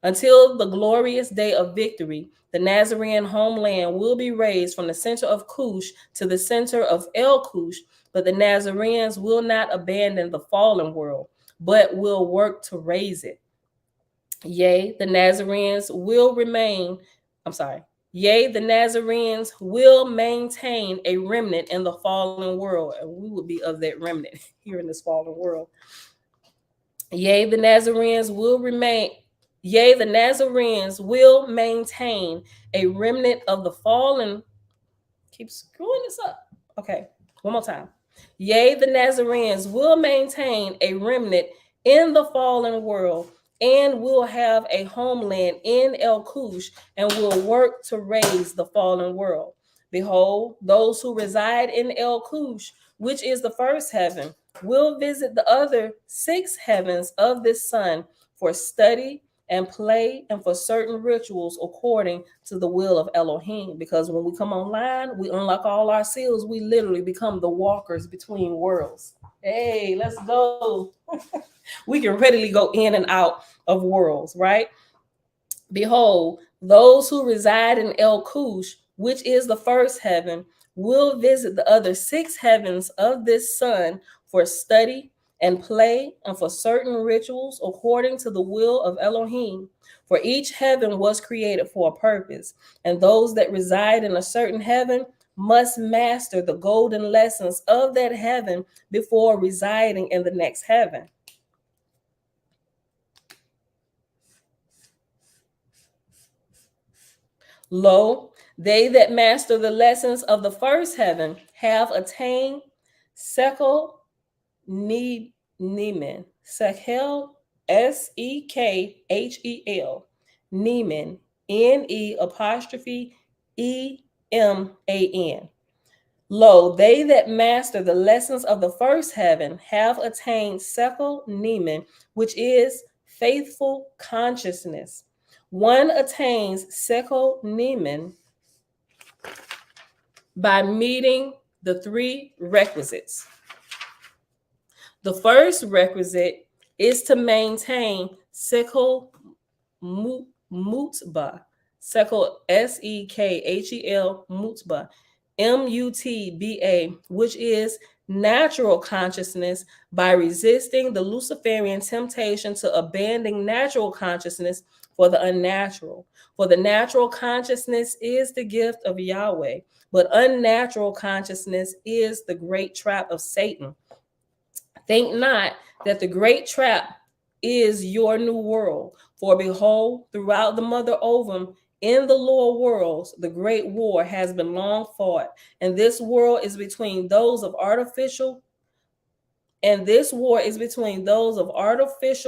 A: until the glorious day of victory, the Nazarene homeland will be raised from the center of Cush to the center of El Cush, but the Nazarenes will not abandon the fallen world, but will work to raise it. Yea, the Nazarenes will maintain a remnant in the fallen world, and we will be of that remnant here in this fallen world. Yea, the Nazarenes will maintain a remnant of the fallen. Keep screwing this up. Okay, one more time. Yea, the Nazarenes will maintain a remnant in the fallen world and will have a homeland in El Cush and will work to raise the fallen world. Behold, those who reside in El Cush, which is the first heaven, will visit the other 6 heavens of this sun for study and play and for certain rituals according to the will of Elohim. Because when we come online, we unlock all our seals. We literally become the walkers between worlds. Hey, let's go. We can readily go in and out of worlds, right? Behold, those who reside in El Cush, which is the first heaven, will visit the other 6 heavens of this sun for study and play and for certain rituals according to the will of Elohim. For each heaven was created for a purpose, and those that reside in a certain heaven must master the golden lessons of that heaven before residing in the next heaven. Lo, they that master the lessons of the first heaven have attained Sekel Neeman. Sekel, Sekhel, Neeman, Neeman. Lo, they that master the lessons of the first heaven have attained Sekel Neeman, which is faithful consciousness. One attains Sekel Neeman by meeting the 3 requisites. The first requisite is to maintain Sekel Mutba, Sekel Sekhel Mutba, Mutba, which is natural consciousness, by resisting the Luciferian temptation to abandon natural consciousness for the unnatural. For the natural consciousness is the gift of Yahweh, but unnatural consciousness is the great trap of Satan. Think not that the great trap is your new world. For behold, throughout the mother ovum, in the lower worlds, the great war has been long fought, and this war is between those of artificial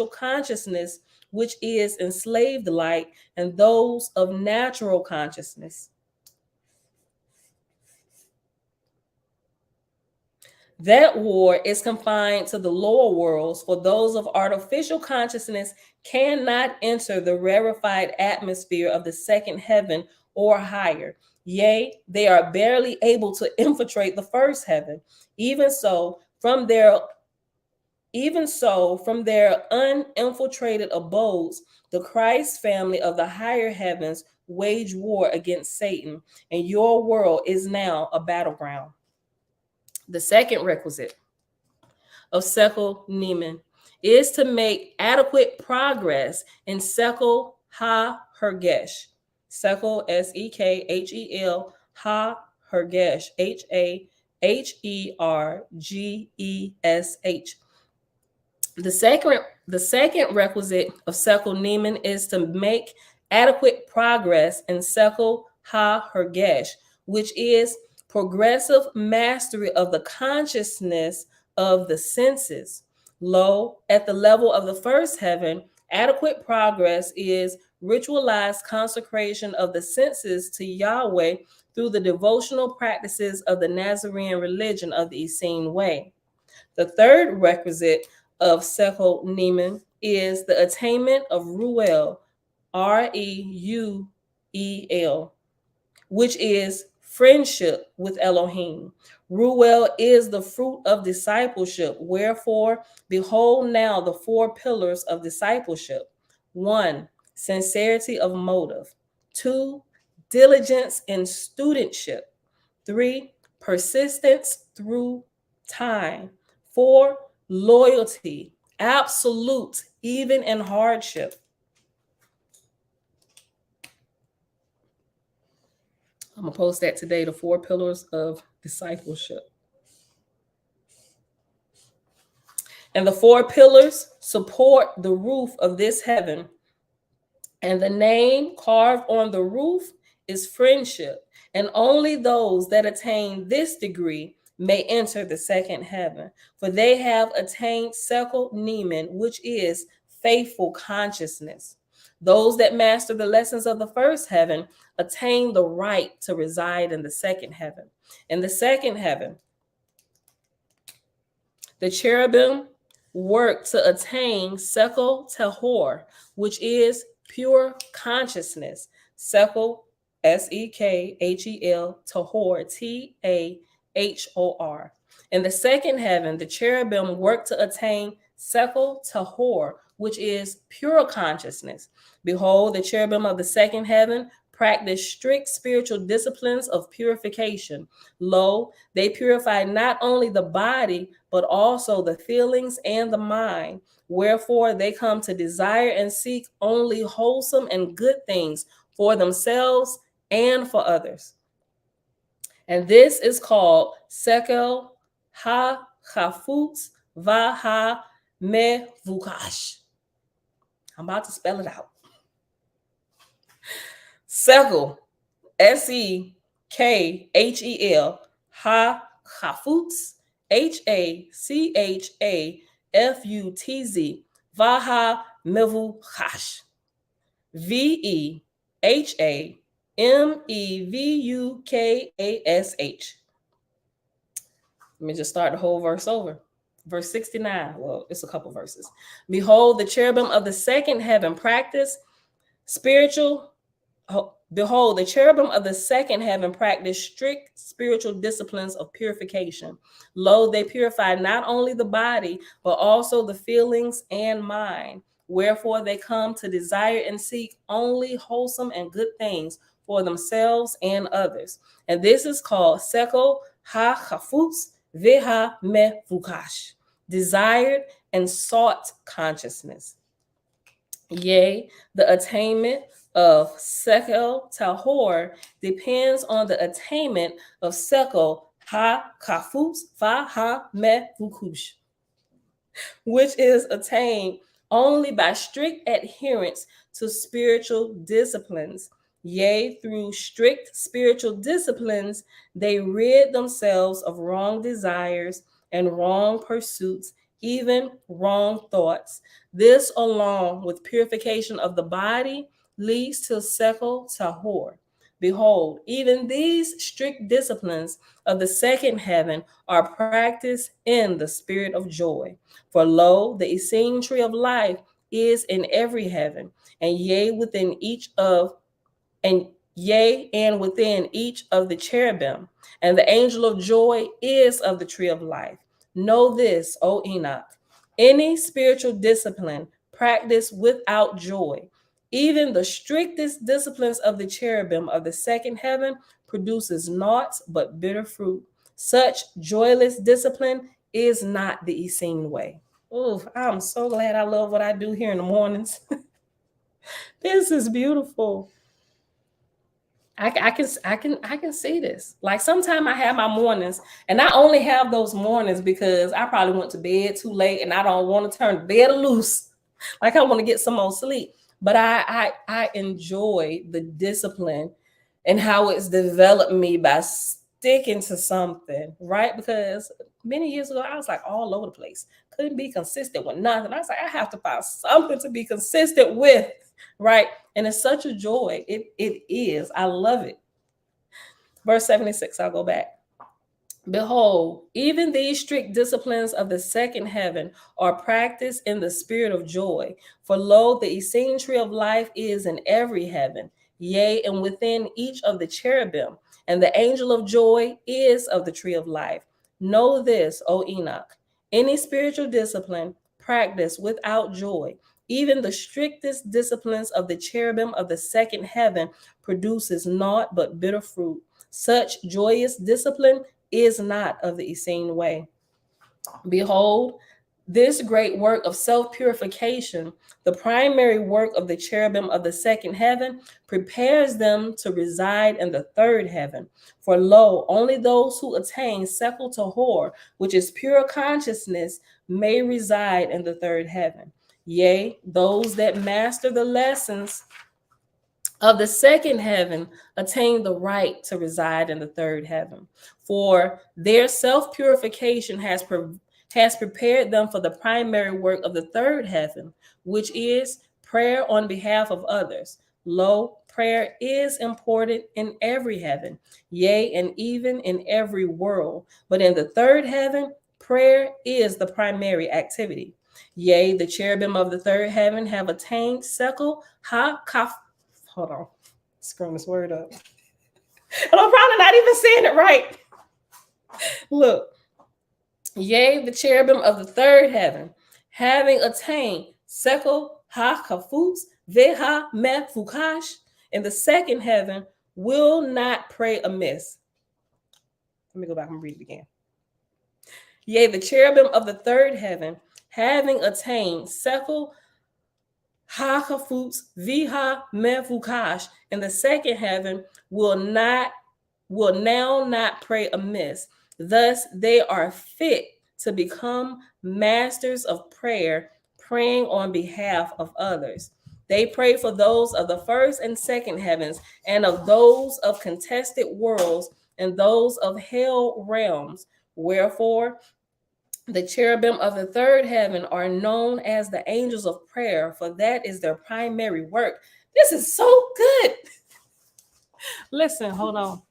A: consciousness, which is enslaved light, and those of natural consciousness. That war is confined to the lower worlds, for those of artificial consciousness cannot enter the rarefied atmosphere of the second heaven or higher. Yea, they are barely able to infiltrate the first heaven. Even so, from their uninfiltrated abodes, the Christ family of the higher heavens wage war against Satan, and your world is now a battleground. The second requisite of Sekel Neeman is to make adequate progress in Sekel Ha-Hergesh. Sekel, Sekhel, Ha-Hergesh, Hahergesh, The second requisite of Sekel Neiman is to make adequate progress in Sekel Ha Hergesh, which is progressive mastery of the consciousness of the senses. Lo, at the level of the first heaven, adequate progress is ritualized consecration of the senses to Yahweh through the devotional practices of the Nazarene religion of the Essene way. The third requisite of Sekel Neiman is the attainment of Ruel, Reuel, which is friendship with Elohim. Ruel is the fruit of discipleship. Wherefore, behold now the four pillars of discipleship. 1. Sincerity of motive. 2. Diligence in studentship. 3. Persistence through time. 4. Loyalty, absolute, even in hardship. I'm going to post that today, the four pillars of discipleship. And the four pillars support the roof of this heaven. And the name carved on the roof is friendship. And only those that attain this degree may enter the second heaven, for they have attained Sekel Neiman, which is faithful consciousness. Those that master the lessons of the first heaven attain the right to reside in the second heaven. In the second heaven, the cherubim work to attain Sekel Tahor, which is pure consciousness. Sekel, Sekhel, Tahor, Tahor. In the second heaven, the cherubim work to attain Sekel Tahor, which is pure consciousness. Behold, the cherubim of the second heaven practice strict spiritual disciplines of purification. Lo, they purify not only the body, but also the feelings and the mind. Wherefore they come to desire and seek only wholesome and good things for themselves and for others. And this is called Sekel Ha Chafutz Va Ha Mevukash. I'm about to spell it out. Sekel, Sekhel, Ha Chafutz, Hachafutz, Vaha Mevukash, Vehamevukash. Let me just start the whole verse over. Verse 69. Well, it's a couple verses. Behold, the cherubim of the second heaven practice spiritual. Behold, the cherubim of the second heaven practice strict spiritual disciplines of purification. Lo, they purify not only the body, but also the feelings and mind. Wherefore they come to desire and seek only wholesome and good things for themselves and others. And this is called Sekel Ha Chafutz Veha Mevukash, desired and sought consciousness. Yea, the attainment of Sekel Tahor depends on the attainment of Sekel Ha Chafutz Va Mevukash, which is attained only by strict adherence to spiritual disciplines. Yea, through strict spiritual disciplines, they rid themselves of wrong desires and wrong pursuits, even wrong thoughts. This, along with purification of the body, leads to Sekel Tahor. Behold, even these strict disciplines of the second heaven are practiced in the spirit of joy. For lo, the Essene tree of life is in every heaven, and within each of the cherubim, and the angel of joy is of the tree of life. Know this, O Enoch, any spiritual discipline practiced without joy, even the strictest disciplines of the cherubim of the second heaven, produces naught but bitter fruit. Such joyless discipline is not the Essene way. Oh, I'm so glad I love what I do here in the mornings. This is beautiful. I can see this. Like sometimes I have my mornings, and I only have those mornings because I probably went to bed too late, and I don't want to turn the bed loose. Like I want to get some more sleep. But I enjoy the discipline and how it's developed me by sticking to something, right? Because many years ago I was like all over the place, couldn't be consistent with nothing. I was like, I have to find something to be consistent with, right? And it's such a joy. It is. I love it. Verse 76, I'll go back. Behold, even these strict disciplines of the second heaven are practiced in the spirit of joy. For lo, the essene tree of life is in every heaven, yea, and within each of the cherubim, and the angel of joy is of the tree of life. Know this, O Enoch, any spiritual discipline practiced without joy, even the strictest disciplines of the cherubim of the second heaven, produces naught but bitter fruit. Such joyous discipline is not of the Essene way. Behold, this great work of self-purification, the primary work of the cherubim of the second heaven, prepares them to reside in the third heaven. For lo, only those who attain sekul tahor, which is pure consciousness, may reside in the third heaven. Yea, those that master the lessons of the second heaven attain the right to reside in the third heaven, for their self-purification has prepared them for the primary work of the third heaven, which is prayer on behalf of others. Lo, prayer is important in every heaven, yea, and even in every world. But in the third heaven, prayer is the primary activity. Yea, the cherubim of the third heaven have attained sekul ha-kaf. Hold on, screwing this word up. And I'm probably not even saying it right. Look, yea, the cherubim of the third heaven, having attained sekul ha-kafutz veha mefukash in the second heaven, will not pray amiss. Let me go back and read it again. Yea, the cherubim of the third heaven, having attained sekul ha-kafutz viha mefukash in the second heaven, will now not pray amiss. Thus they are fit to become masters of prayer, praying on behalf of others. They pray for those of the first and second heavens, and of those of contested worlds, and those of hell realms. Wherefore the cherubim of the third heaven are known as the angels of prayer, for that is their primary work. This is so good. Listen, hold on.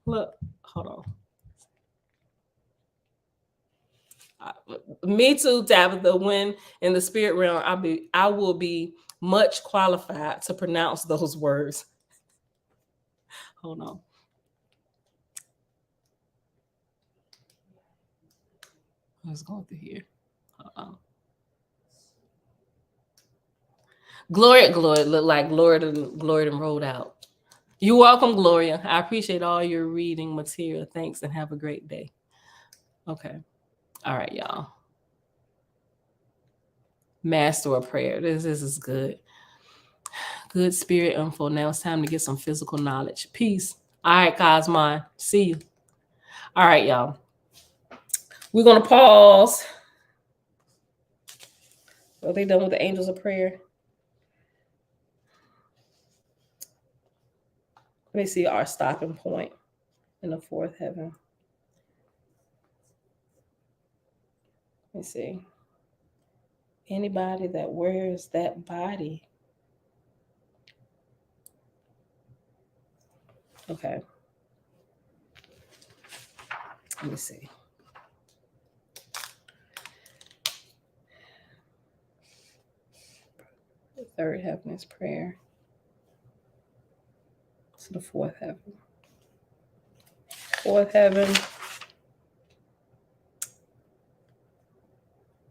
A: Look, hold on. Me too, Tabitha. When in the spirit realm, I will be much qualified to pronounce those words. Hold on. What's going through here? Gloria, look like Gloria and rolled out. You're welcome, Gloria. I appreciate all your reading material. Thanks, and have a great day. Okay. All right, y'all. Master of prayer. This is good. Good spirit info. Now it's time to get some physical knowledge. Peace. All right, Cosmon. See you. All right, y'all. We're going to pause. Are they done with the angels of prayer? Let me see our stopping point in the fourth heaven. Let me see. Anybody that wears that body. Okay. Let me see. The third heaven is prayer. To the fourth heaven. Fourth heaven.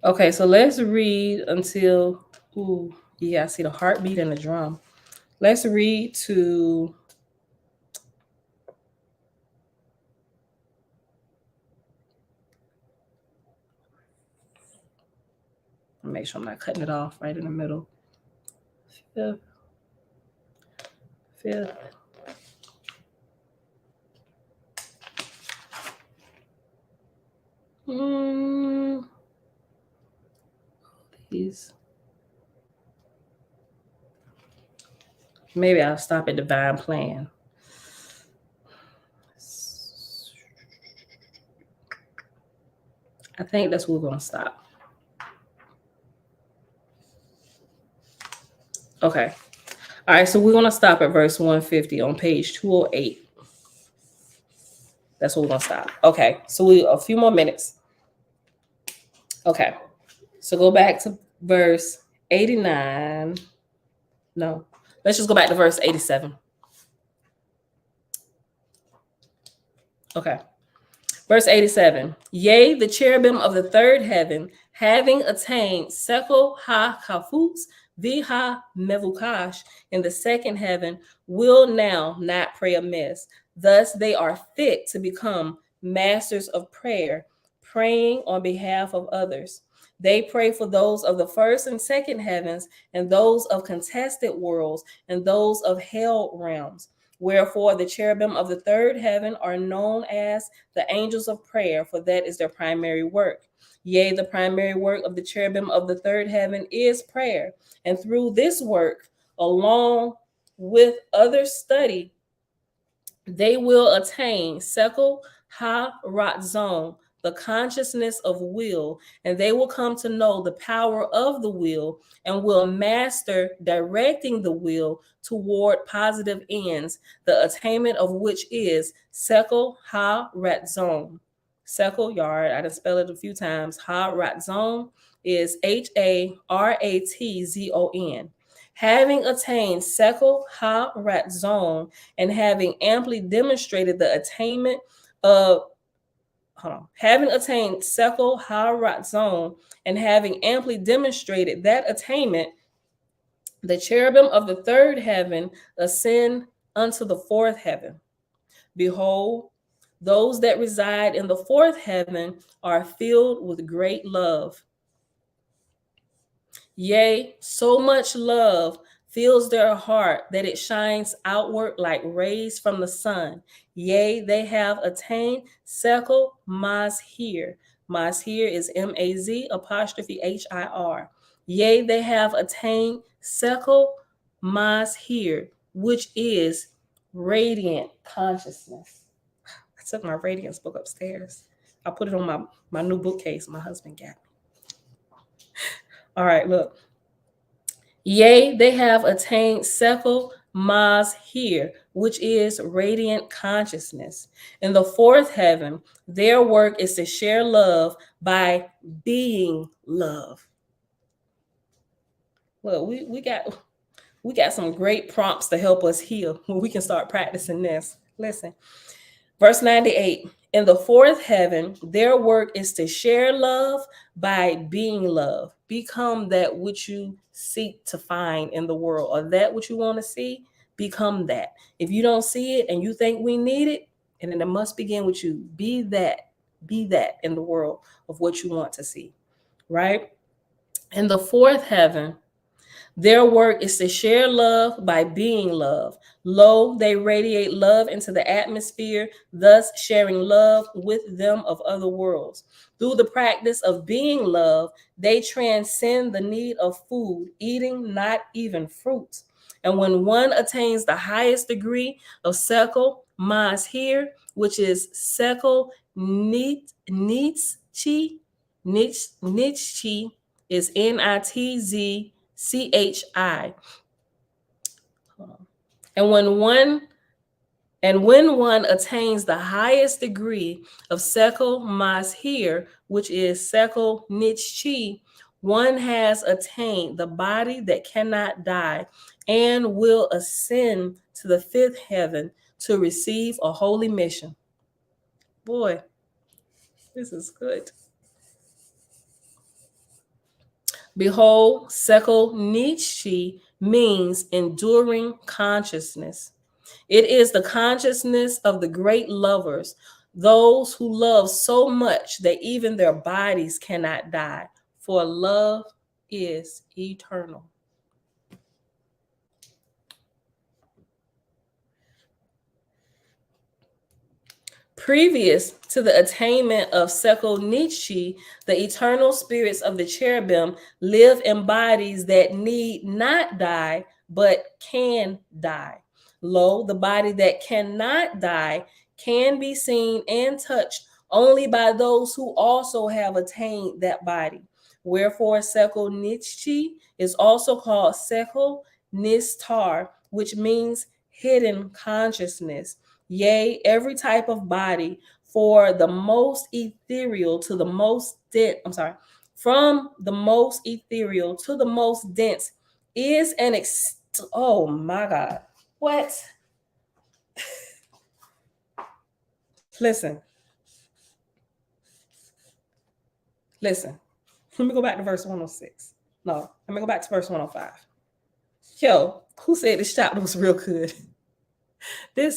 A: Okay, so let's read until, I see the heartbeat and the drum. Let's read to make sure I'm not cutting it off right in the middle. 5th. These. Maybe I'll stop at divine plan. I think that's where we're going to stop. Okay. All right, so we're going to stop at verse 150 on page 208. That's where we're going to stop. Okay, so a few more minutes. Okay, so go back to verse 89. No, let's just go back to verse 87. Okay. Verse 87. Yea, the cherubim of the third heaven, having attained Sekel ha-kafutz viha mevukash in the second heaven, will now not pray amiss. Thus they are fit to become masters of prayer, praying on behalf of others. They pray for those of the first and second heavens, and those of contested worlds, and those of hell realms. Wherefore the cherubim of the third heaven are known as the angels of prayer, for that is their primary work. Yea, the primary work of the cherubim of the third heaven is prayer. And through this work, along with other study, they will attain Sekel ha-ratzon, the consciousness of will, and they will come to know the power of the will and will master directing the will toward positive ends, the attainment of which is Sekel ha-ratzon. Sekel, yard, I done spell it a few times. Ha-ratzon is H-A-R-A-T-Z-O-N. Having attained Sekel ha-ratzon and having amply demonstrated the attainment of having attained Sekel ha-ratzon and having amply demonstrated that attainment, the cherubim of the third heaven ascend unto the fourth heaven. Behold, those that reside in the fourth heaven are filled with great love. Yea, so much love fills their heart that it shines outward like rays from the sun. Yea, they have attained Sekel Mazhir. Mazhir is M-A-Z''Hir. Yea, they have attained Sekel Mazhir, which is radiant consciousness. I took my radiance book upstairs. I put it on my new bookcase my husband got me. All right, look. Yea, they have attained Sekel Mazhir, which is radiant consciousness. In the fourth heaven, their work is to share love by being love. Well, we got some great prompts to help us heal when we can start practicing this. Listen, verse 98. In the fourth heaven, their work is to share love by being love. Become that which you seek to find in the world, or that which you want to see, become that. If you don't see it and you think we need it, and then it must begin with you. Be that in the world of what you want to see, right? In the fourth heaven, their work is to share love by being love. Lo, they radiate love into the atmosphere, thus sharing love with them of other worlds. Through the practice of being love, they transcend the need of food, eating not even fruits. And when one attains the highest degree of Sekel Mazhir, which is Sekel Nitzchi, is Nitzchi. And when one attains the highest degree of Sekel Mazhir, which is Sekel Nitzchi, one has attained the body that cannot die and will ascend to the fifth heaven to receive a holy mission. Boy, this is good. Behold, Sekel Nitzchi means enduring consciousness. It is the consciousness of the great lovers, those who love so much that even their bodies cannot die, for love is eternal. Previous to the attainment of Seko Nietzsche, the eternal spirits of the cherubim live in bodies that need not die, but can die. Lo, the body that cannot die can be seen and touched only by those who also have attained that body. Wherefore, Seko Nietzsche is also called Seko Nistar, which means hidden consciousness. Yea, every type of body, for the most ethereal to the most dense, from the most ethereal to the most dense, is an oh my God. What? Listen. Let me go back to verse 106. No, let me go back to verse 105. Yo, who said this chapter was real good? That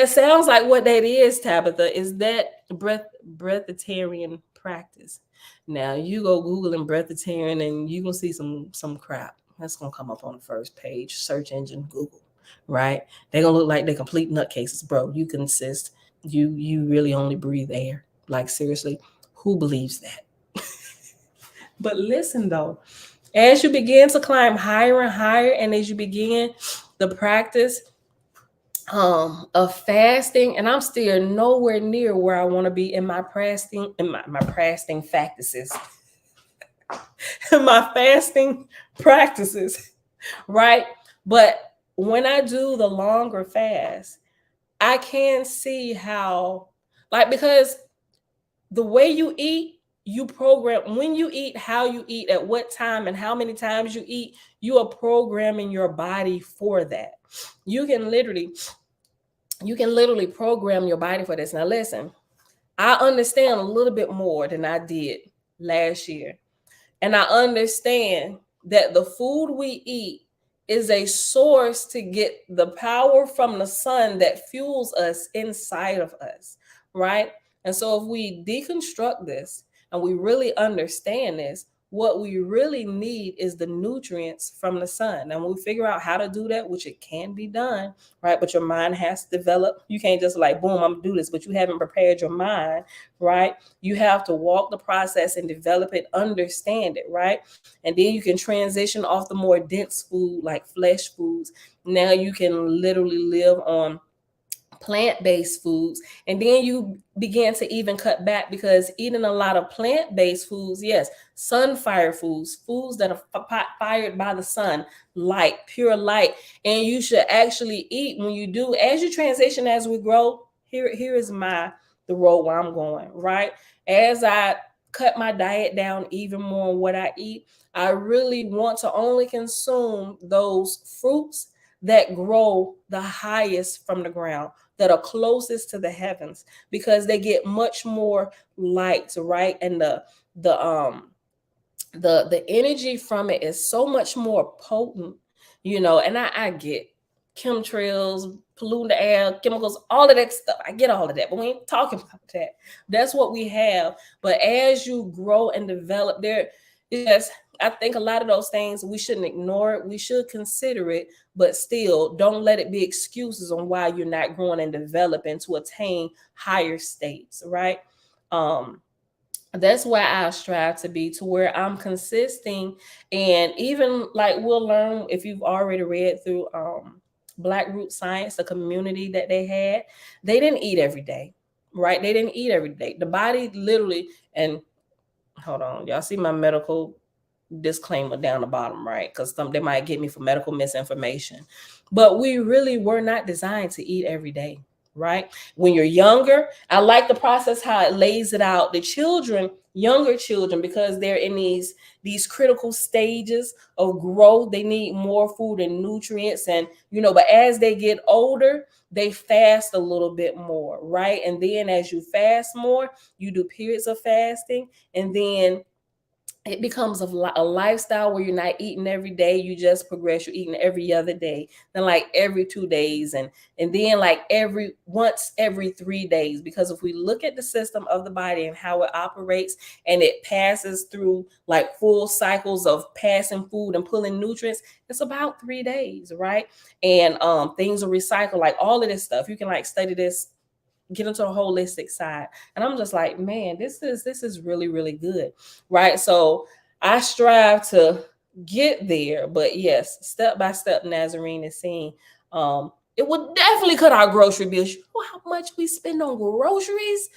A: sounds like what that is, Tabitha, is that breatharian practice. Now you go Googling breatharian and you gonna see some crap. That's gonna come up on the first page, search engine, Google, right? They're gonna look like they're complete nutcases, bro. You consist, you really only breathe air. Like seriously, who believes that? But listen though, as you begin to climb higher and higher, and as you begin the practice of fasting, and I'm still nowhere near where I want to be in my fasting, in my fasting practices, my fasting practices, right? But when I do the longer fast, I can see how, like, because the way you eat, you program when you eat, how you eat, at what time, and how many times you eat, you are programming your body for that. You can literally program your body for this. Now listen, I understand a little bit more than I did last year. And I understand that the food we eat is a source to get the power from the sun that fuels us inside of us, right? And so if we deconstruct this and we really understand this, what we really need is the nutrients from the sun. And when we figure out how to do that, which it can be done, right? But your mind has to develop. You can't just like, boom, I'm gonna do this, but you haven't prepared your mind, right? You have to walk the process and develop it, understand it, right? And then you can transition off the more dense food like flesh foods. Now you can literally live on plant-based foods, and then you begin to even cut back, because eating a lot of plant-based foods, yes, sunfire foods that are fired by the sun, light, pure light, and you should actually eat when you do, as you transition, as we grow. Here is the road where I'm going, right? As I cut my diet down even more on what I eat, I really want to only consume those fruits that grow the highest from the ground, that are closest to the heavens, because they get much more light, right? And the energy from it is so much more potent, and I get chemtrails, polluting the air, chemicals, all of that stuff. I get all of that, but we ain't talking about that. That's what we have. But as you grow and develop, I think a lot of those things, we shouldn't ignore it. We should consider it, but still don't let it be excuses on why you're not growing and developing to attain higher states, right? That's where I strive to be, to where I'm consisting. And even like we'll learn, if you've already read through Black Root Science, the community that they had, they didn't eat every day, right? They didn't eat every day. The body literally, and hold on, y'all see my medical disclaimer down the bottom, right? Because they might get me for medical misinformation. But we really were not designed to eat every day, right? When you're younger, I like the process how it lays it out. The children, younger children, because they're in these critical stages of growth, they need more food and nutrients, and but as they get older, they fast a little bit more, right? And then as you fast more, you do periods of fasting, and then it becomes a lifestyle where you're not eating every day. You just progress. You're eating every other day, then like every 2 days, and then like once every 3 days. Because if we look at the system of the body and how it operates, and it passes through like full cycles of passing food and pulling nutrients, it's about 3 days, right? And things are recycled, like all of this stuff. You can like study this get into the holistic side. And I'm just like, man, this is really, really good. Right. So I strive to get there. But yes, step by step, Nazarene is saying, it would definitely cut our grocery bills. You know how much we spend on groceries?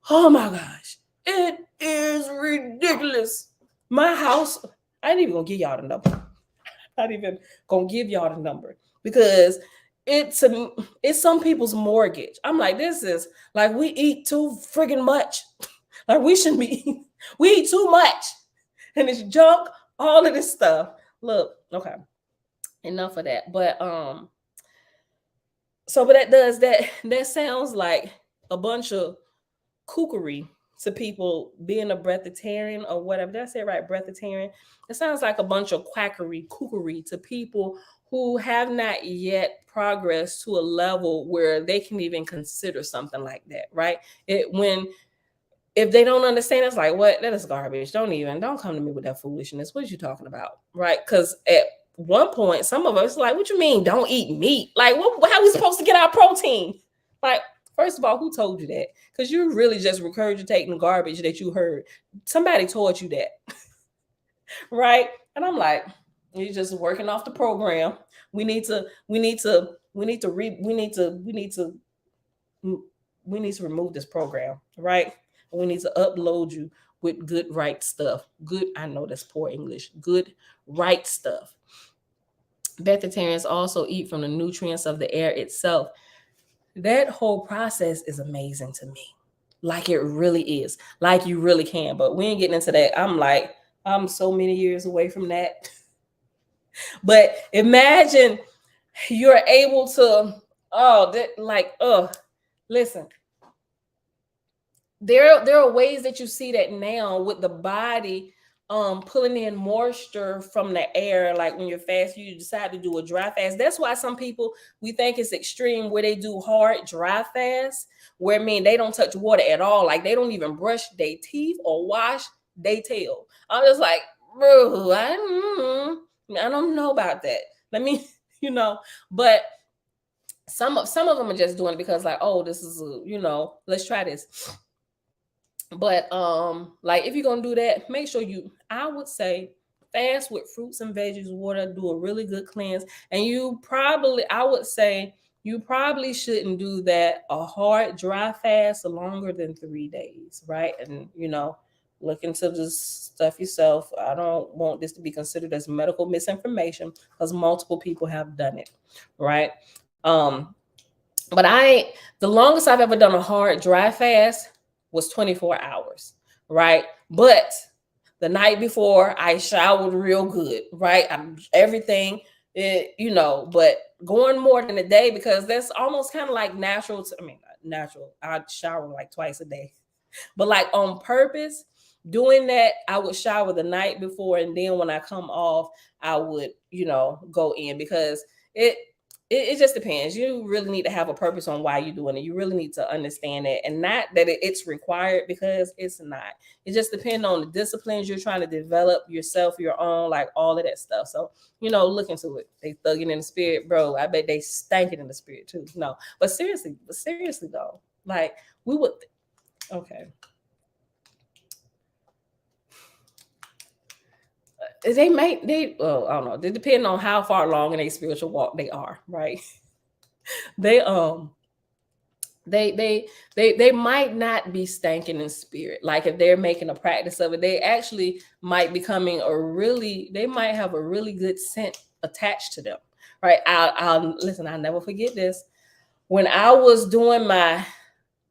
A: Oh my gosh. It is ridiculous. My house, I ain't even gonna give y'all the number. Not even gonna give y'all the number because it's some people's mortgage. I'm like, this is like we eat too friggin' much. Like we shouldn't be. We eat too much, and it's junk. All of this stuff. Look, okay, enough of that. But so but that sounds like a bunch of kookery to people being a breatharian or whatever. Did I say it right? Breatharian. It sounds like a bunch of kookery to people who have not yet progressed to a level where they can even consider something like that, right? If they don't understand, it's like, what? That is garbage. Don't come to me with that foolishness. What are you talking about? Right? Because at one point, some of us like, what you mean don't eat meat? Like, how are we supposed to get our protein? Like, first of all, who told you that? Because you're really just regurgitating garbage that you heard. Somebody taught you that. Right? And I'm like, you're just working off the program. We need to remove this program, right? We need to upload you with good, right stuff. Good, I know that's poor English. Good, right stuff. Vegetarians also eat from the nutrients of the air itself. That whole process is amazing to me. Like it really is. Like you really can. But we ain't getting into that. I'm so many years away from that. But imagine you're able to, listen. There are ways that you see that now with the body pulling in moisture from the air. Like when you're fast, you decide to do a dry fast. That's why some people, we think it's extreme where they do hard dry fast, where they don't touch water at all. Like they don't even brush their teeth or wash their tail. I'm just like, bro, I don't know about that. Let me, but some of them are just doing it because like, oh, this is let's try this. But like if you're gonna do that, make sure I would say fast with fruits and veggies, water, do a really good cleanse. And I would say you probably shouldn't do that a hard dry fast longer than 3 days, right? And look into this stuff yourself. I don't want this to be considered as medical misinformation because multiple people have done it, right? But the longest I've ever done a hard dry fast was 24 hours, right? But the night before I showered real good, right? Everything, but going more than a day because that's almost kind of like natural. Natural. I shower like twice a day, but like on purpose, doing that, I would shower the night before. And then when I come off, I would, go in because it just depends. You really need to have a purpose on why you're doing it. You really need to understand it, and not that it's required because it's not. It just depends on the disciplines you're trying to develop yourself, your own, like all of that stuff. So, look into it. They thugging in the spirit, bro. I bet they stanking in the spirit too. No, but seriously though, like we would. Okay. I don't know. They depend on how far along in a spiritual walk they are, right? They might not be stanking in spirit. Like if they're making a practice of it, they actually might they might have a really good scent attached to them, right? I'll listen. I'll never forget this. When I was doing my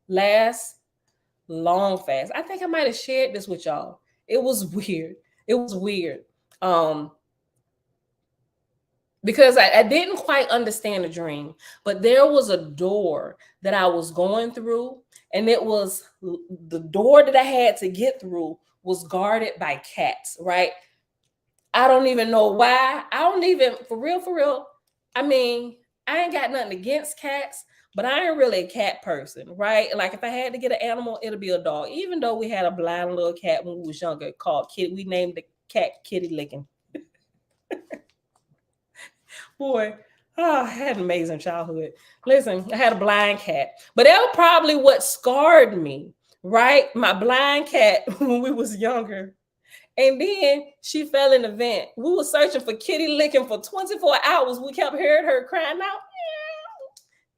A: last long fast, I think I might have shared this with y'all. It was weird. Because I didn't quite understand the dream, but there was a door that I was going through, and it was the door that I had to get through was guarded by cats, right? I don't even know why. For real. I ain't got nothing against cats, but I ain't really a cat person, right? Like if I had to get an animal, it'll be a dog. Even though we had a blind little cat when we was younger called Kitty, we named the cat Kitty Licking. Boy, Oh, I had an amazing childhood. Listen, I had a blind cat, but that was probably what scarred me, right? My blind cat when we was younger. And then she fell in the vent. We were searching for Kitty Licking for 24 hours. We kept hearing her crying out.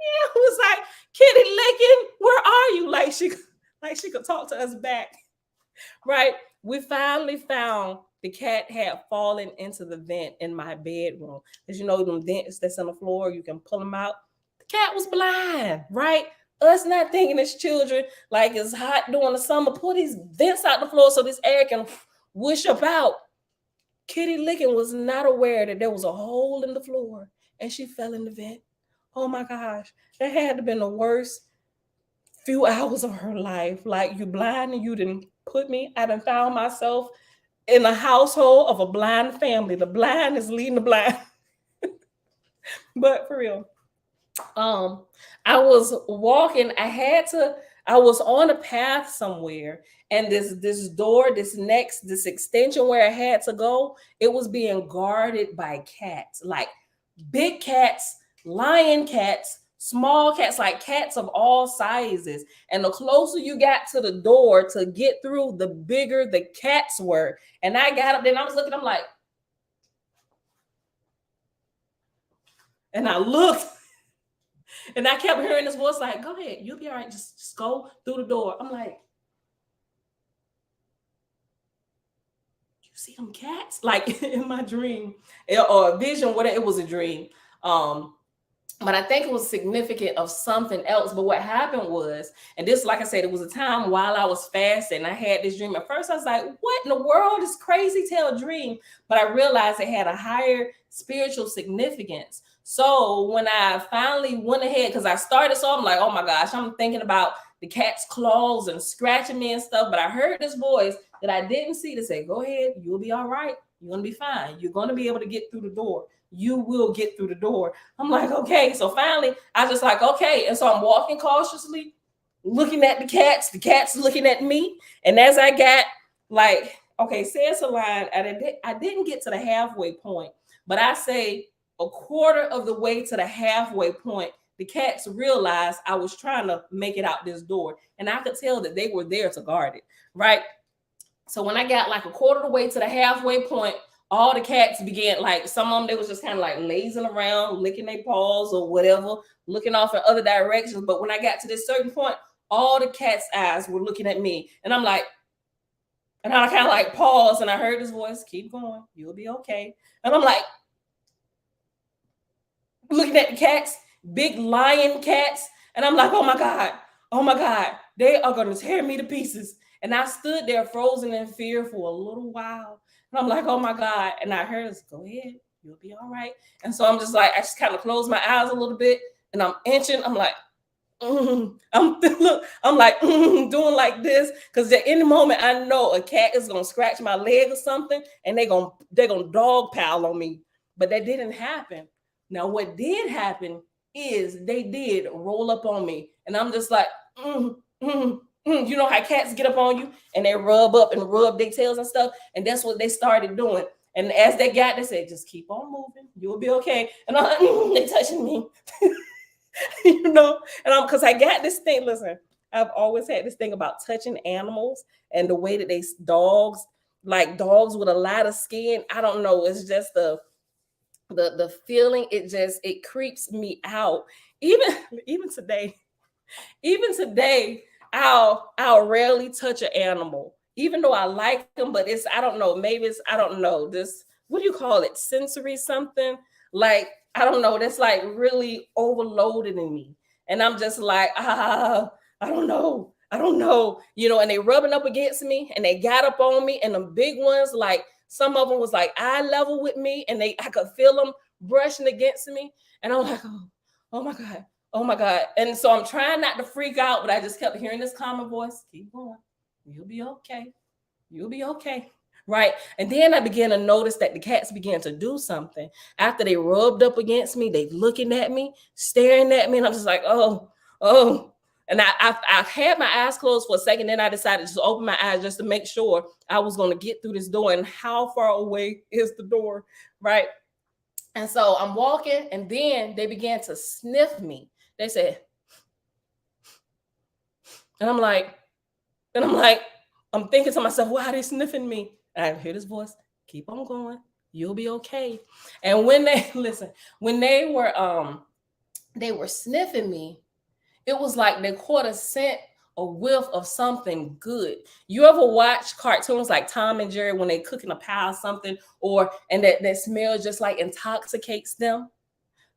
A: Yeah, it was like, Kitty Licking, where are you? Like she could talk to us back. Right? We finally found the cat had fallen into the vent in my bedroom. As you know, them vents that's on the floor, you can pull them out. The cat was blind, right? Us not thinking as children, like it's hot during the summer, pull these vents out the floor so this air can whoosh up out. Kitty Licking was not aware that there was a hole in the floor and she fell in the vent. Oh my gosh, that had to have been the worst few hours of her life. Like, you blind and you didn't put me. I done found myself in a household of a blind family. The blind is leading the blind. But for real, I was walking. I was on a path somewhere, and this door, this extension where I had to go, it was being guarded by cats, like big cats, lion cats, small cats, like cats of all sizes. And the closer you got to the door to get through, the bigger the cats were. And I got up there and I was looking, I'm like, and I looked and I kept hearing this voice like, go ahead, you'll be all right. Just go through the door. I'm like, you see them cats? Like in my dream or a vision, whatever, it was a dream. But I think it was significant of something else. But what happened was, and this, like I said, it was a time while I was fasting, I had this dream. At first, I was like, what in the world is crazy tale dream? But I realized it had a higher spiritual significance. So when I finally went ahead, because I started, so I'm like, oh my gosh, I'm thinking about the cat's claws and scratching me and stuff. But I heard this voice that I didn't see to say, go ahead, you'll be all right. You're going to be fine. You're going to be able to get through the door. You will get through the door. I'm like, okay. So finally, I just like, okay. And so I'm walking cautiously, looking at the cats looking at me. And as I got like, okay, says a line, I didn't get to the halfway point, but I say a quarter of the way to the halfway point, the cats realized I was trying to make it out this door. And I could tell that they were there to guard it, right? So when I got like a quarter of the way to the halfway point, all the cats began, like some of them, they was just kind of like lazing around, licking their paws or whatever, looking off in other directions. But when I got to this certain point, all the cats' eyes were looking at me. And I'm like, and I kind of like paused and I heard this voice, keep going, you'll be okay. And I'm like, looking at the cats, big lion cats. And I'm like, oh my God, they are going to tear me to pieces. And I stood there frozen in fear for a little while. And I'm like, oh my God. And I heard us, go ahead, you'll be all right. And so I'm just like, I just kind of closed my eyes a little bit and I'm inching. I'm like, I'm like doing like this, because at any moment I know a cat is gonna scratch my leg or something, and they're gonna dog pile on me. But that didn't happen. Now, what did happen is they did roll up on me, and I'm just like, you know how cats get up on you and they rub up and rub their tails and stuff, and that's what they started doing. And as they got, they said, just keep on moving, you'll be okay. And I'm like, they touching me. You know, and because I got this thing, listen, I've always had this thing about touching animals and the way that dogs with a lot of skin. I don't know, it's just the feeling, it creeps me out. Even today, I'll rarely touch an animal, even though I like them, but I don't know, this, what do you call it, sensory something, like, I don't know, that's like really overloaded in me. And I'm just like, I don't know, you know, and they rubbing up against me and they got up on me, and the big ones, like some of them was like eye level with me, and I could feel them brushing against me. And I'm like, oh my God. And so I'm trying not to freak out, but I just kept hearing this calmer voice, keep going, you'll be okay. Right. And then I began to notice that the cats began to do something. After they rubbed up against me, they looking at me, staring at me. And I'm just like, oh. And I had my eyes closed for a second. Then I decided to open my eyes just to make sure I was going to get through this door. And how far away is the door? Right. And so I'm walking, and then they began to sniff me. They said, and I'm like, I'm thinking to myself, why are they sniffing me? And I hear this voice, keep on going, you'll be okay. And when they when they were sniffing me, it was like they caught a scent, a whiff of something good. You ever watch cartoons like Tom and Jerry when they cooking a pie or something, and that smell just like intoxicates them?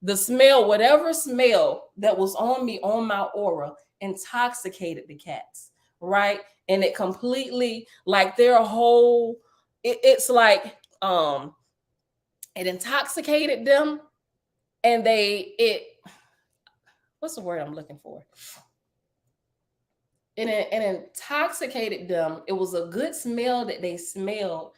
A: The smell, whatever smell that was on me, on my aura, intoxicated the cats, right? And it completely, like their whole, it's like it intoxicated them, and what's the word I'm looking for? It intoxicated them. It was a good smell that they smelled,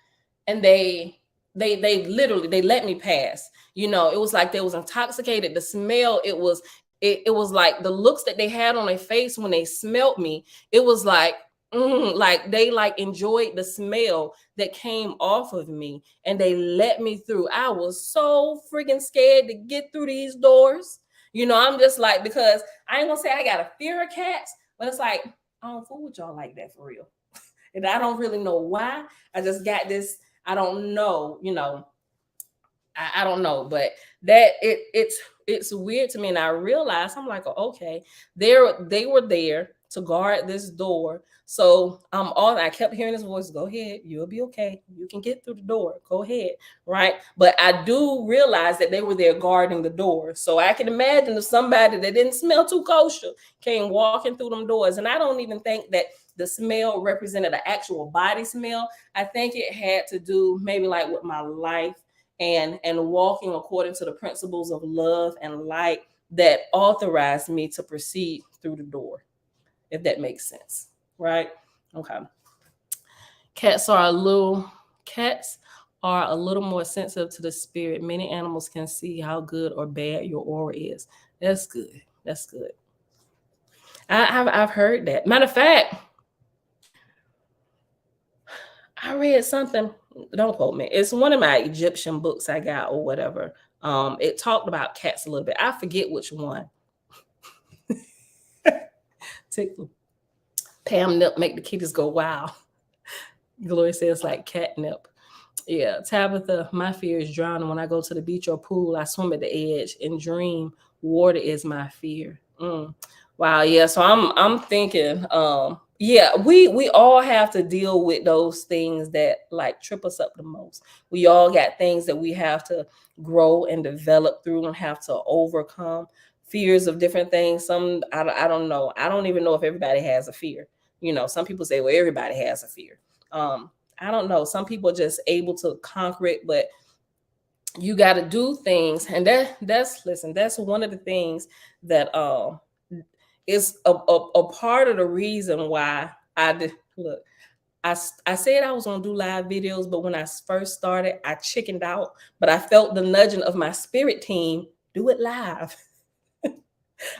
A: and they literally, they let me pass. You know, it was like they was intoxicated. The smell, it was like the looks that they had on their face when they smelled me. It was like like they like enjoyed the smell that came off of me, and they let me through. I was so freaking scared to get through these doors. You know, I'm just like, because I ain't gonna say I got a fear of cats, but it's like, I don't fool with y'all like that for real. And I don't really know why. I just got this, I don't know, you know, I don't know, but that it's weird to me. And I realized, I'm like, okay, they were there to guard this door. So I kept hearing this voice, go ahead, you'll be okay. You can get through the door. Go ahead. Right. But I do realize that they were there guarding the door. So I can imagine if somebody that didn't smell too kosher came walking through them doors. And I don't even think that the smell represented an actual body smell. I think it had to do maybe like with my life and walking according to the principles of love and light that authorized me to proceed through the door, if that makes sense. Right? Okay. Cats are a little more sensitive to the spirit. Many animals can see how good or bad your aura is. That's good. That's good. I've heard that. Matter of fact, I read something, don't quote me. It's one of my Egyptian books I got or whatever. It talked about cats a little bit. I forget which one. Tickle. Pam Nip make the kitties go wild. Gloria says like catnip. Yeah, Tabitha, my fear is drowning. When I go to the beach or pool, I swim at the edge and dream. Water is my fear. Wow, yeah. So I'm thinking, yeah, we all have to deal with those things that like trip us up the most. We all got things that we have to grow and develop through and have to overcome. Fears of different things. Some I don't know. I don't even know if everybody has a fear. You know, some people say, well, everybody has a fear. I don't know. Some people are just able to conquer it, but you got to do things, and that's one of the things that is a part of the reason why I did. Look, I said I was gonna do live videos, but when I first started, I chickened out. But I felt the nudging of my spirit team, do it live.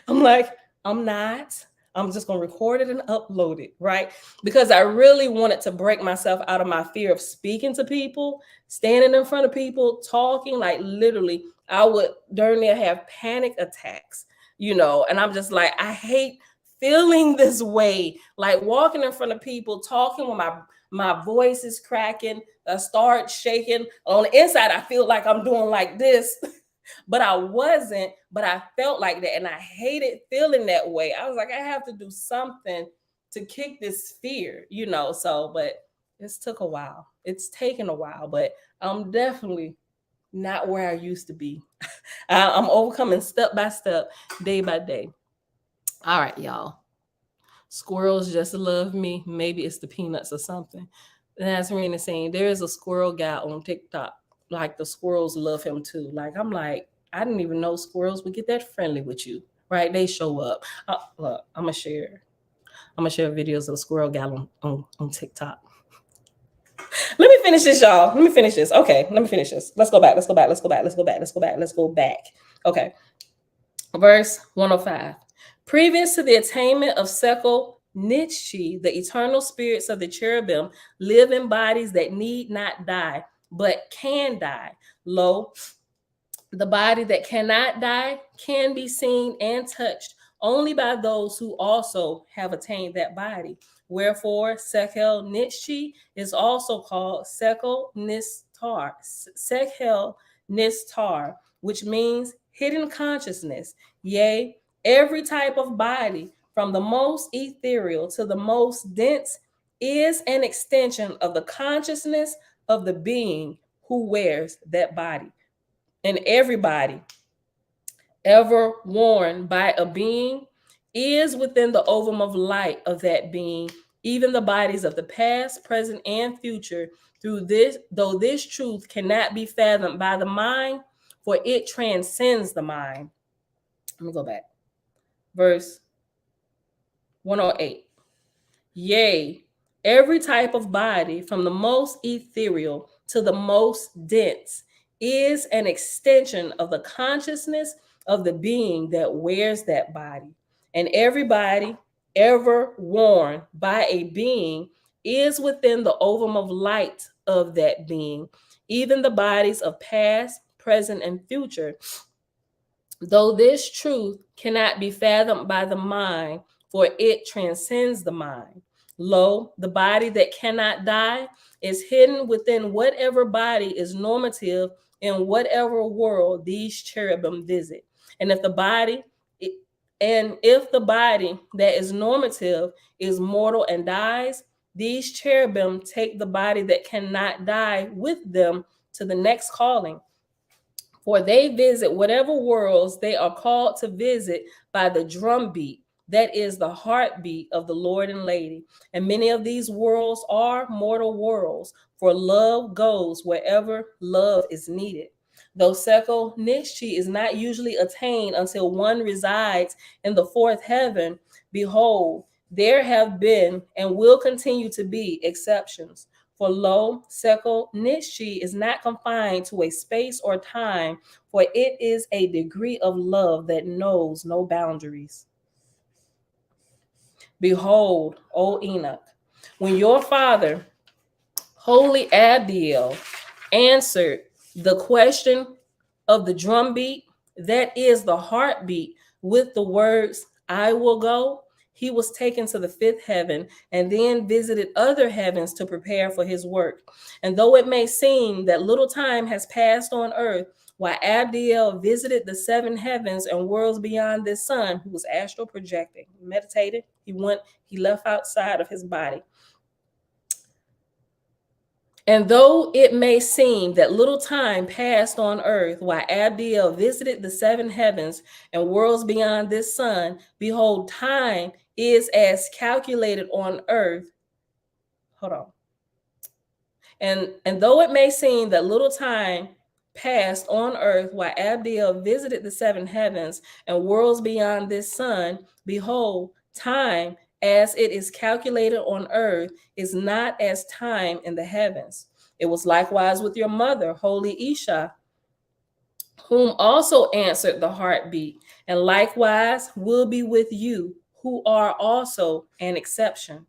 A: I'm like, I'm not. I'm just going to record it and upload it, right? Because I really wanted to break myself out of my fear of speaking to people, standing in front of people, talking. Like literally, I would during there have panic attacks, you know, and I'm just like, I hate feeling this way, like walking in front of people, talking when my voice is cracking, I start shaking. On the inside, I feel like I'm doing like this. But I wasn't, but I felt like that. And I hated feeling that way. I was like, I have to do something to kick this fear, you know. So, but it's took a while. It's taken a while, but I'm definitely not where I used to be. I'm overcoming step by step, day by day. All right, y'all. Squirrels just love me. Maybe it's the peanuts or something. That's Serena saying there is a squirrel guy on TikTok. Like the squirrels love him too. Like I'm like, I didn't even know squirrels would get that friendly with you, right? They show up. Look, I'm gonna share videos of the squirrel guy on TikTok. Let me finish this, y'all. Let me finish this. Okay, let me finish this. Let's go back. Okay. Verse 105. Previous to the attainment of Sekel Nitshi, the eternal spirits of the cherubim live in bodies that need not die, but can die. Lo, The body that cannot die can be seen and touched only by those who also have attained that body. Wherefore, Sekel Nitshi is also called Sekel Nistar, Sekel Nistar, which means hidden consciousness. Yea, every type of body, from the most ethereal to the most dense, is an extension of the consciousness of the being who wears that body. And everybody ever worn by a being is within the ovum of light of that being, even the bodies of the past, present, and future. Through this, though this truth cannot be fathomed by the mind, for it transcends the mind. Let me go back. Verse 108. Yea, every type of body, from the most ethereal to the most dense, is an extension of the consciousness of the being that wears that body. And every body ever worn by a being is within the ovum of light of that being, even the bodies of past, present, and future. Though this truth cannot be fathomed by the mind, for it transcends the mind. Lo, the body that cannot die is hidden within whatever body is normative in whatever world these cherubim visit. And if the body that is normative is mortal and dies, these cherubim take the body that cannot die with them to the next calling. For they visit whatever worlds they are called to visit by the drumbeat, that is the heartbeat of the Lord and Lady. And many of these worlds are mortal worlds, for love goes wherever love is needed. Though Sekel Nishchi is not usually attained until one resides in the fourth heaven, behold, there have been and will continue to be exceptions. For lo, Sekel Nishchi is not confined to a space or time, for it is a degree of love that knows no boundaries. Behold, O Enoch, when your father, holy Abdiel, answered the question of the drumbeat, that is the heartbeat, with the words, I will go, he was taken to the fifth heaven and then visited other heavens to prepare for his work. And though it may seem that little time has passed on earth, while Abdiel visited the seven heavens and worlds beyond this sun, who was astral projecting, meditated, he left outside of his body. And though it may seem that little time passed on earth while Abdiel visited the seven heavens and worlds beyond this sun, behold, time is as calculated on earth. Hold on. And though it may seem that little time passed on earth while Abdiel visited the seven heavens and worlds beyond this sun, behold, time as it is calculated on earth is not as time in the heavens. It was likewise with your mother, holy Isha, whom also answered the heartbeat, and likewise will be with you, who are also an exception.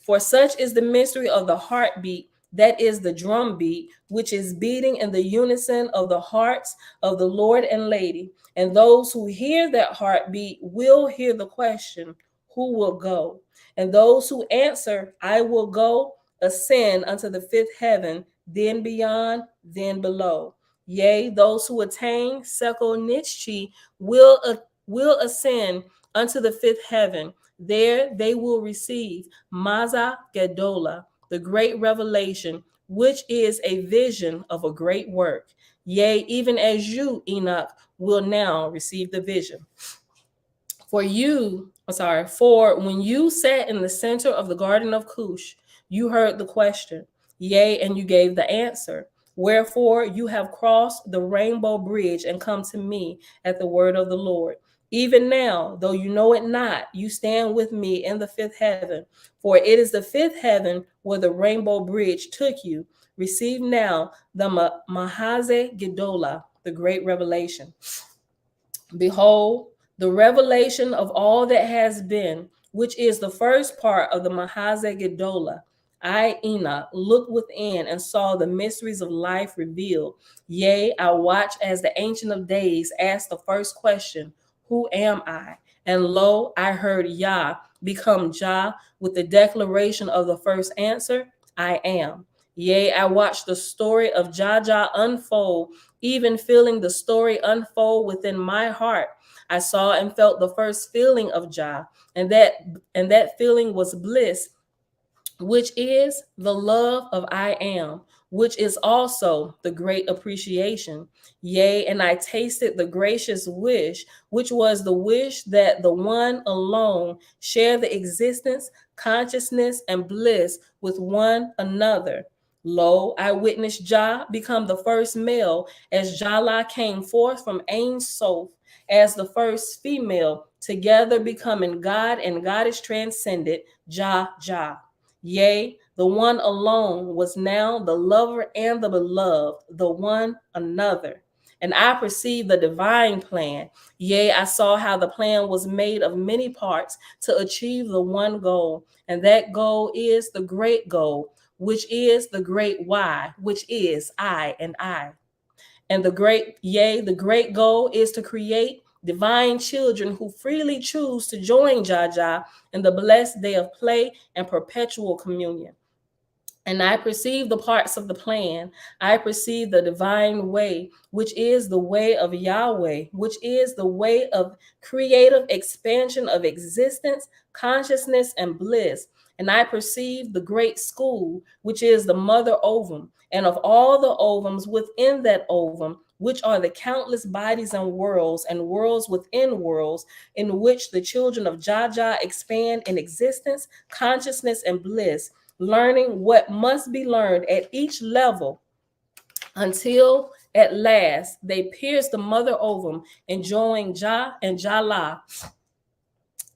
A: For such is the mystery of the heartbeat, that is the drumbeat, which is beating in the unison of the hearts of the Lord and Lady. And those who hear that heartbeat will hear the question, who will go? And those who answer, I will go, ascend unto the fifth heaven, then beyond, then below. Yea, those who attain Sekel Nitchi will ascend unto the fifth heaven. There they will receive Maza Gedola, the great revelation, which is a vision of a great work. Yea, even as you, Enoch, will now receive the vision. For when you sat in the center of the garden of Cush, you heard the question, yea, and you gave the answer. Wherefore you have crossed the rainbow bridge and come to me at the word of the Lord. Even now, though you know it not, you stand with me in the fifth heaven, for it is the fifth heaven where the rainbow bridge took you. Receive now the Mahaze Gedola, the great revelation. Behold, the revelation of all that has been, which is the first part of the Mahaze Gedola. I, Enoch, looked within and saw the mysteries of life revealed. Yea, I watched as the Ancient of Days asked the first question, who am I? And lo, I heard Yah become Jah with the declaration of the first answer, I am. Yea, I watched the story of Jah unfold, even feeling the story unfold within my heart. I saw and felt the first feeling of Jah, and that feeling was bliss, which is the love of I am, which is also the great appreciation. Yea, and I tasted the gracious wish, which was the wish that the one alone share the existence, consciousness, and bliss with one another. Lo, I witnessed Jah become the first male as Jala came forth from Ein Sof as the first female, together becoming God and Goddess transcended, Jah. Yea, the one alone was now the lover and the beloved, the one another. And I perceived the divine plan. Yea, I saw how the plan was made of many parts to achieve the one goal. And that goal is the great goal, which is the great why, which is I and I. And the great goal is to create divine children who freely choose to join Jah in the blessed day of play and perpetual communion. And I perceive the parts of the plan. I perceive the divine way, which is the way of Yahweh, which is the way of creative expansion of existence, consciousness, and bliss. And I perceive the great school, which is the mother ovum, and of all the ovums within that ovum, which are the countless bodies and worlds within worlds, in which the children of Jah expand in existence, consciousness, and bliss, learning what must be learned at each level until at last they pierce the mother ovum, enjoying Jah and Jala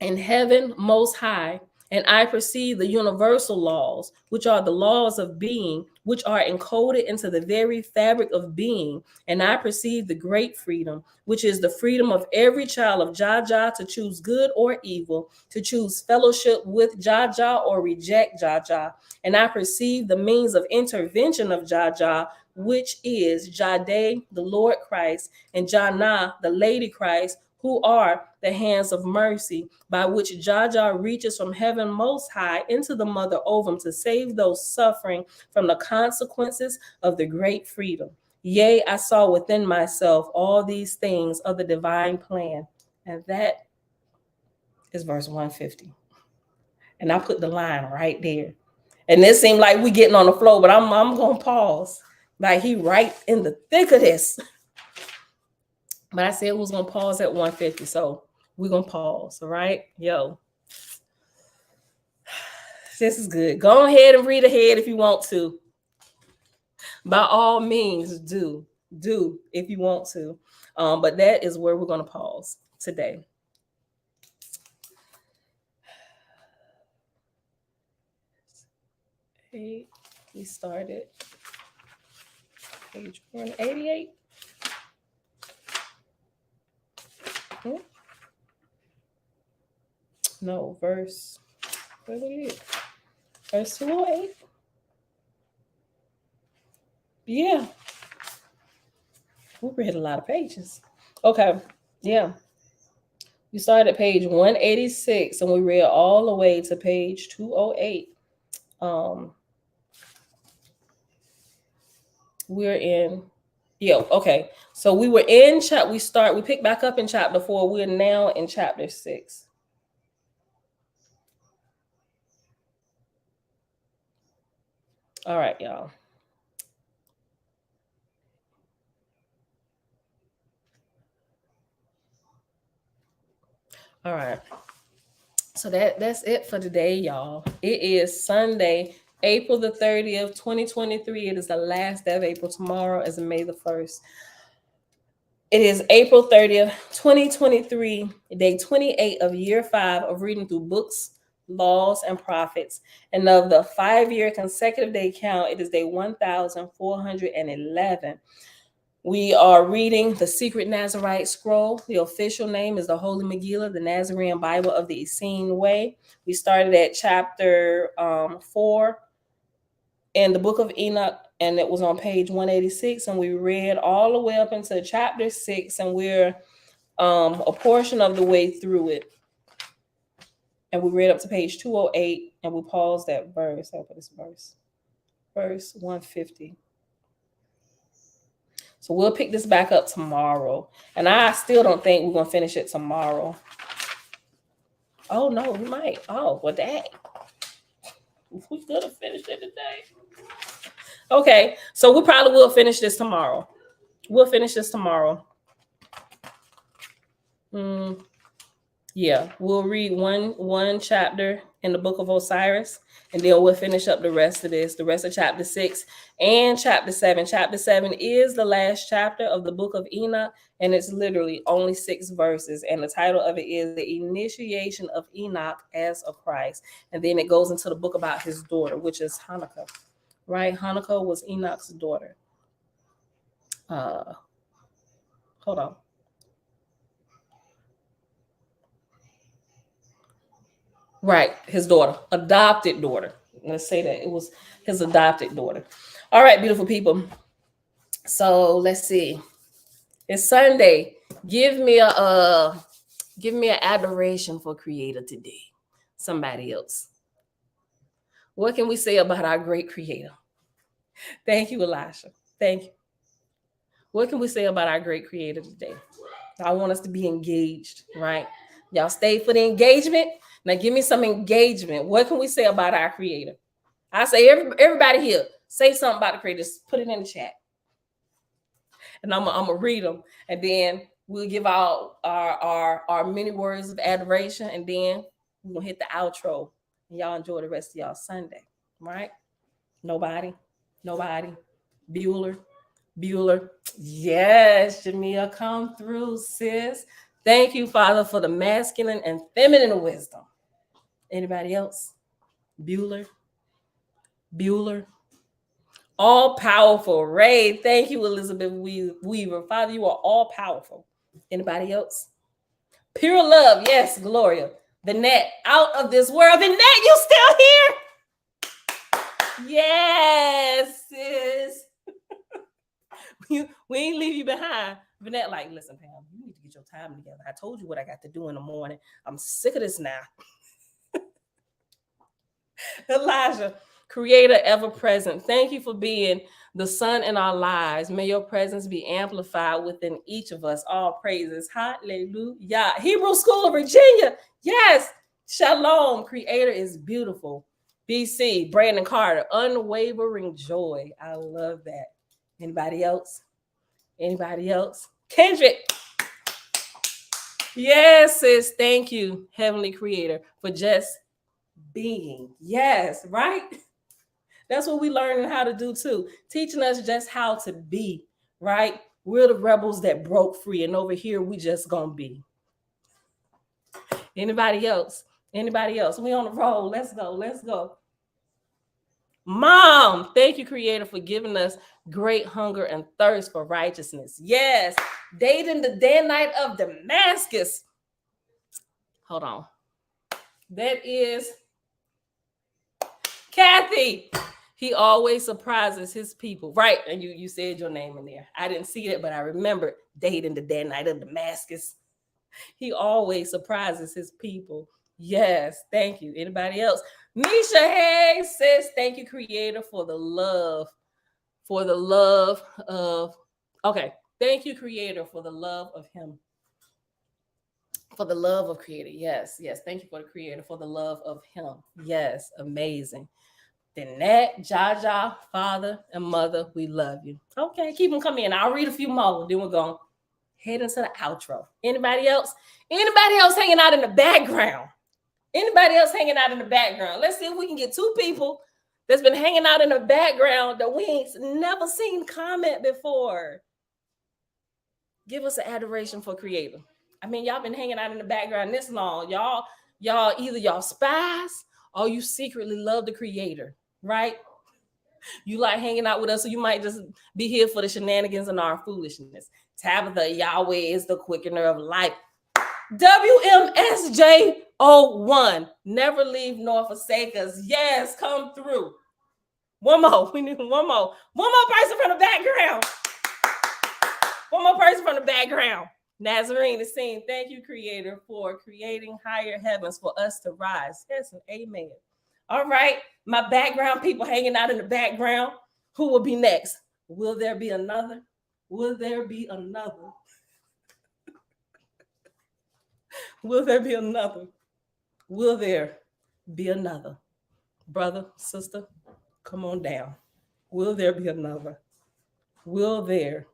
A: in heaven most high. And I perceive the universal laws, which are the laws of being, which are encoded into the very fabric of being. And I perceive the great freedom, which is the freedom of every child of Jah to choose good or evil, to choose fellowship with Jah or reject Jah. And I perceive the means of intervention of Jah, which is Jade, the Lord Christ, and Jannah, the Lady Christ, who are the hands of mercy, by which Jah reaches from heaven most high into the mother ovum to save those suffering from the consequences of the great freedom. Yea, I saw within myself all these things of the divine plan. And that is verse 150. And I put the line right there. And it seemed like we getting on the flow, but I'm going to pause. Like he right in the thick of this. But I said it was going to pause at 150. So we're going to pause. All right. Yo. This is good. Go ahead and read ahead if you want to. By all means, do if you want to. But that is where we're going to pause today. We started page 188. No, verse. Where we at? Verse 208. Yeah. We read a lot of pages. Okay. Yeah. We started at page 186 and we read all the way to page 208. We're in, okay. So we were in we picked back up in chapter 4. We're now in chapter 6. All right, y'all. All right. So that's it for today, y'all. It is Sunday, April the 30th, 2023. It is the last day of April. Tomorrow is May the 1st. It is April 30th, 2023, day 28 of year 5 of reading through books, laws, and prophets. And of the 5-year consecutive day count, it is day 1411. We are reading the Secret Nazarite Scroll. The official name is the Holy Megillah, the Nazarene Bible of the Essene Way. We started at chapter 4, in the book of Enoch, and it was on page 186, and we read all the way up into chapter 6, and we're a portion of the way through it. And we read up to page 208, and we paused at verse. I'll put this verse 150. So we'll pick this back up tomorrow. And I still don't think we're going to finish it tomorrow. Oh, no, we might. Oh, well, dang. We could have finished it today. Okay, so we probably will finish this tomorrow. We'll finish this tomorrow. Yeah, we'll read one chapter in the book of Osiris, and then we'll finish up the rest of this, the rest of chapter 6 and chapter 7. Chapter 7 is the last chapter of the book of Enoch, and it's literally only 6 verses. And the title of it is The Initiation of Enoch as a Christ. And then it goes into the book about his daughter, which is Hanukkah, right? Hanukkah was Enoch's daughter. Hold on. Right, his daughter, adopted daughter. Let's say that it was his adopted daughter. All right, beautiful people. So let's see. It's Sunday. Give me an adoration for Creator today. Somebody else. What can we say about our great Creator? Thank you, Elisha. Thank you. What can we say about our great Creator today? I want us to be engaged, right? Y'all stay for the engagement. Now give me some engagement. What can we say about our Creator? I say everybody here, say something about the Creator. Just put it in the chat. And I'm gonna read them. And then we'll give out our many words of adoration. And then we're gonna hit the outro. And y'all enjoy the rest of y'all Sunday. Right? Nobody. Bueller. Yes, Jamia, come through, sis. Thank you, Father, for the masculine and feminine wisdom. Anybody else? Bueller. All powerful. Ray, thank you, Elizabeth Weaver. Father, you are all powerful. Anybody else? Pure love. Yes, Gloria. The net out of this world. The net, you still here? Yes, sis. We ain't leave you behind. Vanette, like, listen, Pam, you need to get your time together. I told you what I got to do in the morning. I'm sick of this now. Elijah, Creator ever present. Thank you for being the sun in our lives. May your presence be amplified within each of us. All praises. Hallelujah. Hebrew School of Virginia. Yes. Shalom. Creator is beautiful. BC, Brandon Carter, unwavering joy. I love that. Anybody else? Kendrick. Yes, sis. Thank you, Heavenly Creator, for just being. Yes, right? That's what we learning how to do too. Teaching us just how to be, right? We're the rebels that broke free, and over here we just gonna be. Anybody else? We on the roll. Let's go. Mom, thank you, Creator, for giving us great hunger and thirst for righteousness. Yes, dating the Danite of Damascus. Hold on. That is Kathy. He always surprises his people. Right, and you said your name in there. I didn't see it, but I remember dating the Danite of Damascus. He always surprises his people. Yes, thank you. Anybody else? Misha, hey, sis, thank you, Creator, for the love of, okay, thank you, Creator, for the love of him. For the love of Creator, yes, thank you for the Creator, for the love of him. Yes, amazing. Then that, Jaja, Father, and Mother, we love you. Okay, keep them coming in. I'll read a few more, then we're going to head into the outro. Anybody else hanging out in the background? Let's see if we can get 2 people that's been hanging out in the background that we ain't never seen comment before. Give us an adoration for Creator. I mean, y'all been hanging out in the background this long. Y'all either y'all spies or you secretly love the Creator, right? You like hanging out with us, so you might just be here for the shenanigans and our foolishness. Tabitha, Yahweh is the quickener of life. WMSJ01, never leave nor forsake us. Yes, come through. One more. We need one more. One more person from the background. One more person from the background. Nazarene is saying, thank you, Creator, for creating higher heavens for us to rise. Yes, and amen. All right, my background people hanging out in the background. Who will be next? Will there be another? Will there be another? Will there be another? Will there be another? Brother, sister, come on down. Will there be another? Will there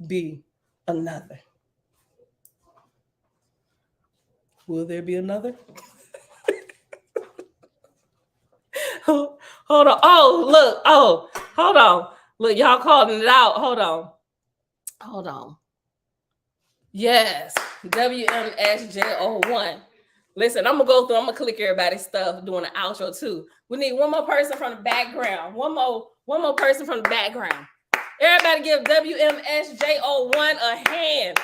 A: be another? Will there be another? Hold on. Oh, look. Oh, hold on. Look, y'all calling it out. Hold on. Hold on. Yes. WMSJ01. Listen, I'm going to go through. I'm going to click everybody's stuff doing an outro too. We need one more person from the background. One more person from the background. Everybody give WMSJ01 a hand.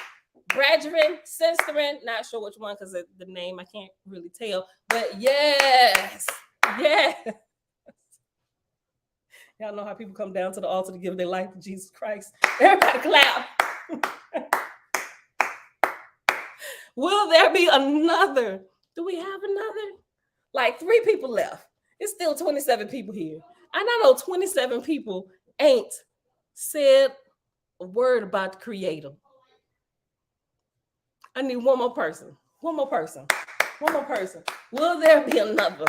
A: Bradgerin, Sisterin, not sure which one because of the name I can't really tell. But yes. Yes. Y'all know how people come down to the altar to give their life to Jesus Christ. Everybody clap. Will there be another? Do we have another? Like 3 people left. It's still 27 people here. And I know 27 people ain't said a word about the Creator. I need one more person. One more person. One more person. Will there be another?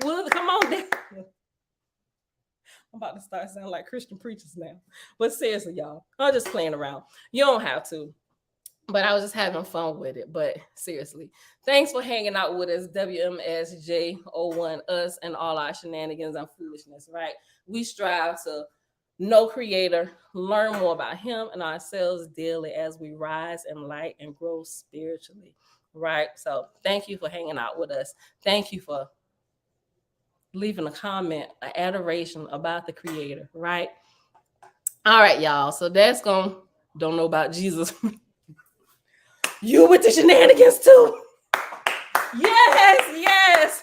A: Come on down. I'm about to start sounding like Christian preachers now. But seriously, y'all, I'm just playing around. You don't have to. But I was just having fun with it. But seriously, thanks for hanging out with us, WMSJ01, us and all our shenanigans and foolishness, right? We strive to know Creator, learn more about Him and ourselves daily as we rise in light and grow spiritually, right? So thank you for hanging out with us. Thank you for leaving a comment, an adoration about the Creator, right? All right, y'all. So that's don't know about Jesus. You with the shenanigans too. Yes.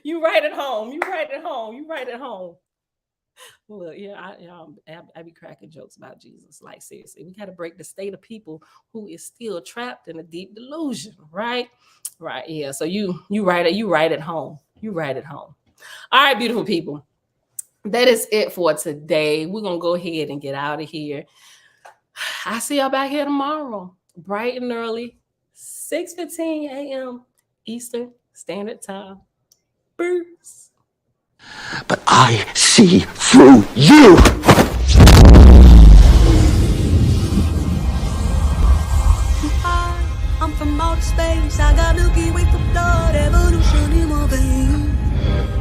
A: You right at home. Look, yeah, I be cracking jokes about Jesus. Like, seriously, we got to break the state of people who is still trapped in a deep delusion, right? Right, yeah. So you right at home. You right at home. All right, beautiful people. That is it for today. We're gonna go ahead and get out of here. I see y'all back here tomorrow, bright and early, 6:15 a.m. Eastern Standard Time. Bruce.
D: But I see through you.
E: I'm from outer space. I got Milky Way for blood, evolution in my veins.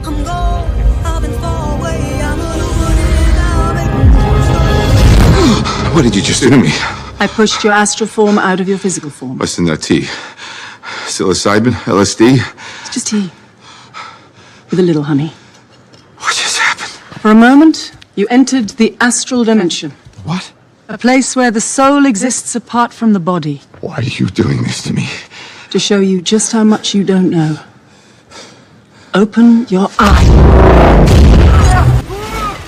E: I'm gold. I've been far away. I'm
D: What did you just do to me?
F: I pushed your astral form out of your physical form.
D: What's in that tea? Psilocybin? LSD?
F: It's just tea. With a little honey.
D: What just happened?
F: For a moment, you entered the astral dimension.
D: What?
F: A place where the soul exists apart from the body.
D: Why are you doing this to me?
F: To show you just how much you don't know. Open your eyes.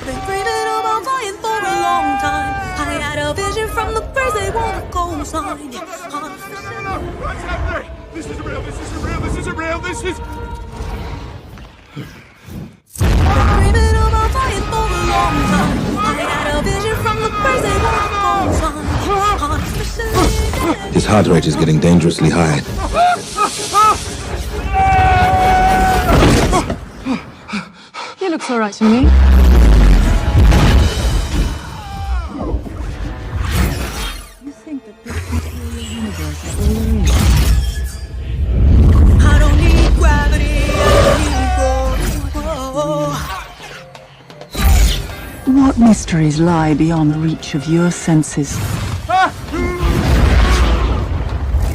E: been dreaming about flying for a long time. I had a vision from the birds, they want a cold sign.
G: What's happening? This isn't real, this isn't real, this isn't real, this is...
E: Dreaming about flying for a long time. I had a vision from the birds, they want a cold sign.
H: His heart rate is getting dangerously high.
F: He looks all right to me. You think that this material universe is all there is?
E: I don't need gravity, I need
F: What mysteries lie beyond the reach of your senses?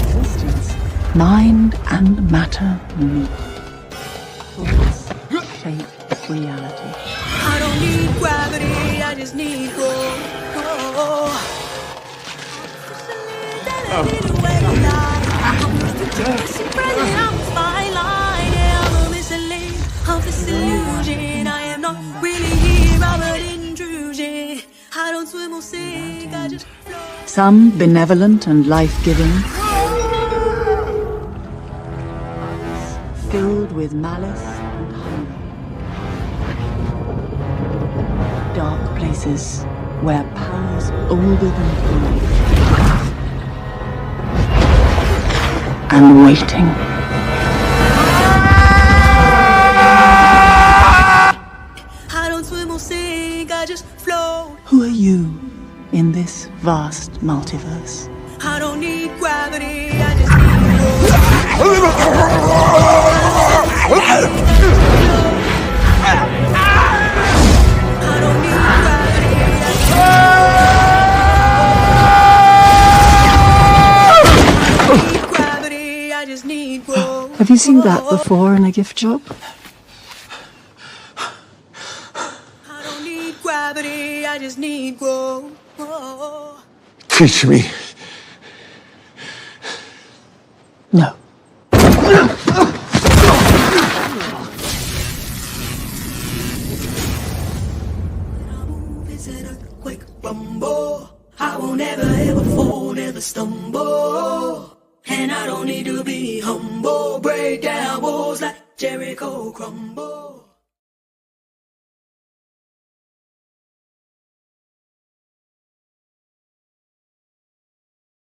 F: Existence, mind and matter meet. Thoughts shape reality.
E: I don't need gravity, I just need I'm a missile of this illusion. I am
F: Some benevolent and life-giving, filled with malice and hunger. Dark places where powers older than time and waiting.
E: I don't swim or sink, I just float.
F: Who are you in this vast multiverse?
E: I don't need gravity, I just need rope. I don't need gravity, I just need growth.
F: Have you seen that before in a gift shop?
E: I don't need gravity, I just need growth.
D: Teach me.
F: No.
E: Is it a quick rumble? I won't ever ever fall, never stumble. And I don't need to be humble. Break down walls like Jericho crumble.